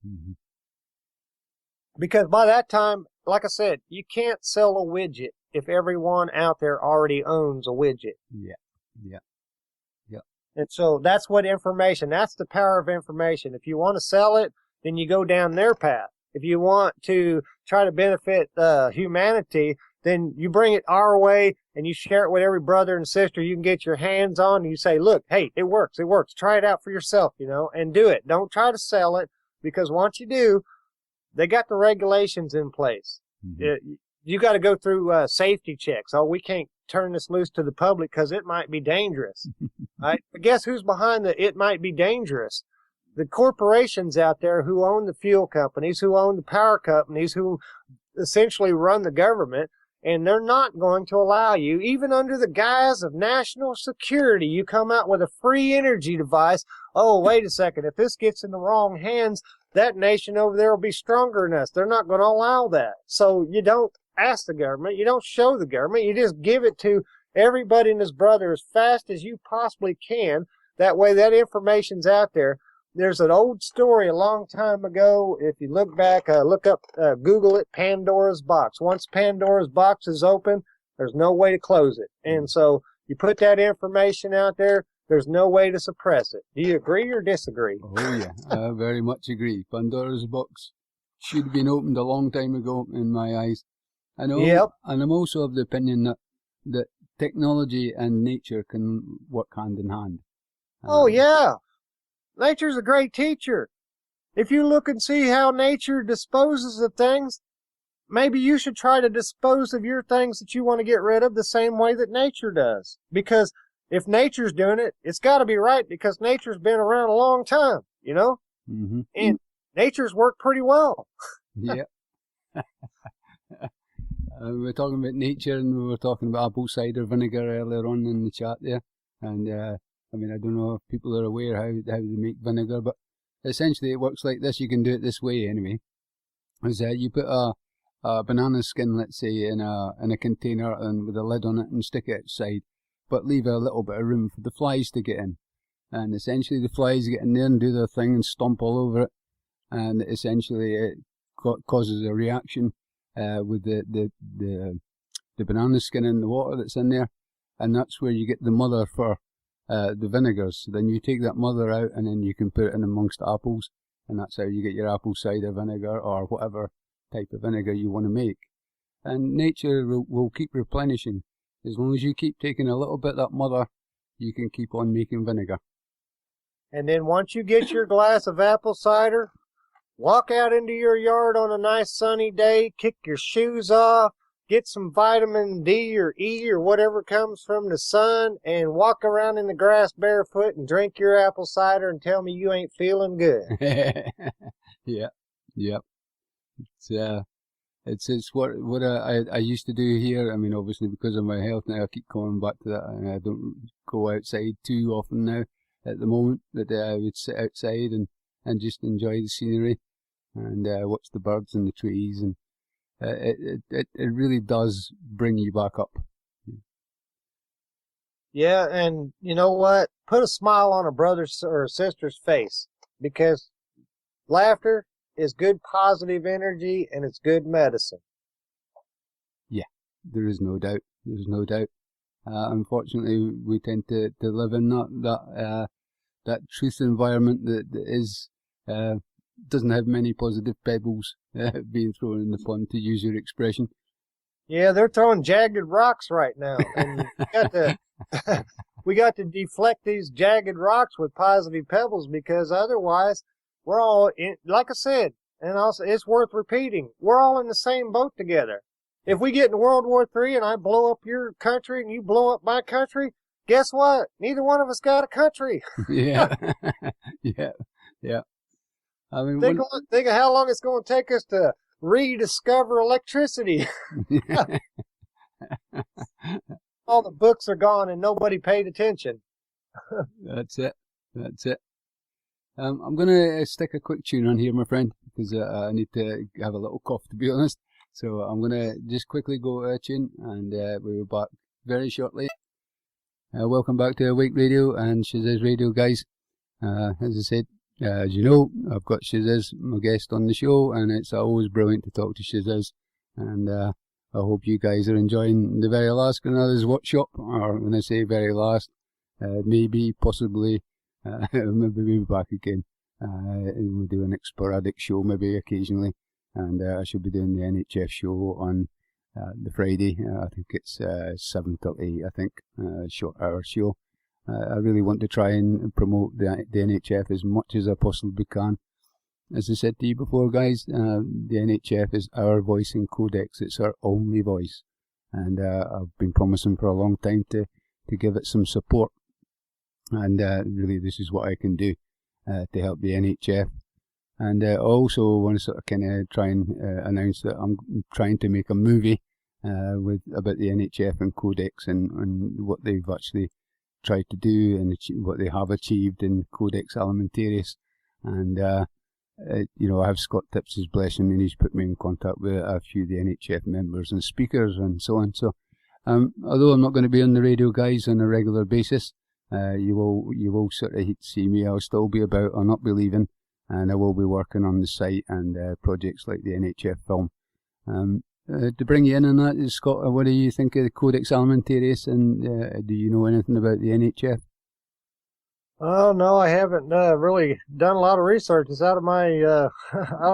Mm-hmm. Because by that time, like I said, you can't sell a widget if everyone out there already owns a widget. Yeah. And so that's that's the power of information. If you want to sell it, then you go down their path. If you want to try to benefit humanity, then you bring it our way and you share it with every brother and sister you can get your hands on. And you say, look, hey, it works. Try it out for yourself, and do it. Don't try to sell it, because once you do, they got the regulations in place. Mm-hmm. You got to go through safety checks. Oh, we can't turn this loose to the public because it might be dangerous. Right? But guess who's behind it might be dangerous? The corporations out there who own the fuel companies, who own the power companies, who essentially run the government, and they're not going to allow you, even under the guise of national security, you come out with a free energy device. Oh, wait a second. If this gets in the wrong hands, that nation over there will be stronger than us. They're not going to allow that. So you don't ask the government. You don't show the government. You just give it to everybody and his brother as fast as you possibly can. That way that information's out there. There's an old story a long time ago. If you look back, look up, Google it, Pandora's Box. Once Pandora's Box is open, there's no way to close it. And so you put that information out there, there's no way to suppress it. Do you agree or disagree? Oh, yeah, I very much agree. Pandora's Box should have been opened a long time ago, in my eyes. I know, Yep. And I'm also of the opinion that technology and nature can work hand in hand. Oh, yeah. Nature's a great teacher. If you look and see how nature disposes of things, maybe you should try to dispose of your things that you want to get rid of the same way that nature does. Because if nature's doing it, it's got to be right because nature's been around a long time, you know? Mm-hmm. And nature's worked pretty well. Yeah. We were talking about nature and we were talking about apple cider vinegar earlier on in the chat there. And I mean, I don't know if people are aware how they make vinegar, but essentially it works like this. You can do it this way anyway. Is you put a banana skin, let's say, in a container and with a lid on it and stick it outside, but leave a little bit of room for the flies to get in. And essentially the flies get in there and do their thing and stomp all over it. And essentially it causes a reaction with the banana skin in the water that's in there. And that's where you get the mother for the vinegars. So then you take that mother out and then you can put it in amongst apples, and that's how you get your apple cider vinegar or whatever type of vinegar you want to make. And nature will keep replenishing. As long as you keep taking a little bit of that mother, you can keep on making vinegar. And then once you get your glass of apple cider, walk out into your yard on a nice sunny day, kick your shoes off, get some vitamin D or E or whatever comes from the sun, and walk around in the grass barefoot and drink your apple cider and tell me you ain't feeling good. Yeah. It's what I used to do here. I mean, obviously because of my health now, I keep coming back to that, and I don't go outside too often now at the moment. That I would sit outside and just enjoy the scenery and watch the birds and the trees, and it really does bring you back up. Yeah, and you know what? Put a smile on a brother's or a sister's face, because laughter is good positive energy and it's good medicine. Yeah, there is no doubt. There's no doubt. Unfortunately, we tend to live in that truth environment that is doesn't have many positive pebbles being thrown in the pond, to use your expression. Yeah, they're throwing jagged rocks right now, and we got to deflect these jagged rocks with positive pebbles, because otherwise we're all in, like I said, and also it's worth repeating, we're all in the same boat together. If we get in World War III and I blow up your country and you blow up my country, guess what? Neither one of us got a country. Yeah, yeah. I mean, think of how long it's going to take us to rediscover electricity. All the books are gone and nobody paid attention. That's it. I'm going to stick a quick tune on here, my friend, because I need to have a little cough, to be honest. So I'm going to just quickly go to a tune, and we'll be back very shortly. Welcome back to Awake Radio and Shazizz Radio, guys. As I said, as you know, I've got Shazizz, my guest, on the show, and it's always brilliant to talk to Shazizz. And I hope you guys are enjoying the very last Granadas workshop, or when I say very last, maybe, possibly, maybe we'll be back again. And we'll do an sporadic show, maybe occasionally, and I should be doing the NHF show on the Friday. I think it's 7 till 8, I think, short hour show. I really want to try and promote the NHF as much as I possibly can. As I said to you before, guys, the NHF is our voice in Codex. It's our only voice, and I've been promising for a long time to give it some support, and really this is what I can do to help the NHF. And I also want to sort of kind of try and announce that I'm trying to make a movie about the NHF and Codex and what they've actually tried to do and what they have achieved in Codex Alimentarius. And I have Scott Tipps's blessing, and he's put me in contact with a few of the NHF members and speakers and so on. So, although I'm not going to be on the radio, guys, on a regular basis, you will sort of see me. I'll still be about. I'll not be leaving, and I will be working on the site and projects like the NHF film. To bring you in on that, Scott, what do you think of the Codex Alimentarius, and do you know anything about the NHF? Oh no, I haven't really done a lot of research. It's out of my out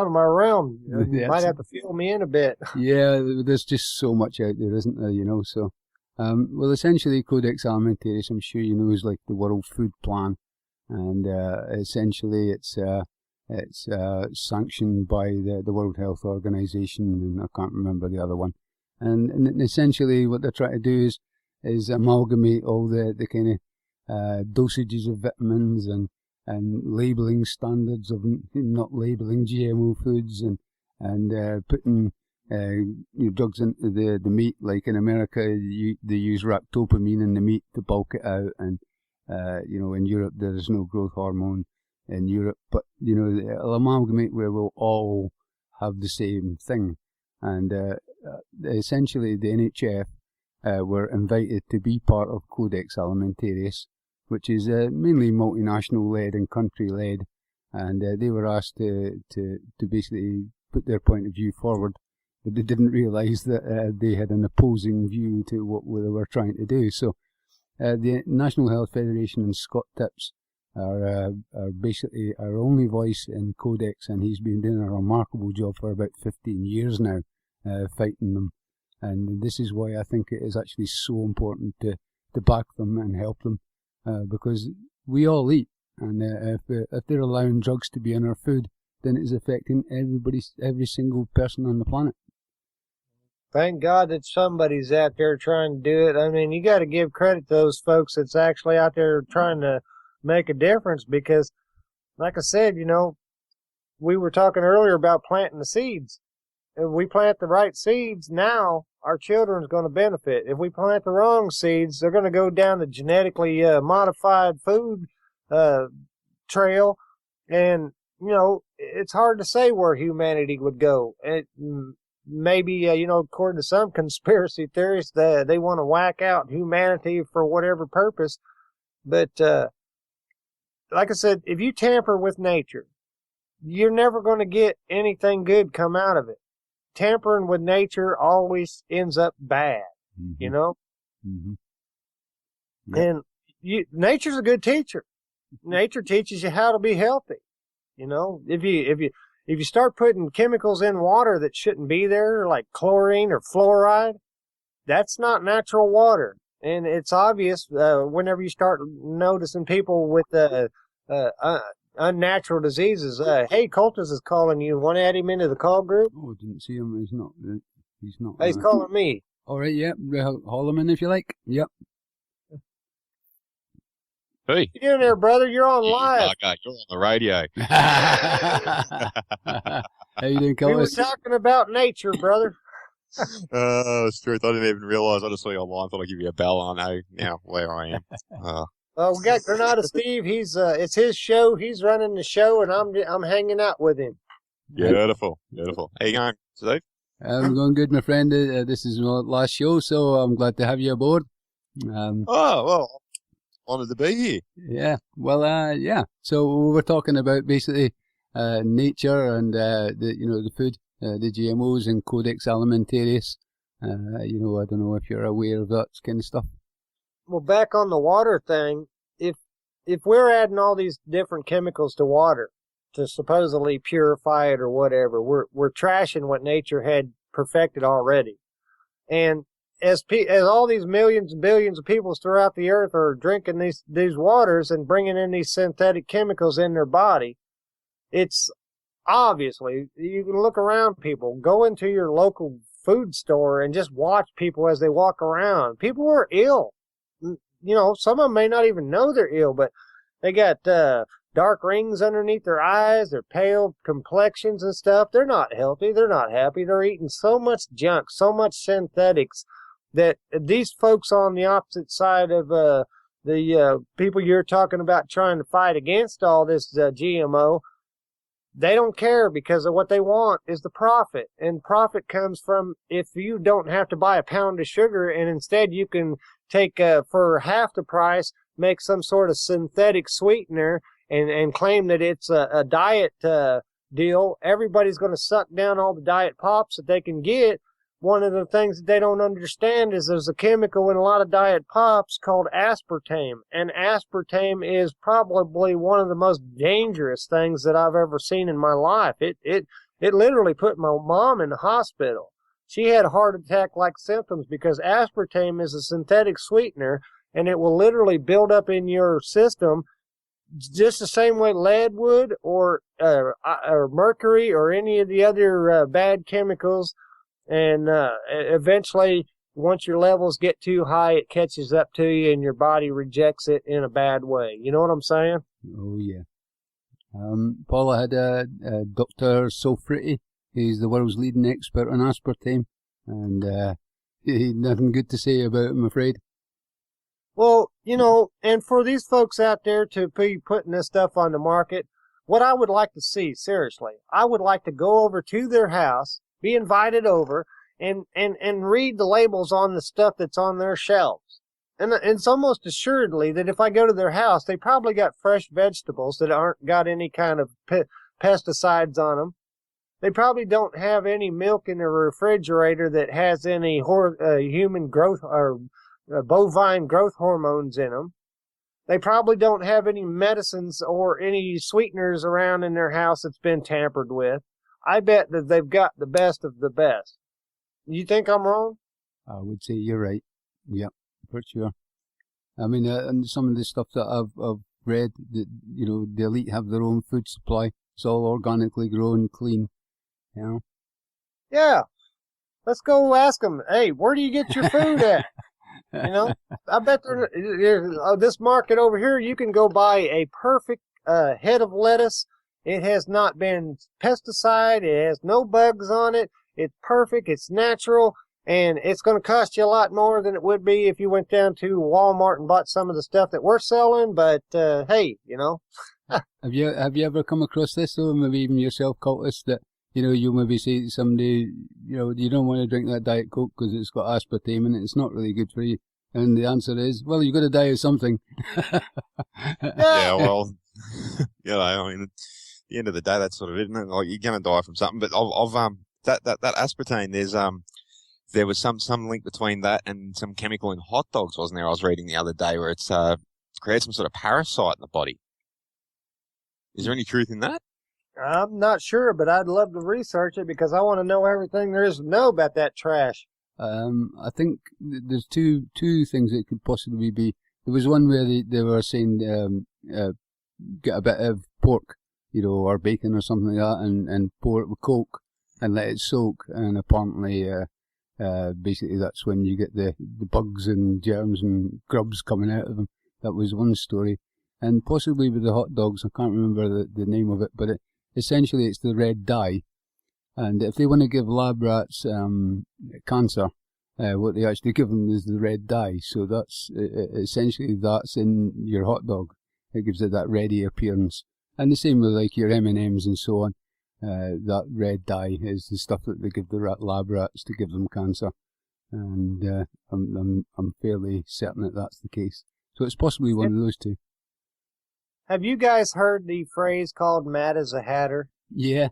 of my realm. You might have to fill me in a bit. Yeah, there's just so much out there, isn't there? So. Well, essentially, Codex Alimentarius, I'm sure you know, is like the World Food Plan, and essentially it's sanctioned by the World Health Organization, and I can't remember the other one. And essentially, what they're trying to do is amalgamate all the kind of dosages of vitamins and labeling standards of not labeling GMO foods and putting drugs into the meat. Like in America, they use ractopamine in the meat to bulk it out, and in Europe there is no growth hormone in Europe, but it'll amalgamate where we'll all have the same thing. And essentially the NHF were invited to be part of Codex Alimentarius, which is mainly multinational led and country led, and they were asked to basically put their point of view forward, but they didn't realise that they had an opposing view to what they were trying to do. So the National Health Federation and Scott Tips are basically our only voice in Codex, and he's been doing a remarkable job for about 15 years now, fighting them. And this is why I think it is actually so important to back them and help them, because we all eat, and if they're allowing drugs to be in our food, then it's affecting every single person on the planet. Thank God that somebody's out there trying to do it. I mean, you got to give credit to those folks that's actually out there trying to make a difference, because, like I said, we were talking earlier about planting the seeds. If we plant the right seeds now, our children's going to benefit. If we plant the wrong seeds, they're going to go down the genetically modified food trail, and it's hard to say where humanity would go. Maybe, according to some conspiracy theorists, they want to whack out humanity for whatever purpose. But like I said, if you tamper with nature, you're never going to get anything good come out of it. Tampering with nature always ends up bad, Mm-hmm. And nature's a good teacher. Nature teaches you how to be healthy. If you start putting chemicals in water that shouldn't be there, like chlorine or fluoride, that's not natural water. And it's obvious whenever you start noticing people with unnatural diseases. Hey, Kultus is calling you. Want to add him into the call group? Oh, I didn't see him. He's not. Hey, he's calling me. All right, yeah. Haul him in if you like. Yep. Hey. You doing there, brother? You're on live. You're on the radio. How you doing, Kultus? We were talking about nature, brother. It's truth. I didn't even realise. I just saw you online. Thought I'd give you a bell. I know now where I am. We got Granada Steve. He's it's his show. He's running the show, and I'm hanging out with him. Beautiful. How you going, Steve? I'm going good, my friend. This is my last show, so I'm glad to have you aboard. Honoured to be here. Yeah. Well, yeah. So we were talking about basically nature and the food, the GMOs and Codex Alimentarius. I don't know if you're aware of that kind of stuff. Well, back on the water thing, if we're adding all these different chemicals to water to supposedly purify it or whatever, we're trashing what nature had perfected already. And as all these millions and billions of people throughout the earth are drinking these waters and bringing in these synthetic chemicals in their body, it's obviously, you can look around people, go into your local food store and just watch people as they walk around. People are ill. Some of them may not even know they're ill, but they got dark rings underneath their eyes, they're pale complexions and stuff. They're not healthy, they're not happy. They're eating so much junk, so much synthetics, that these folks on the opposite side of the people you're talking about trying to fight against all this GMO, they don't care because of what they want is the profit. And profit comes from if you don't have to buy a pound of sugar and instead you can take, for half the price, make some sort of synthetic sweetener and claim that it's a diet deal. Everybody's going to suck down all the diet pops that they can get. One of the things that they don't understand is there's a chemical in a lot of diet pops called aspartame. And aspartame is probably one of the most dangerous things that I've ever seen in my life. It literally put my mom in the hospital. She had a heart attack-like symptoms because aspartame is a synthetic sweetener, and it will literally build up in your system just the same way lead would, or mercury, or any of the other bad chemicals. And eventually, once your levels get too high, it catches up to you, and your body rejects it in a bad way. You know what I'm saying? Oh, yeah. Paula had a Dr. Sulfriti. He's the world's leading expert on aspartame, and he had nothing good to say about it, I'm afraid. Well, you know, and for these folks out there to be putting this stuff on the market, what I would like to see, seriously, I would like to go over to their house, be invited over, and read the labels on the stuff that's on their shelves. And it's almost assuredly that if I go to their house, they probably got fresh vegetables that aren't got any kind of pesticides on them. They probably don't have any milk in the refrigerator that has any human growth or bovine growth hormones in them. They probably don't have any medicines or any sweeteners around in their house that's been tampered with. I bet that they've got the best of the best. You think I'm wrong? I would say you're right. Yep, for sure. I mean, and some of the stuff that I've read, that, you know, the elite have their own food supply. It's all organically grown, clean, you know. Yeah. Let's go ask them, hey, where do you get your food at? You know, I bet this market over here, you can go buy a perfect head of lettuce. It has not been pesticide. It has no bugs on it. It's perfect. It's natural. And it's going to cost you a lot more than it would be if you went down to Walmart and bought some of the stuff that we're selling. But, hey, you know. Have you ever come across this, though, maybe even yourself, cultist, that, you know, you'll maybe say to somebody, you know, you don't want to drink that Diet Coke because it's got aspartame in it. It's not really good for you. And the answer is, well, you've got to die of something. Yeah, well, you know, I mean, at the end of the day, that's sort of it, isn't it? Like, you're going to die from something. But that aspartame, there was some link between that and some chemical in hot dogs, wasn't there? I was reading the other day where it's creates some sort of parasite in the body. Is there any truth in that? I'm not sure, but I'd love to research it because I want to know everything there is to know about that trash. I think there's two things it could possibly be. There was one where they were saying get a bit of pork, you know, or bacon or something like that, and pour it with Coke and let it soak. And apparently, basically that's when you get the bugs and germs and grubs coming out of them. That was one story. And possibly with the hot dogs, I can't remember the name of it, but essentially it's the red dye. And if they want to give lab rats cancer, what they actually give them is the red dye. So that's essentially that's in your hot dog. It gives it that reddy appearance. And the same with like your M&Ms and so on. That red dye is the stuff that they give the lab rats to give them cancer. And I'm fairly certain that that's the case. So it's possibly one of those two. Have you guys heard the phrase called mad as a hatter? Yeah.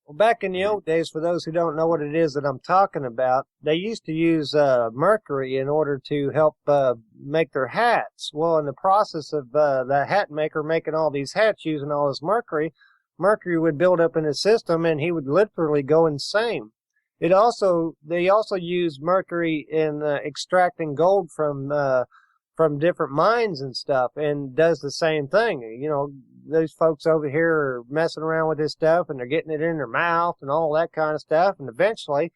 Well, back in the old days, for those who don't know what it is that I'm talking about, they used to use mercury in order to help make their hats. Well, in the process of the hat maker making all these hats using all this mercury would build up in his system, and he would literally go insane. They also use mercury in extracting gold from different mines and stuff, and does the same thing. You know, those folks over here are messing around with this stuff, and they're getting it in their mouth and all that kind of stuff, and eventually,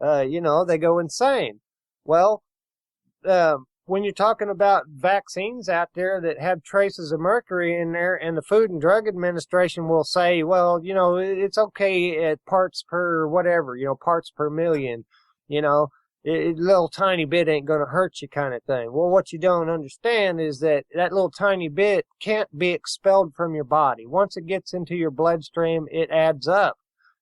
you know, they go insane. Well, when you're talking about vaccines out there that have traces of mercury in there, and the Food and Drug Administration will say, well, you know, it's okay at parts per whatever, you know, parts per million, you know, little tiny bit ain't going to hurt you kind of thing. Well, what you don't understand is that little tiny bit can't be expelled from your body. Once it gets into your bloodstream, it adds up.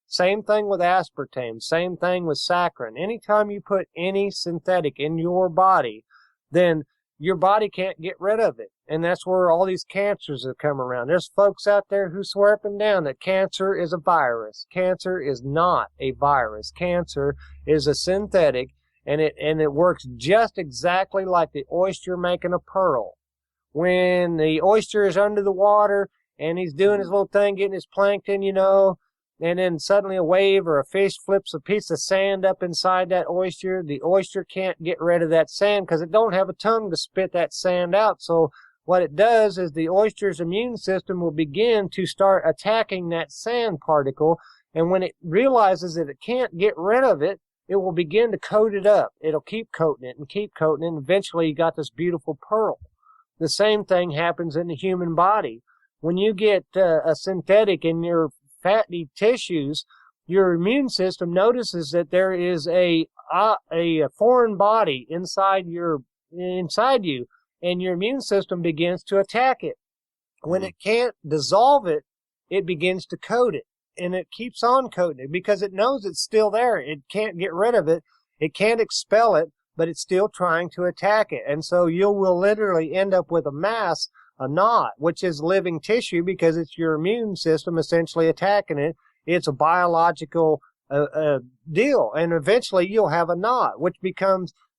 Same thing with aspartame. Same thing with saccharin. Anytime you put any synthetic in your body, then your body can't get rid of it. And that's where all these cancers have come around. There's folks out there who swear up and down that cancer is a virus. Cancer is not a virus. Cancer is a synthetic, and it works just exactly like the oyster making a pearl. When the oyster is under the water and he's doing his little thing, getting his plankton, and then suddenly a wave or a fish flips a piece of sand up inside that oyster, the oyster can't get rid of that sand because it don't have a tongue to spit that sand out. So what it does is the oyster's immune system will begin to start attacking that sand particle, and when it realizes that it can't get rid of it, it will begin to coat it up. It'll keep coating it and keep coating it, and eventually you got this beautiful pearl. The same thing happens in the human body. When you get a synthetic in your fatty tissues, your immune system notices that there is a foreign body inside you, and your immune system begins to attack it. When it can't dissolve it, it begins to coat it, and it keeps on coating it because it knows it's still there. It can't get rid of it. It can't expel it, but it's still trying to attack it. And so you will literally end up with a mass, a knot, which is living tissue because it's your immune system essentially attacking it. It's a biological deal. And eventually you'll have a knot, which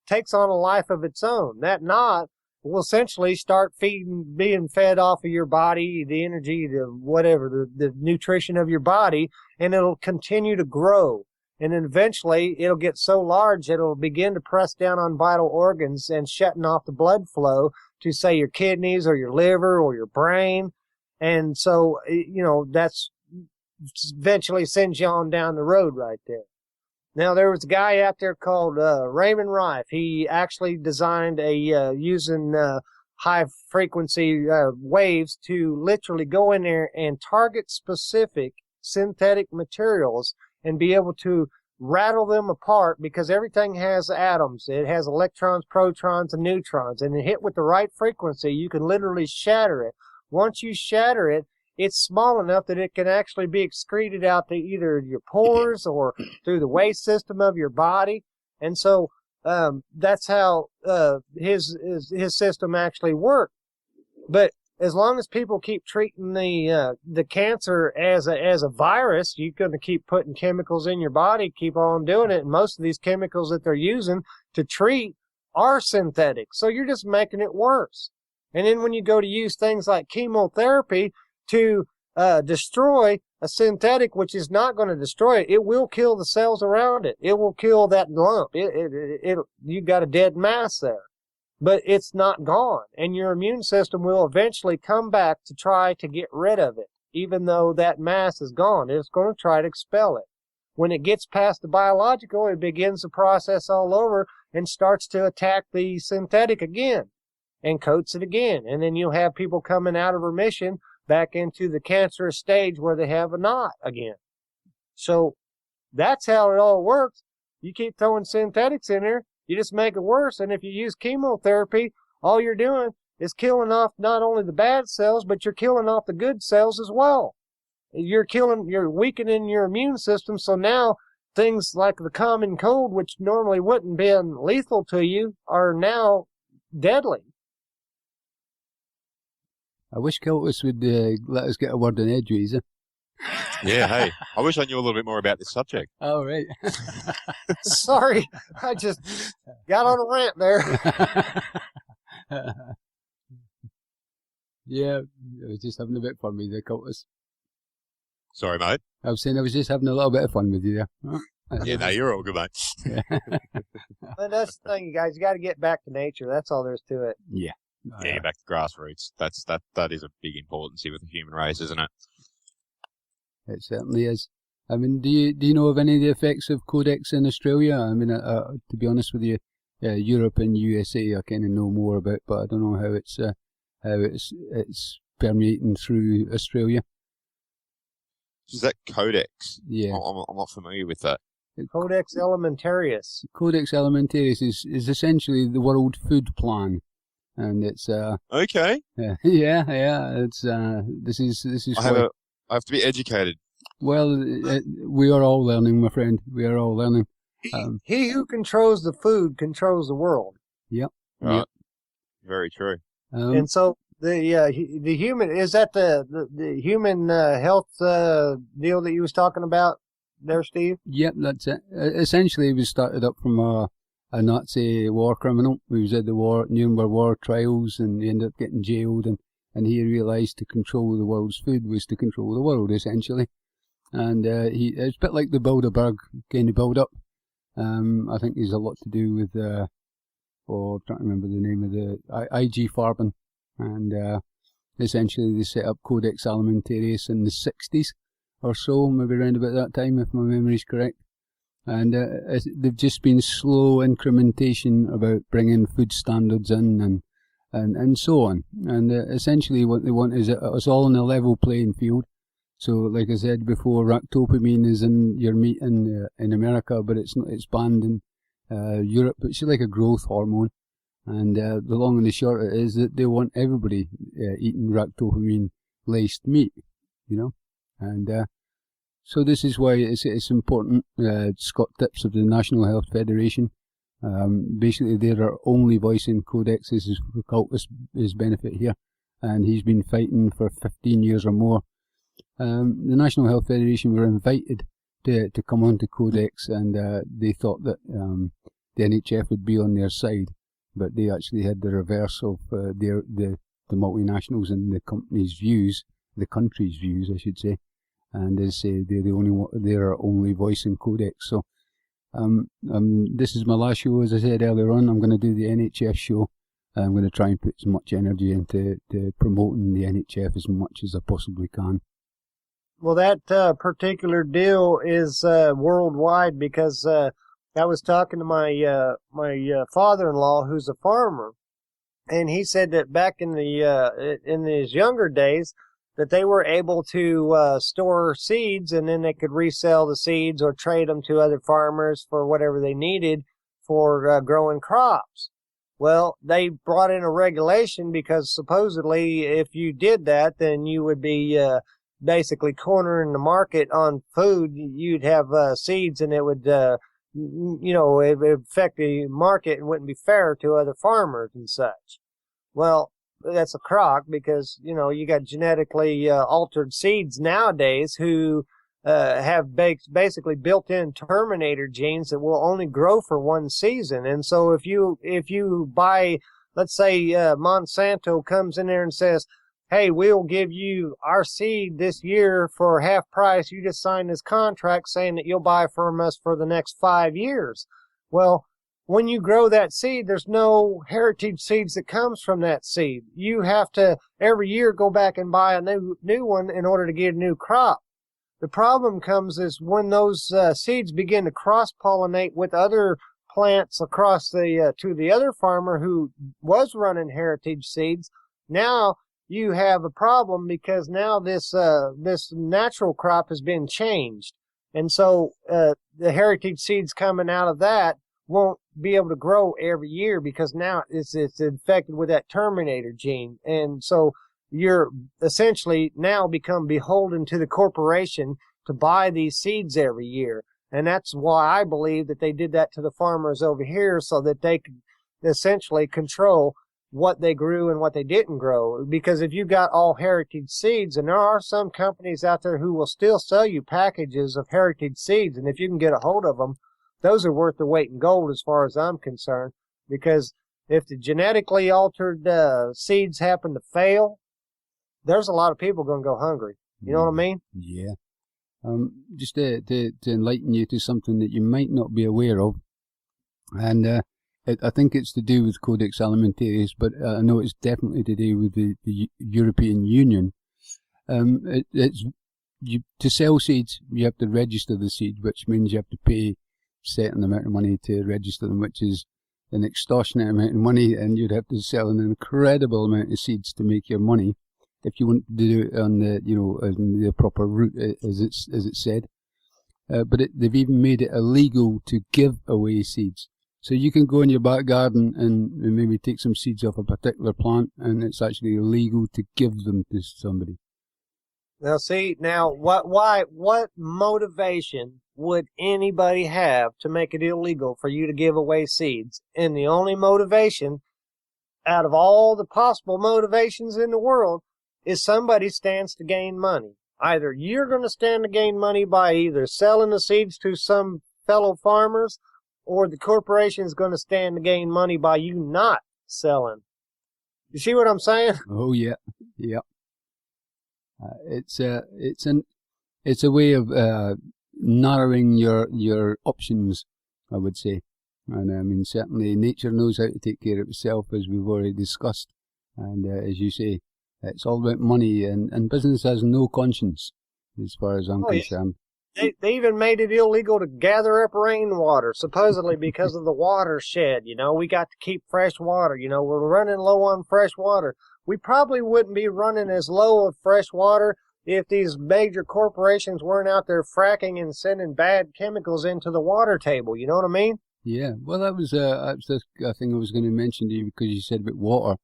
takes on a life of its own. That knot will essentially start being fed off of your body, the energy, the nutrition of your body, and it'll continue to grow. And then eventually it'll get so large that it'll begin to press down on vital organs and shutting off the blood flow to, say, your kidneys or your liver or your brain. And so, that's eventually sends you on down the road right there. Now, there was a guy out there called Raymond Rife. He actually designed using high-frequency waves to literally go in there and target specific synthetic materials and be able to rattle them apart, because everything has atoms. It has electrons, protons, and neutrons. And hit with the right frequency, you can literally shatter it. Once you shatter it, it's small enough that it can actually be excreted out to either your pores or through the waste system of your body. And so that's how his system actually worked. But as long as people keep treating the cancer as a virus, you're going to keep putting chemicals in your body, keep on doing it. And most of these chemicals that they're using to treat are synthetic. So you're just making it worse. And then when you go to use things like chemotherapy to destroy a synthetic, which is not going to destroy it, it will kill the cells around it. It will kill that lump. You got a dead mass there. But it's not gone, and your immune system will eventually come back to try to get rid of it. Even though that mass is gone, it's going to try to expel it. When it gets past the biological, it begins the process all over and starts to attack the synthetic again and coats it again. And then you'll have people coming out of remission back into the cancerous stage where they have a knot again. So that's how it all works. You keep throwing synthetics in there, you just make it worse. And if you use chemotherapy, all you're doing is killing off not only the bad cells, but you're killing off the good cells as well. You're weakening your immune system. So now things like the common cold, which normally wouldn't be lethal to you, are now deadly. I wish Kultus would let us get a word in edgeways. Yeah, hey, I wish I knew a little bit more about this subject. Oh, right. Sorry, I just got on a rant there. Yeah, I was just having a bit of fun with you, Kultus. Sorry, mate. I was saying I was just having a little bit of fun with you there. Yeah, no, you're all good, mate. But that's the thing, you guys. You got to get back to nature. That's all there is to it. Yeah. Yeah, back to grassroots. That is a big importance here with the human race, isn't it? It certainly is. I mean, do you know of any of the effects of Codex in Australia? I mean, to be honest with you, Europe and USA I kind of know more about, but I don't know how it's permeating through Australia. Is that Codex? Yeah. I'm not familiar with that. Codex Alimentarius. Codex Alimentarius is essentially the World Food Plan, and it's Okay. it's this is I have to be educated. well, we are all learning, my friend. We are all learning. He who controls the food controls the world. Yep. Right. Yep. Very true. And so the human, is that the human health deal that you was talking about there, Steve? Yep, that's it. Essentially, it was started up from a Nazi war criminal who was at the Nuremberg War trials, and he ended up getting jailed, and he realised to control the world's food was to control the world, essentially. And it's a bit like the Bilderberg kind of build-up. I think there's a lot to do with, I'm trying to remember the name of the, IG Farben. And essentially they set up Codex Alimentarius in the 60s or so, maybe around about that time, if my memory is correct. And they've just been slow incrementation about bringing food standards in and so on. And essentially what they want is it's all on a level playing field. So, like I said before, ractopamine is in your meat in America, but it's banned in Europe. It's like a growth hormone. And the long and the short of it is that they want everybody eating ractopamine-laced meat, you know. And so this is why it's important. Scott Tips of the National Health Federation, basically they're our only voice in Codex. This is for cultist his benefit here. And he's been fighting for 15 years or more. The National Health Federation were invited to come on to Codex, and they thought that the NHF would be on their side, but they actually had the reverse of the multinationals and the company's views, the country's views, I should say. And they say they're our only voice in Codex. So this is my last show, as I said earlier on. I'm going to do the NHF show. I'm going to try and put as much energy into promoting the NHF as much as I possibly can. Well, that particular deal is worldwide, because I was talking to my father-in-law, who's a farmer, and he said that back in his younger days, that they were able to store seeds, and then they could resell the seeds or trade them to other farmers for whatever they needed for growing crops. Well, they brought in a regulation because supposedly if you did that, then you would be basically cornering the market on food. You'd have seeds, and it would, it would affect the market and wouldn't be fair to other farmers and such. Well, that's a crock, because, you got genetically altered seeds nowadays who have basically built-in terminator genes that will only grow for one season. And so if you buy, let's say Monsanto comes in there and says, hey, we'll give you our seed this year for half price. You just sign this contract saying that you'll buy from us for the next 5 years. Well, when you grow that seed, there's no heritage seeds that comes from that seed. You have to every year go back and buy a new one in order to get a new crop. The problem comes is when those seeds begin to cross-pollinate with other plants across to the other farmer who was running heritage seeds. Now you have a problem, because now this natural crop has been changed, and so the heritage seeds coming out of that won't be able to grow every year, because now it's infected with that terminator gene. And so you're essentially now become beholden to the corporation to buy these seeds every year. And that's why I believe that they did that to the farmers over here, so that they could essentially control what they grew and what they didn't grow. Because if you got all heritage seeds, and there are some companies out there who will still sell you packages of heritage seeds, and if you can get a hold of them, those are worth their weight in gold as far as I'm concerned. Because if the genetically altered seeds happen to fail, there's a lot of people going to go hungry. You know what I mean? Yeah. Just to enlighten you to something that you might not be aware of, and I think it's to do with Codex Alimentarius, but I know it's definitely to do with the European Union. To sell seeds, you have to register the seed, which means you have to pay a certain amount of money to register them, which is an extortionate amount of money, and you'd have to sell an incredible amount of seeds to make your money if you want to do it on the on the proper route, as it's said. but they've even made it illegal to give away seeds. So you can go in your back garden and maybe take some seeds off a particular plant, and it's actually illegal to give them to somebody. Now, see, what motivation would anybody have to make it illegal for you to give away seeds? And the only motivation, out of all the possible motivations in the world, is somebody stands to gain money. Either you're going to stand to gain money by either selling the seeds to some fellow farmers, or the corporation is going to stand to gain money by you not selling. You see what I'm saying? Oh yeah, yeah. It's a way of narrowing your options, I would say. And I mean, certainly nature knows how to take care of itself, as we've already discussed. And as you say, it's all about money, and business has no conscience, as far as I'm concerned. They even made it illegal to gather up rainwater, supposedly because of the watershed. You know, we got to keep fresh water. You know, we're running low on fresh water. We probably wouldn't be running as low of fresh water if these major corporations weren't out there fracking and sending bad chemicals into the water table. You know what I mean? Yeah. Well, that was a thing I was going to mention to you, because you said about water.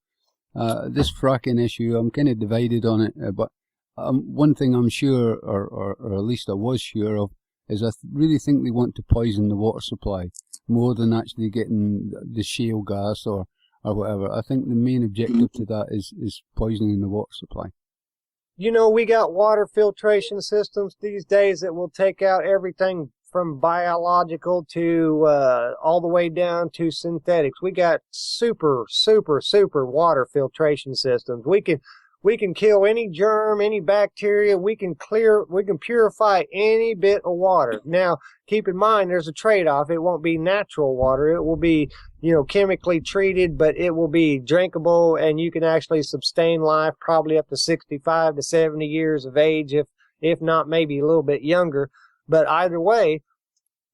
This fracking issue, I'm kind of divided on it, but one thing I'm sure, or at least I was sure of, is I really think they want to poison the water supply more than actually getting the shale gas or whatever. I think the main objective to that is poisoning the water supply. You know, we got water filtration systems these days that will take out everything from biological to all the way down to synthetics. We got super water filtration systems. We can kill any germ, any bacteria. We can purify any bit of water. Now, keep in mind, there's a trade-off. It won't be natural water. It will be, chemically treated, but it will be drinkable, and you can actually sustain life probably up to 65 to 70 years of age, if not maybe a little bit younger. But either way,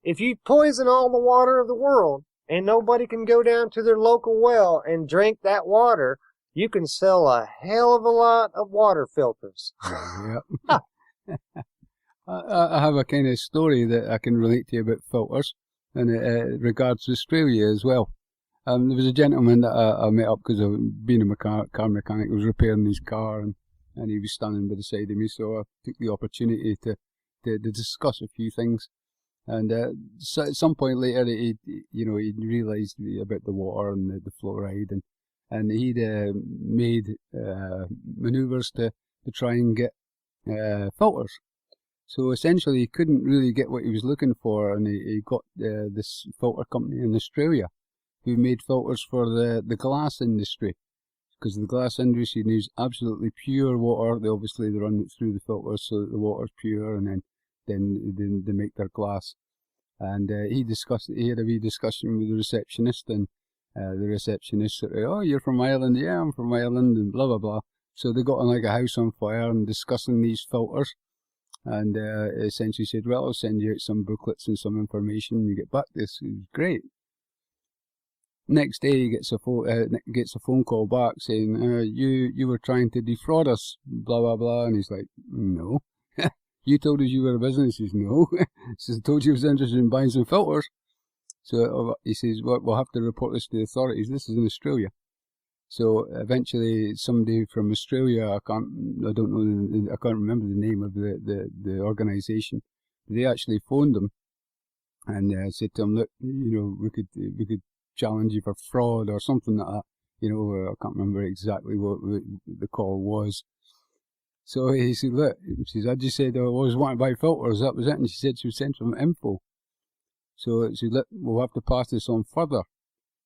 if you poison all the water of the world and nobody can go down to their local well and drink that water, you can sell a hell of a lot of water filters. Yeah. I have a kind of story that I can relate to you about filters, and it regards Australia as well. There was a gentleman that I met up because of being a car mechanic. He was repairing his car, and he was standing by the side of me, so I took the opportunity to discuss a few things. And so at some point later, he realised about the water and the fluoride, and he'd made manoeuvres to try and get filters. So essentially, he couldn't really get what he was looking for, and he got this filter company in Australia who made filters for the glass industry, because the glass industry needs absolutely pure water. They run it through the filters so that the water's pure, and then they make their glass. And he had a wee discussion with the receptionist, and the receptionist said, "Oh, you're from Ireland?" "Yeah, I'm from Ireland," and blah blah blah. So they got on like a house on fire and discussing these filters, and essentially said, "Well, I'll send you out some booklets and some information, and you get back this." It was great. Next day, he gets a phone call back saying, "You were trying to defraud us, blah blah blah," and he's like, "No." "You told us you were a business." He says, "No." He says, "I told you I was interested in buying some filters." So he says, "Well, we'll have to report this to the authorities." This is in Australia. So eventually, somebody from Australia, I can't remember the name of the organisation. They actually phoned them and said to him, "Look, we could challenge you for fraud or something like that." I can't remember exactly what the call was. So he said, "Look," she said, "I just said I always want to buy filters. That was it." And she said she was sent some info. So she said, "Look, we'll have to pass this on further."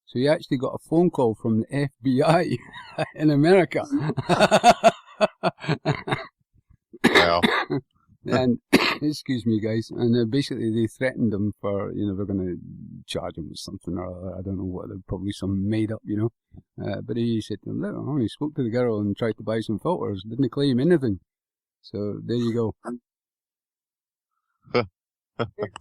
So he actually got a phone call from the FBI in America. Well. And excuse me, guys. And basically they threatened him for, they're going to charge him with something or other. I don't know what, probably some made up, But he said to him, "Look, I only spoke to the girl and tried to buy some filters. Didn't claim anything." So there you go.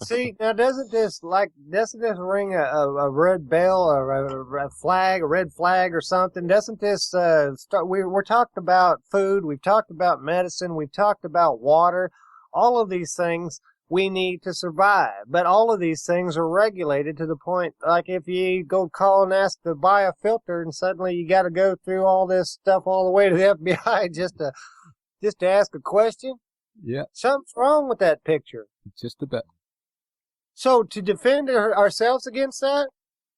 See, now doesn't this ring a red bell or a red flag or something? Doesn't this we're talked about food, we've talked about medicine, we've talked about water, all of these things we need to survive. But all of these things are regulated to the point, like if you go call and ask to buy a filter and suddenly you got to go through all this stuff all the way to the FBI just to ask a question. Yeah. Something's wrong with that picture. Just a bit. So to defend ourselves against that,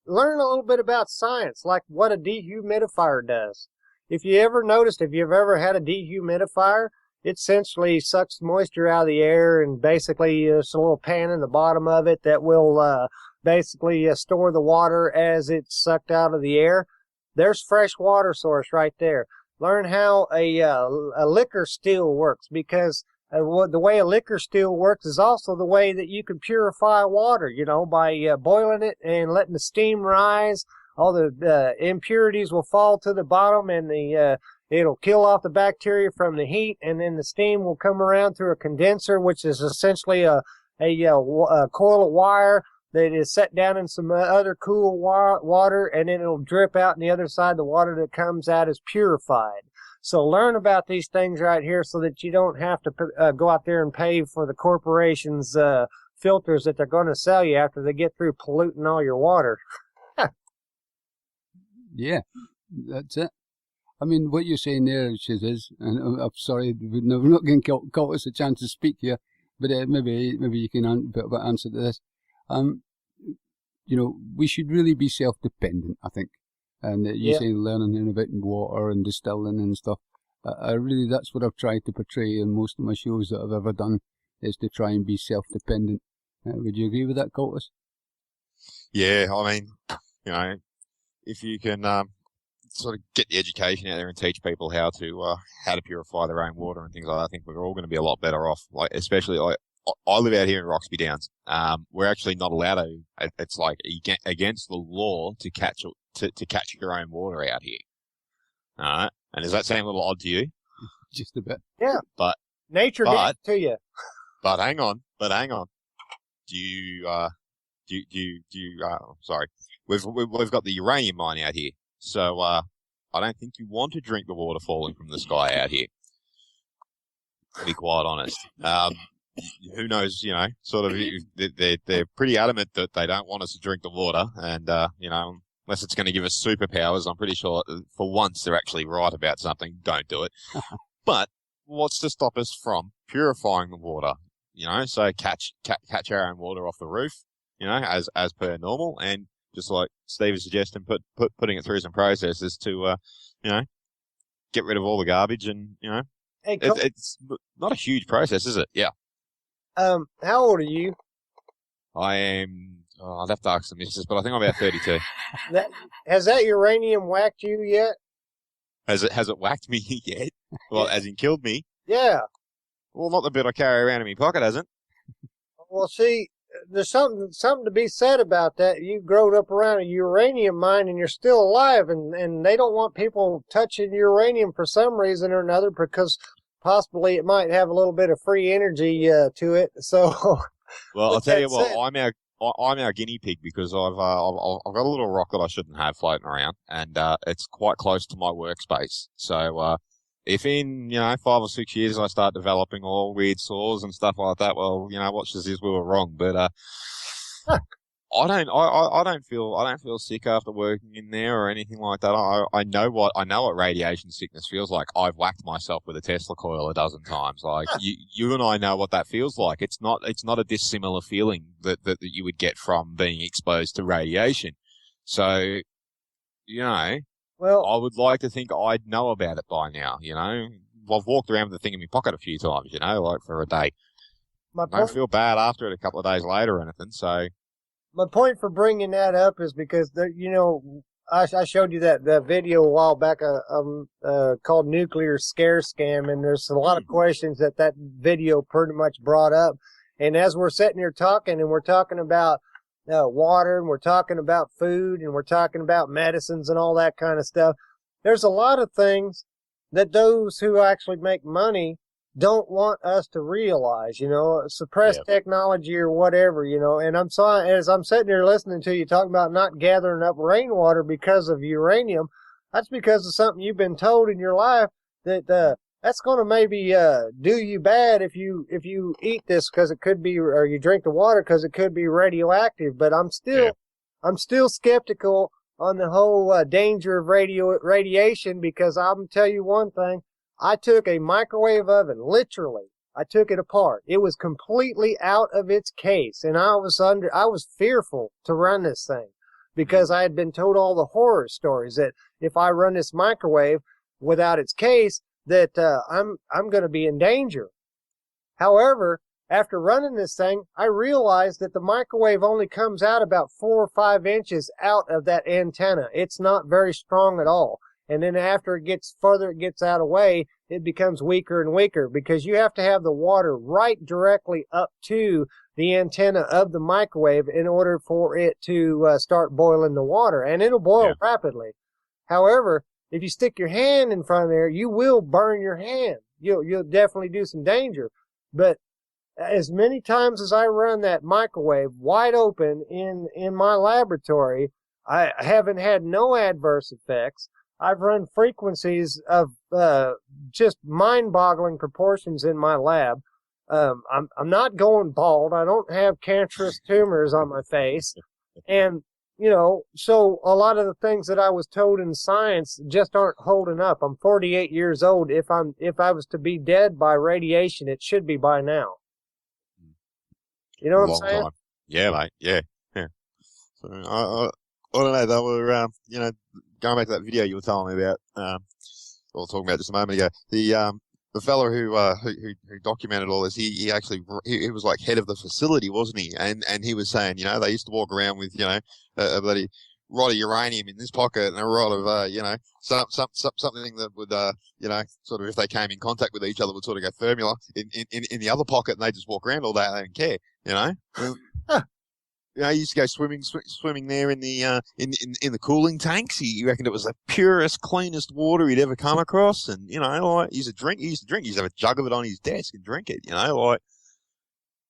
learn a little bit about science, like what a dehumidifier does. If you've ever had a dehumidifier, it essentially sucks moisture out of the air, and basically there's a little pan in the bottom of it that will basically store the water as it's sucked out of the air. There's fresh water source right there. Learn how a liquor still works, because the way a liquor still works is also the way that you can purify water, by boiling it and letting the steam rise. All the impurities will fall to the bottom, and it'll kill off the bacteria from the heat, and then the steam will come around through a condenser, which is essentially a coil of wire that is set down in some other cool water, and then it'll drip out, and the other side, the water that comes out is purified. So learn about these things right here so that you don't have to go out there and pay for the corporation's filters that they're going to sell you after they get through polluting all your water. Yeah, that's it. I mean, what you're saying there, shazizz, and I'm sorry, we're not going to call us a chance to speak here, but maybe you can answer to this. We should really be self-dependent, I think. And you're saying learning about water and distilling and stuff. That's what I've tried to portray in most of my shows that I've ever done, is to try and be self-dependent. Would you agree with that, Cultus? Yeah, I mean, if you can sort of get the education out there and teach people how to purify their own water and things like that, I think we're all going to be a lot better off. Like, especially I live out here in Roxby Downs. We're actually not allowed to. It's like against the law to catch your own water out here. All right, and does that sound a little odd to you? Just a bit. Yeah, but nature did it to you. But hang on. Sorry. We've got the uranium mine out here, so I don't think you want to drink the water falling from the sky out here. To be quite honest, who knows? Sort of, they're pretty adamant that they don't want us to drink the water, and unless it's going to give us superpowers, I'm pretty sure for once they're actually right about something. Don't do it. But what's to stop us from purifying the water? So catch our own water off the roof, as per normal, and just like Steve is suggesting, putting it through some processes to, get rid of all the garbage, and Hey, it's not a huge process, is it? Yeah. How old are you? I am. I'd have to ask the missus, but I think I'm about 32. Has that uranium whacked you yet? Has it whacked me yet? Well, as in killed me? Yeah. Well, not the bit I carry around in my pocket, hasn't. Well, see, there's something to be said about that. You've grown up around a uranium mine and you're still alive, and they don't want people touching uranium for some reason or another, because possibly it might have a little bit of free energy to it. So, well, I'll tell you what, I'm our guinea pig, because I've got a little rock that I shouldn't have floating around, and it's quite close to my workspace. So if in 5 or 6 years I start developing all weird sores and stuff like that, well, watch this, we were wrong. But I don't feel sick after working in there or anything like that. I know what radiation sickness feels like. I've whacked myself with a Tesla coil a dozen times. Like you and I know what that feels like. It's not a dissimilar feeling that you would get from being exposed to radiation. So, well, I would like to think I'd know about it by now. I've walked around with the thing in my pocket a few times. Like for a day. I don't feel bad after it a couple of days later or anything. So. My point for bringing that up is because, I showed you that video a while back called Nuclear Scare Scam, and there's a lot of questions that video pretty much brought up. And as we're sitting here talking, and we're talking about water, and we're talking about food, and we're talking about medicines and all that kind of stuff, there's a lot of things that those who actually make money don't want us to realize, suppress technology or whatever, and as I'm sitting here listening to you talk about not gathering up rainwater because of uranium, that's because of something you've been told in your life that that's going to maybe do you bad if you eat this because it could be, or you drink the water because it could be radioactive. But I'm still skeptical on the whole danger of radiation, because I'm tell you one thing. I took a microwave oven, literally. I took it apart. It was completely out of its case, and I was fearful to run this thing because I had been told all the horror stories that if I run this microwave without its case, that I'm going to be in danger. However, after running this thing, I realized that the microwave only comes out about 4 or 5 inches out of that antenna. It's not very strong at all. And then after it gets out of way, it becomes weaker and weaker, because you have to have the water right directly up to the antenna of the microwave in order for it to start boiling the water. And it'll boil rapidly. However, if you stick your hand in front of there, you will burn your hand. You'll definitely do some danger. But as many times as I run that microwave wide open in my laboratory, I haven't had no adverse effects. I've run frequencies of just mind-boggling proportions in my lab. I'm not going bald. I don't have cancerous tumors on my face. And, so a lot of the things that I was told in science just aren't holding up. I'm 48 years old. If I was to be dead by radiation, it should be by now. You know what I'm saying? Time. Yeah, mate. Yeah. So, I don't know. They were, going back to that video you were telling me about, or talking about just a moment ago, the fellow who documented all this, he actually was like head of the facility, wasn't he? And he was saying, they used to walk around with, a bloody rod of uranium in this pocket and a rod of, something that would, sort of, if they came in contact with each other, would sort of go thermula in the other pocket, and they just walk around all day. They don't care, You used to go swimming there in the cooling tanks. He reckoned it was the purest, cleanest water he'd ever come across. And, he used to drink. He used to have a jug of it on his desk and drink it,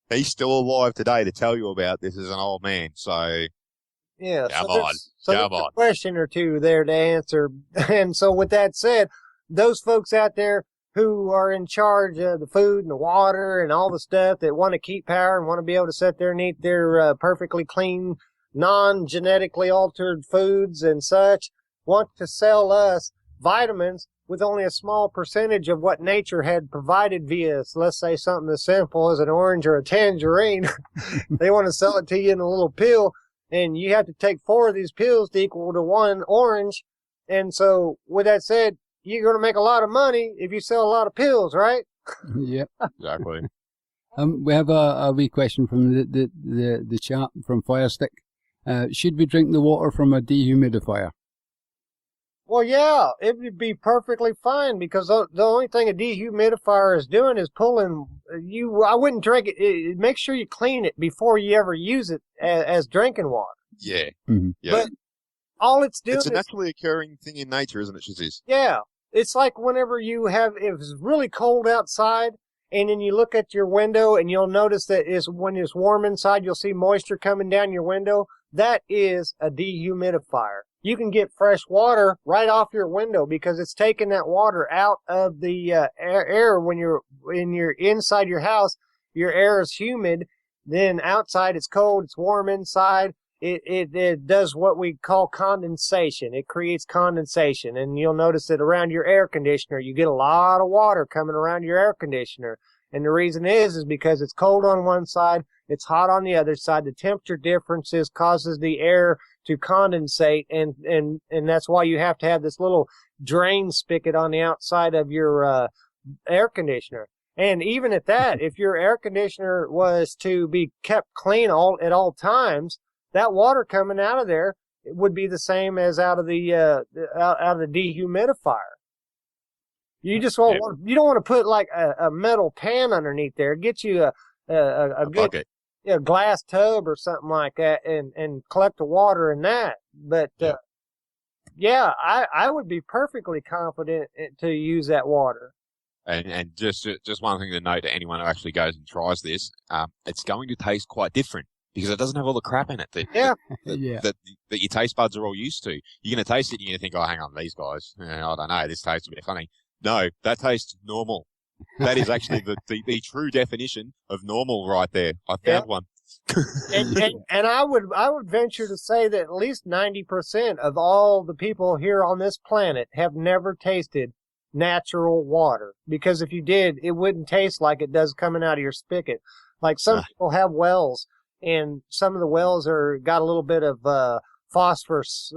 he's still alive today to tell you about this as an old man. So, yeah. Come there's on. a question or two there to answer. And so with that said, those folks out there who are in charge of the food and the water and all the stuff that want to keep power and want to be able to sit there and eat their perfectly clean, non-genetically altered foods and such, want to sell us vitamins with only a small percentage of what nature had provided via, let's say, something as simple as an orange or a tangerine. They want to sell it to you in a little pill, and you have to take 4 of these pills to equal to 1 orange. And so, with that said, you're going to make a lot of money if you sell a lot of pills, right? Yep. Exactly. We have a wee question from the chat from Firestick. Should we drink the water from a dehumidifier? Well, yeah, it would be perfectly fine, because the only thing a dehumidifier is doing is pulling you. I wouldn't drink it. Make sure you clean it before you ever use it as drinking water. Yeah. Mm-hmm. Yeah. But all it's doing It's a is, naturally occurring thing in nature, isn't it, Shazizz? yeah, it's like whenever if it's really cold outside, and then you look at your window and you'll notice that when it's warm inside, you'll see moisture coming down your window. That is a dehumidifier. You can get fresh water right off your window because it's taking that water out of the air. When you're inside your house, your air is humid. Then outside it's cold, it's warm inside. It does what we call condensation. It creates condensation, and you'll notice that around your air conditioner, you get a lot of water coming around your air conditioner. And the reason is because it's cold on one side, it's hot on the other side. The temperature differences causes the air to condensate, and that's why you have to have this little drain spigot on the outside of your air conditioner. And even at that, if your air conditioner was to be kept clean at all times, that water coming out of there would be the same as out of the dehumidifier. You just you don't want to put like a metal pan underneath there. Get you a good bucket. Glass tub or something like that, and collect the water in that. But I would be perfectly confident to use that water. And just one thing to note to anyone who actually goes and tries this, it's going to taste quite different because it doesn't have all the crap in it that your taste buds are all used to. You're going to taste it and you're going to think, oh, hang on, these guys, I don't know, this tastes a bit funny. No, that tastes normal. That is actually the true definition of normal right there. I found one. And I would venture to say that at least 90% of all the people here on this planet have never tasted natural water. Because if you did, it wouldn't taste like it does coming out of your spigot. Like some people have wells, and some of the wells got a little bit of phosphorus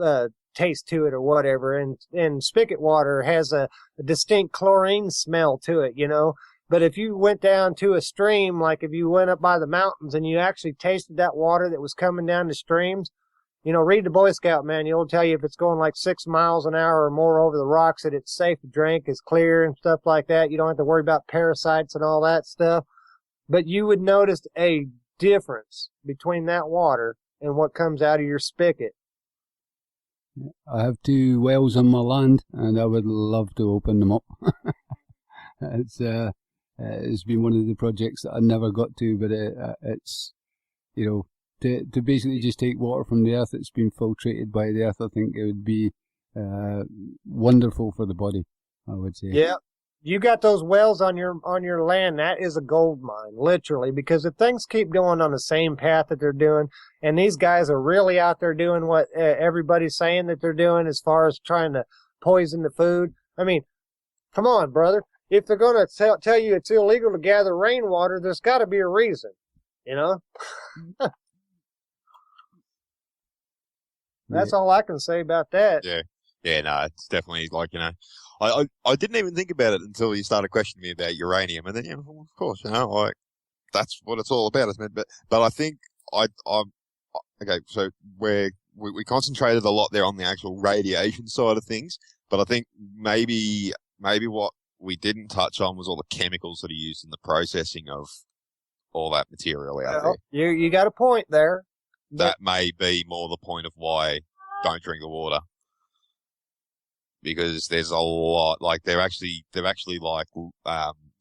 taste to it or whatever, and spigot water has a distinct chlorine smell to it, you know. But if you went down to a stream, like if you went up by the mountains and you actually tasted that water that was coming down the streams, you know, read the Boy Scout manual. It'll tell you if it's going like 6 miles an hour or more over the rocks that it's safe to drink, it's clear and stuff like that. You don't have to worry about parasites and all that stuff. But you would notice a difference between that water and what comes out of your spigot. I have 2 wells on my land, and I would love to open them up. It's been one of the projects that I never got to, but it's, you know, to basically just take water from the earth that's been filtrated by the earth. I think it would be wonderful for the body, I would say. Yeah. You got those wells on your land. That is a gold mine, literally, because if things keep going on the same path that they're doing, and these guys are really out there doing what everybody's saying that they're doing as far as trying to poison the food. I mean, come on, brother. If they're going to tell you it's illegal to gather rainwater, there's got to be a reason, you know? That's all I can say about that. Yeah, no, it's definitely like, you know, I didn't even think about it until you started questioning me about uranium, and then, you know, of course, you know, like, that's what it's all about, isn't it? But I think okay, so we concentrated a lot there on the actual radiation side of things, but I think maybe what we didn't touch on was all the chemicals that are used in the processing of all that material out there. You got a point there. That may be more the point of why don't drink the water. Because there's a lot, like they've actually like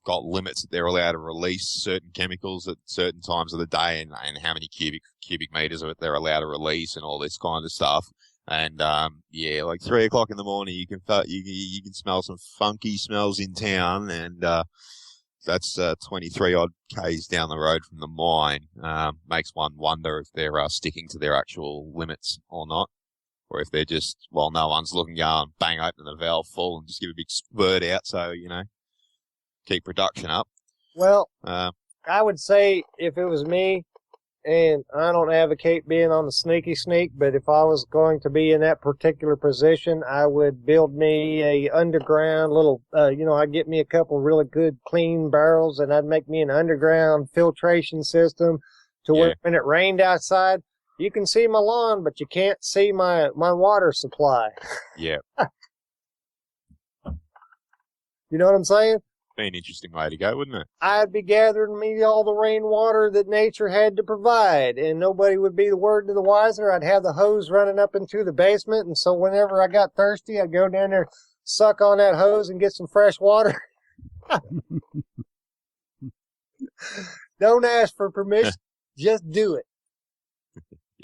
got limits that they're allowed to release certain chemicals at certain times of the day, and how many cubic meters of it they're allowed to release, and all this kind of stuff. And yeah, like 3 o'clock in the morning, you can smell some funky smells in town, and that's 23 odd k's down the road from the mine. Makes one wonder if they're sticking to their actual limits or not. Or if they're just, well, no one's looking, going, bang, open the valve full and just give a big spurt out, so, you know, keep production up. Well, I would say if it was me, and I don't advocate being on the sneaky sneak, but if I was going to be in that particular position, I would build me a underground little, you know, I'd get me a couple really good clean barrels, and I'd make me an underground filtration system to where when it rained outside, you can see my lawn, but you can't see my water supply. Yeah. You know what I'm saying? Be an interesting way to go, wouldn't it? I'd be gathering me all the rainwater that nature had to provide, and nobody would be the word to the wiser. I'd have the hose running up into the basement, and so whenever I got thirsty, I'd go down there, suck on that hose, and get some fresh water. Don't ask for permission. Just do it.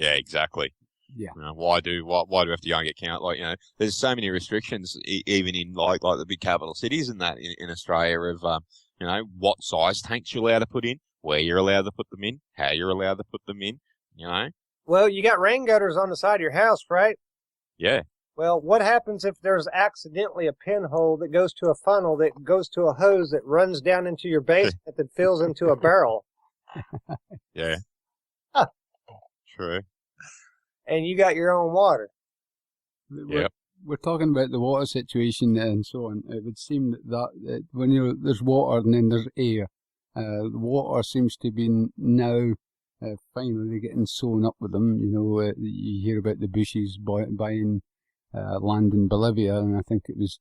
Yeah, exactly. Yeah. You know, why do we have to go and get count? Like, you know, there's so many restrictions, even in like the big capital cities and that in Australia of, you know, what size tanks you're allowed to put in, where you're allowed to put them in, how you're allowed to put them in, you know. Well, you got rain gutters on the side of your house, right? Yeah. Well, what happens if there's accidentally a pinhole that goes to a funnel that goes to a hose that runs down into your basement that fills into a barrel? Yeah. True. And you got your own water. We're talking about the water situation and so on. It would seem that when there's water and then there's air, the water seems to be now finally getting sewn up with them. You know, you hear about the Bushes buying land in Bolivia, and I think it's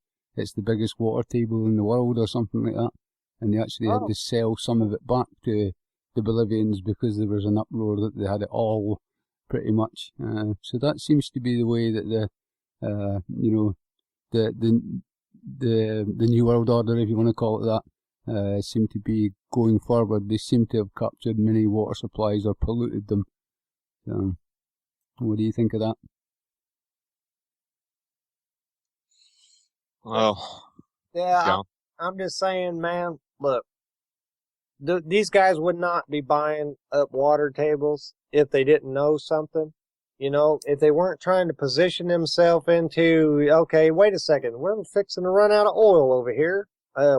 the biggest water table in the world or something like that. And they actually had to sell some of it back to the Bolivians because there was an uproar that they had it all pretty much. So that seems to be the way that the new world order, if you want to call it that, seem to be going forward. They seem to have captured many water supplies or polluted them. What do you think of that? Well, Yeah, I'm just saying, man, look, these guys would not be buying up water tables if they didn't know something. You know, if they weren't trying to position themselves into, okay, wait a second, we're fixing to run out of oil over here.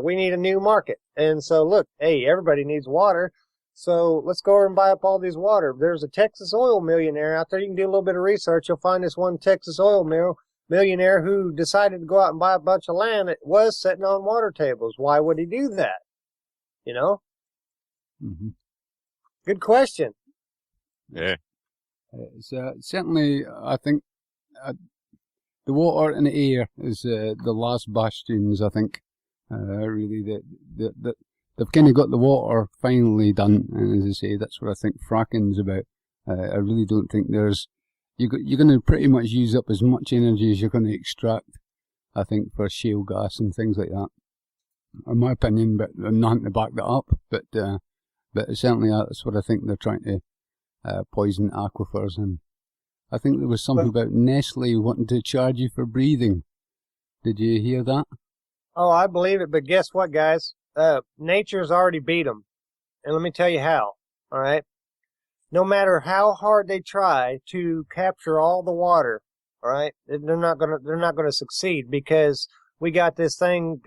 We need a new market. And so, look, hey, everybody needs water. So let's go over and buy up all these water. There's a Texas oil millionaire out there. You can do a little bit of research. You'll find this one Texas oil millionaire who decided to go out and buy a bunch of land that was sitting on water tables. Why would he do that? You know? Mm-hmm. Good question. Yeah. So certainly, I think the water and the air is the last bastions. I think really that they've kind of got the water finally done, and as I say, that's what I think fracking's about. I really don't think there's you're going to pretty much use up as much energy as you're going to extract. I think for shale gas and things like that, in my opinion, but I'm not to back that up. But certainly that's what I think they're trying to. Poison aquifers, and I think there was something about Nestle wanting to charge you for breathing. Did you hear that? Oh, I believe it, but guess what, guys? Nature's already beat them, and let me tell you how. All right, no matter how hard they try to capture all the water, all right, they're not gonna succeed, because we got this thing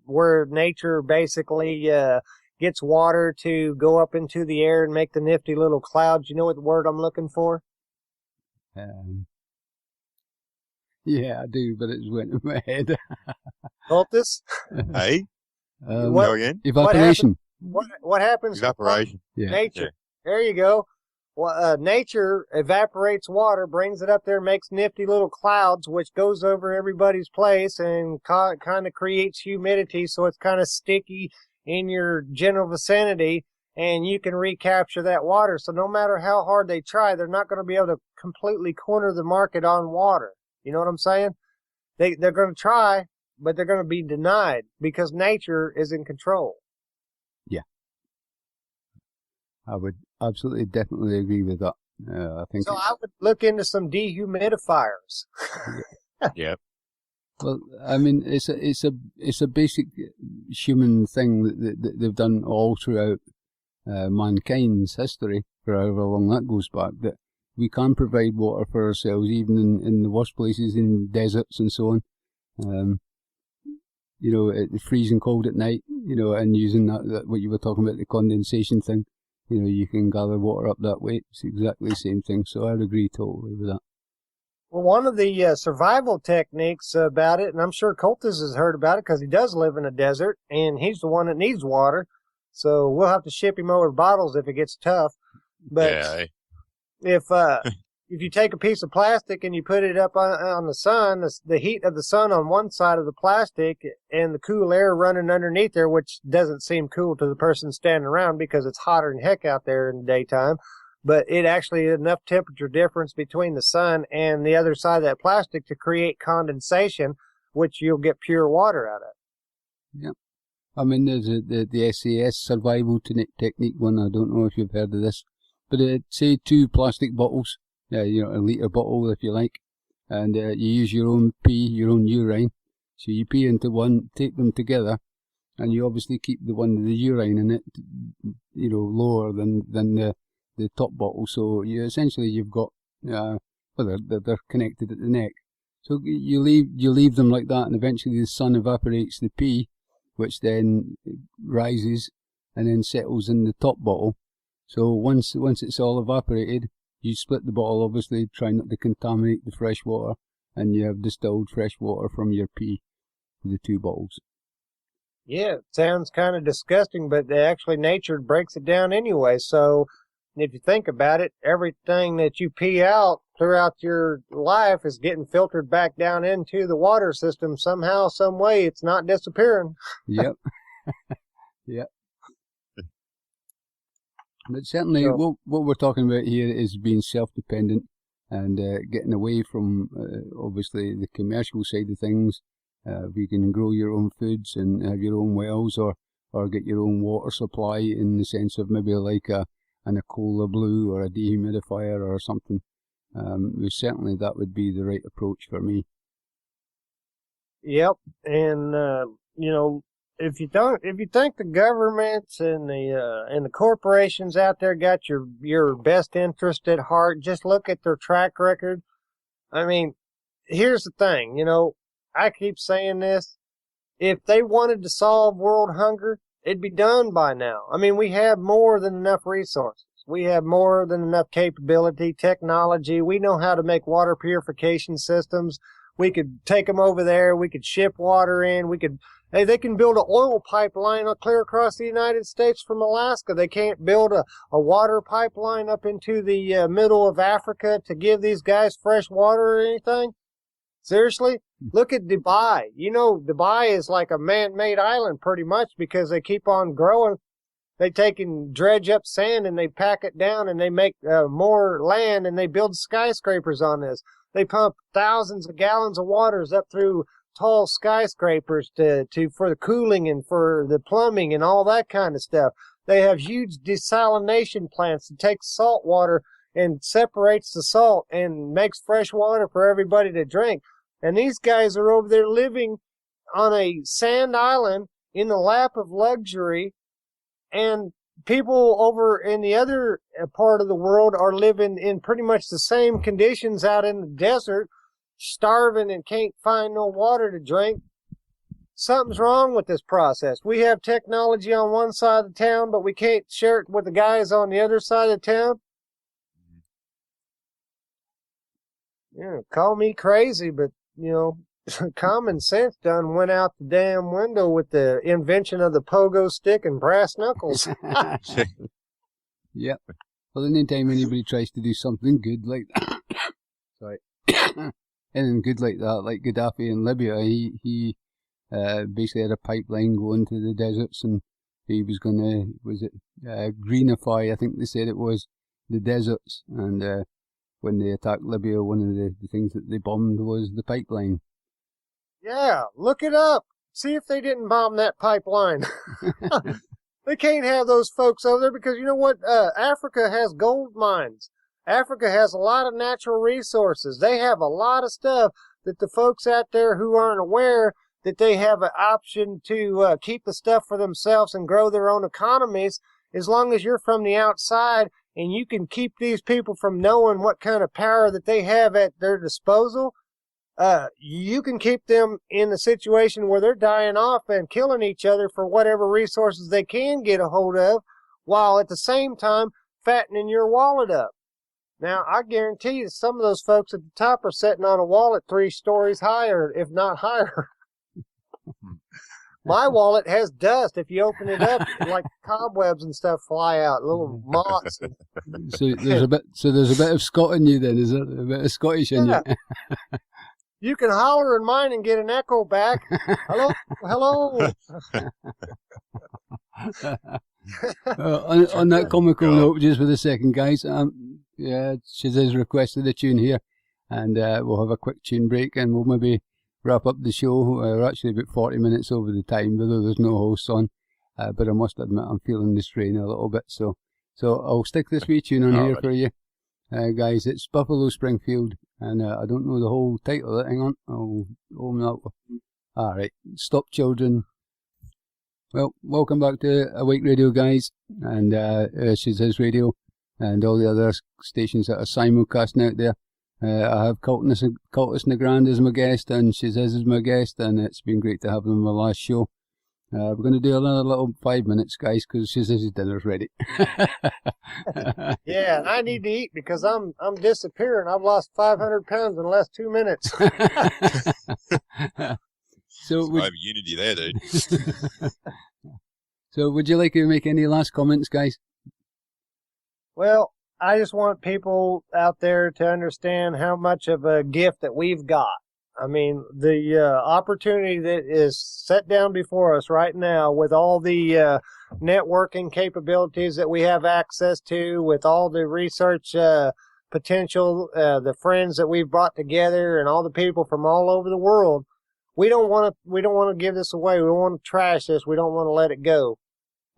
where nature basically gets water to go up into the air and make the nifty little clouds. You know what the word I'm looking for? Yeah, I do, but it's went in my head. Cultus? Hey? What- Go again? Evaporation. What happens? Evaporation. Yeah. Nature. Yeah. There you go. Well, nature evaporates water, brings it up there, makes nifty little clouds, which goes over everybody's place and kind of creates humidity, so it's kind of sticky in your general vicinity, and you can recapture that water. So no matter how hard they try, they're not going to be able to completely corner the market on water. You know what I'm saying? They're going to try, but they're going to be denied because nature is in control. Yeah. I would absolutely, definitely agree with that. I think. So I would look into some dehumidifiers. Yep. Well, I mean, it's a basic human thing that they've done all throughout mankind's history, for however long that goes back. That we can provide water for ourselves, even in the worst places, in deserts and so on. You know, it's freezing cold at night. You know, and using that what you were talking about, the condensation thing. You know, you can gather water up that way. It's exactly the same thing. So I'd agree totally with that. Well, one of the survival techniques about it, and I'm sure Cultus has heard about it because he does live in a desert, and he's the one that needs water. So we'll have to ship him over bottles if it gets tough. But Yeah. if you take a piece of plastic and you put it up on the sun, the heat of the sun on one side of the plastic and the cool air running underneath there, which doesn't seem cool to the person standing around because it's hotter than heck out there in the daytime. But it actually is enough temperature difference between the sun and the other side of that plastic to create condensation, which you'll get pure water out of. Yep. I mean, there's the SAS survival technique one. I don't know if you've heard of this, but say 2 plastic bottles, you know, a litre bottle if you like, and you use your own pee, your own urine. So you pee into one, take them together, and you obviously keep the one with the urine in it, you know, lower than the top bottle. So you've got well, they're connected at the neck. So you leave them like that, and eventually the sun evaporates the pee, which then rises and then settles in the top bottle. So once it's all evaporated, you split the bottle, obviously, try not to contaminate the fresh water, and you have distilled fresh water from your pee with the 2 bottles. Yeah, it sounds kind of disgusting, but actually nature breaks it down anyway. So if you think about it, everything that you pee out throughout your life is getting filtered back down into the water system somehow, some way. It's not disappearing. Yep. Yep. But certainly, So- what we're talking about here is being self-dependent and getting away from, obviously, the commercial side of things. If you can grow your own foods and have your own wells, or get your own water supply in the sense of maybe like an Cola Blue or a dehumidifier or something, certainly that would be the right approach for me. Yep, and you know, if you think the governments and the corporations out there got your best interest at heart, just look at their track record. I mean, here's the thing, you know, I keep saying this. If they wanted to solve world hunger, it'd be done by now. I mean, we have more than enough resources. We have more than enough capability, technology. We know how to make water purification systems. We could take them over there. We could ship water in. They can build an oil pipeline clear across the United States from Alaska. They can't build a water pipeline up into the middle of Africa to give these guys fresh water or anything. Seriously? Look at Dubai. You know, Dubai is like a man-made island pretty much because they keep on growing. They take and dredge up sand and they pack it down and they make more land and they build skyscrapers on this. They pump thousands of gallons of waters up through tall skyscrapers for the cooling and for the plumbing and all that kind of stuff. They have huge desalination plants that take salt water and separates the salt and makes fresh water for everybody to drink. And these guys are over there living on a sand island in the lap of luxury, and people over in the other part of the world are living in pretty much the same conditions out in the desert, starving and can't find no water to drink. Something's wrong with this process. We have technology on one side of the town, but we can't share it with the guys on the other side of town. Yeah, call me crazy, but, you know, common sense done went out the damn window with the invention of the pogo stick and brass knuckles. Yep. Well, anytime anybody tries to do something good like that, sorry, anything good like that, like Gaddafi in Libya, he basically had a pipeline going to the deserts, and he was going to, greenify, I think they said it was, the deserts, and when they attacked Libya, one of the things that they bombed was the pipeline. Yeah, look it up. See if they didn't bomb that pipeline. They can't have those folks over there because you know what? Africa has gold mines. Africa has a lot of natural resources. They have a lot of stuff that the folks out there who aren't aware that they have an option to keep the stuff for themselves and grow their own economies. As long as you're from the outside and you can keep these people from knowing what kind of power that they have at their disposal, you can keep them in a situation where they're dying off and killing each other for whatever resources they can get a hold of, while at the same time fattening your wallet up. Now, I guarantee you some of those folks at the top are sitting on a wallet 3 stories higher, if not higher. My wallet has dust. If you open it up, like cobwebs and stuff fly out, little moths. So there's a bit of Scot in you then, is there? A bit of Scottish in you. You can holler in mine and get an echo back. Hello, hello. On that comical note, just for the second, guys, Shazizz requested a tune here, and we'll have a quick tune break, and we'll maybe wrap up the show. We're actually about 40 minutes over the time, although there's no host on, but I must admit I'm feeling the strain a little bit, so I'll stick this wee tune on here for you. Guys, it's Buffalo Springfield, and I don't know the whole title of it. Hang on, I'll open that one. Alright, Stop Children. Well, welcome back to Awake Radio, guys, and Shazizz Radio, and all the other stations that are simulcasting out there. I have Kultus Nagrand as my guest, and Shazizz is my guest, and it's been great to have them on my last show. We're going to do another little 5 minutes, guys, because Shazizz's dinner's ready. Yeah, and I need to eat because I'm disappearing. I've lost 500 pounds in the last 2 minutes. So we have unity there, dude. So would you like to make any last comments, guys? Well, I just want people out there to understand how much of a gift that we've got. I mean, the opportunity that is set down before us right now with all the networking capabilities that we have access to, with all the research potential, the friends that we've brought together, and all the people from all over the world. We don't want to give this away. We don't want to trash this. We don't want to let it go.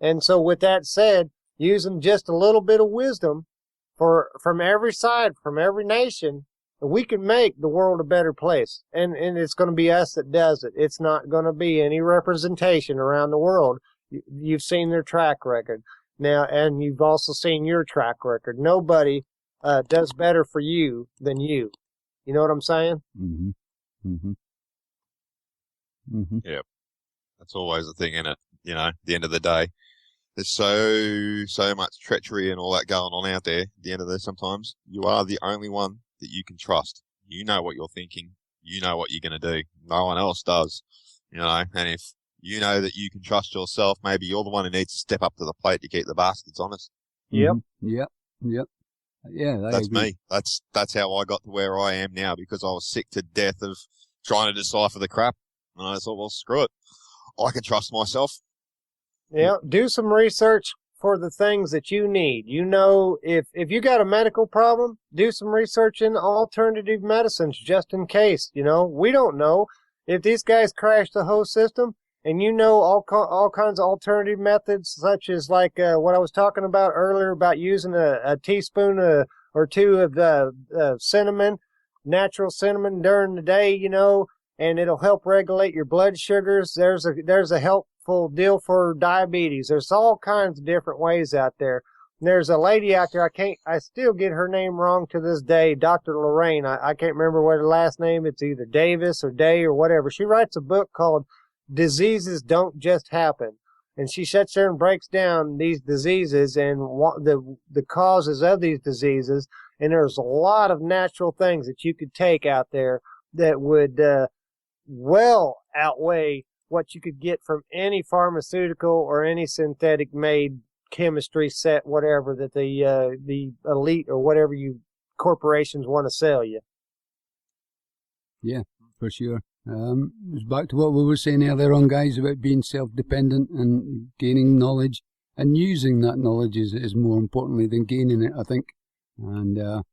And so with that said, using just a little bit of wisdom from every side, from every nation, We can make the world a better place, and it's going to be us that does it. It's not going to be any representation around the world. You've seen their track record now, and you've also seen your track record. Nobody does better for you than you. You know what I'm saying? Mm-hmm. Mm-hmm. Mm-hmm. Yep. That's always the thing, isn't it? You know, at the end of the day, there's so much treachery and all that going on out there. At the end of the day, sometimes you are the only one that you can trust. You know what you're thinking. You know what you're going to do. No one else does. You know, and if you know that you can trust yourself, maybe you're the one who needs to step up to the plate to keep the bastards honest. Yep. Mm-hmm. Yep. Yep. Yeah, that's me. That's how I got to where I am now, because I was sick to death of trying to decipher the crap. And I thought, well, screw it. I can trust myself. Yeah, do some research for the things that you need. You know, if you got a medical problem, do some research in alternative medicines just in case. You know, we don't know if these guys crash the whole system, and you know all kinds of alternative methods, such as like what I was talking about earlier about using a teaspoon or two of cinnamon, natural cinnamon during the day, you know, and it'll help regulate your blood sugars. There's a helpful deal for diabetes. There's all kinds of different ways out there. There's a lady out there, I still get her name wrong to this day, Dr. Lorraine. I can't remember what her last name. It's either Davis or Day or whatever. She writes a book called Diseases Don't Just Happen. And she sits there and breaks down these diseases and the causes of these diseases. And there's a lot of natural things that you could take out there that would well outweigh what you could get from any pharmaceutical or any synthetic made chemistry set, whatever that the elite or whatever you corporations want to sell you. Yeah, for sure. It's back to what we were saying earlier on, guys, about being self-dependent and gaining knowledge, and using that knowledge is more importantly than gaining it, I think. And you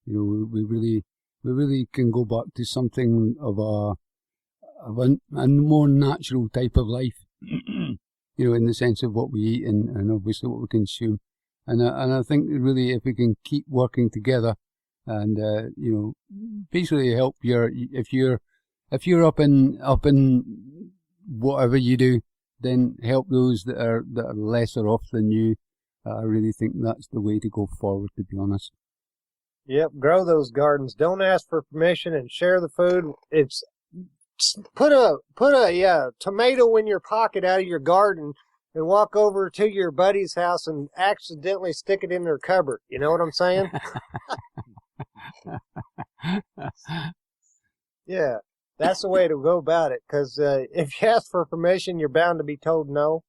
know, we really can go back to something of a more natural type of life. You know, in the sense of what we eat and obviously what we consume. And I think really if we can keep working together and, you know, basically help if you're up in whatever you do, then help those that are lesser off than you. I really think that's the way to go forward, to be honest. Yep, grow those gardens. Don't ask for permission and share the food. It's put a tomato in your pocket out of your garden and walk over to your buddy's house and accidentally stick it in their cupboard. You know what I'm saying? Yeah, that's the way to go about it. Because if you ask for permission, you're bound to be told no.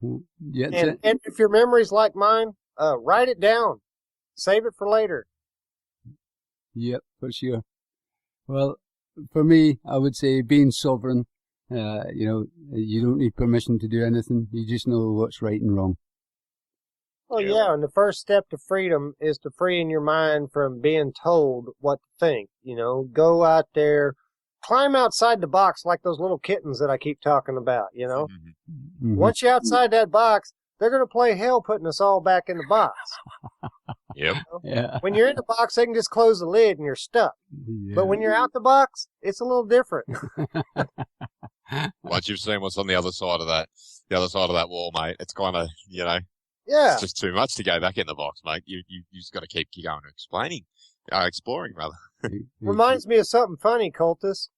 Yeah, and if your memory's like mine, write it down. Save it for later. Yep, for sure. Well, for me, I would say being sovereign, you know, you don't need permission to do anything. You just know what's right and wrong. Well, yeah, and the first step to freedom is to freeing your mind from being told what to think. You know, go out there, climb outside the box like those little kittens that I keep talking about, you know. Mm-hmm. Once you're outside that box, they're going to play hell putting us all back in the box. Yep. You know? Yeah. When you're in the box, they can just close the lid and you're stuck. Yeah. But when you're out the box, it's a little different. Once you've seen what's on the other side of that wall, mate, it's kind of, you know, Yeah. it's just too much to go back in the box, mate. You just got to keep going exploring, rather. Reminds me of something funny, Cultus.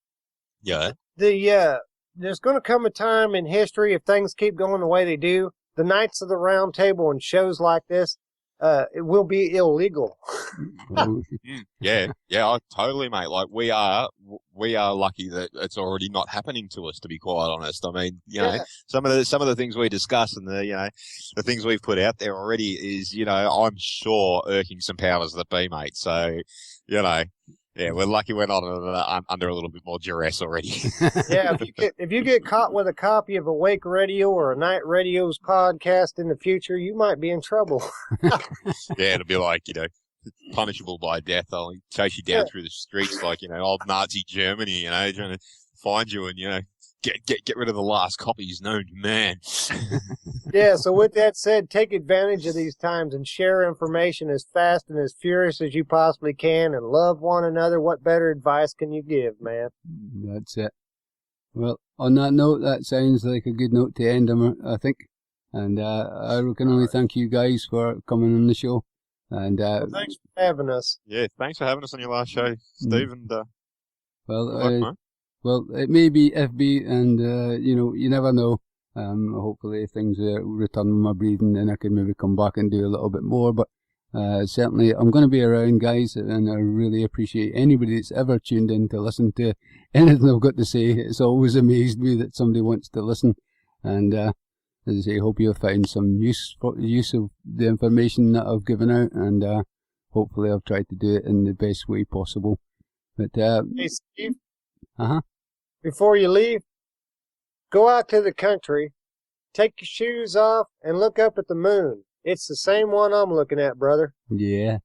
Yeah. There's going to come a time in history, if things keep going the way they do, the Knights of the Round Table and shows like this, it will be illegal. Yeah, totally, mate. Like we are lucky that it's already not happening to us, to be quite honest. I mean, you know, some of the things we discuss and the things we've put out there already is, you know, I'm sure irking some powers that be, mate. So, you know, yeah, we're lucky we're not under a little bit more duress already. Yeah, if you get caught with a copy of Awake Radio or a Night Radio's podcast in the future, you might be in trouble. Yeah, it'll be like, you know, punishable by death. They'll chase you down through the streets like, you know, old Nazi Germany, you know, trying to find you and, you know, get rid of the last copies known to man. Yeah, so with that said, take advantage of these times and share information as fast and as furious as you possibly can, and love one another. What better advice can you give, man? That's it. Well, on that note, that sounds like a good note to end on, I think. And I can only thank you guys for coming on the show. And Well, thanks for having us. Yeah, thanks for having us on your last show, Steve. And well, good luck, mate. well, it may be FB, and you never know. Hopefully things return with my breathing, and I can maybe come back and do a little bit more. But certainly, I'm going to be around, guys, and I really appreciate anybody that's ever tuned in to listen to anything I've got to say. It's always amazed me that somebody wants to listen, and as I say, hope you have found some use of the information that I've given out, and hopefully I've tried to do it in the best way possible. But Hey, Steve, uh-huh. before you leave, go out to the country, take your shoes off, and look up at the moon. It's the same one I'm looking at, brother. Yeah.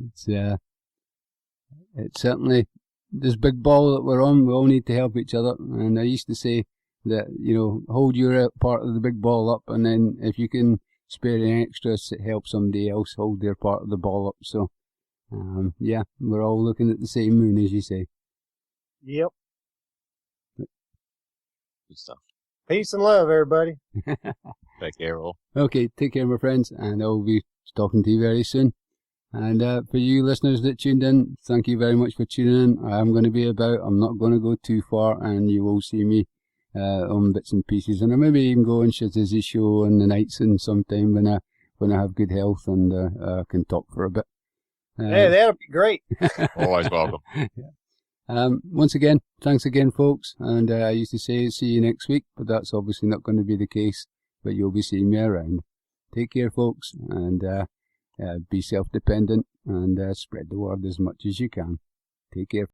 It's certainly this big ball that we're on. We all need to help each other. And I used to say that, hold your part of the big ball up, and then if you can spare any extras, help somebody else hold their part of the ball up. So, we're all looking at the same moon, as you say. Yep. Good stuff. Peace and love, everybody. Take care, all. Okay, take care, my friends, and I'll be talking to you very soon. And for you listeners that tuned in, thank you very much for tuning in. I am going to be about. I'm not going to go too far, and you will see me on bits and pieces. And I maybe even go on Shazizz's show on the nights and sometime when I have good health and I can talk for a bit. Hey, that'll be great. Always welcome. Once again, thanks again, folks. And I used to say see you next week, but that's obviously not going to be the case. But you'll be seeing me around. Take care, folks, and be self-dependent and spread the word as much as you can. Take care.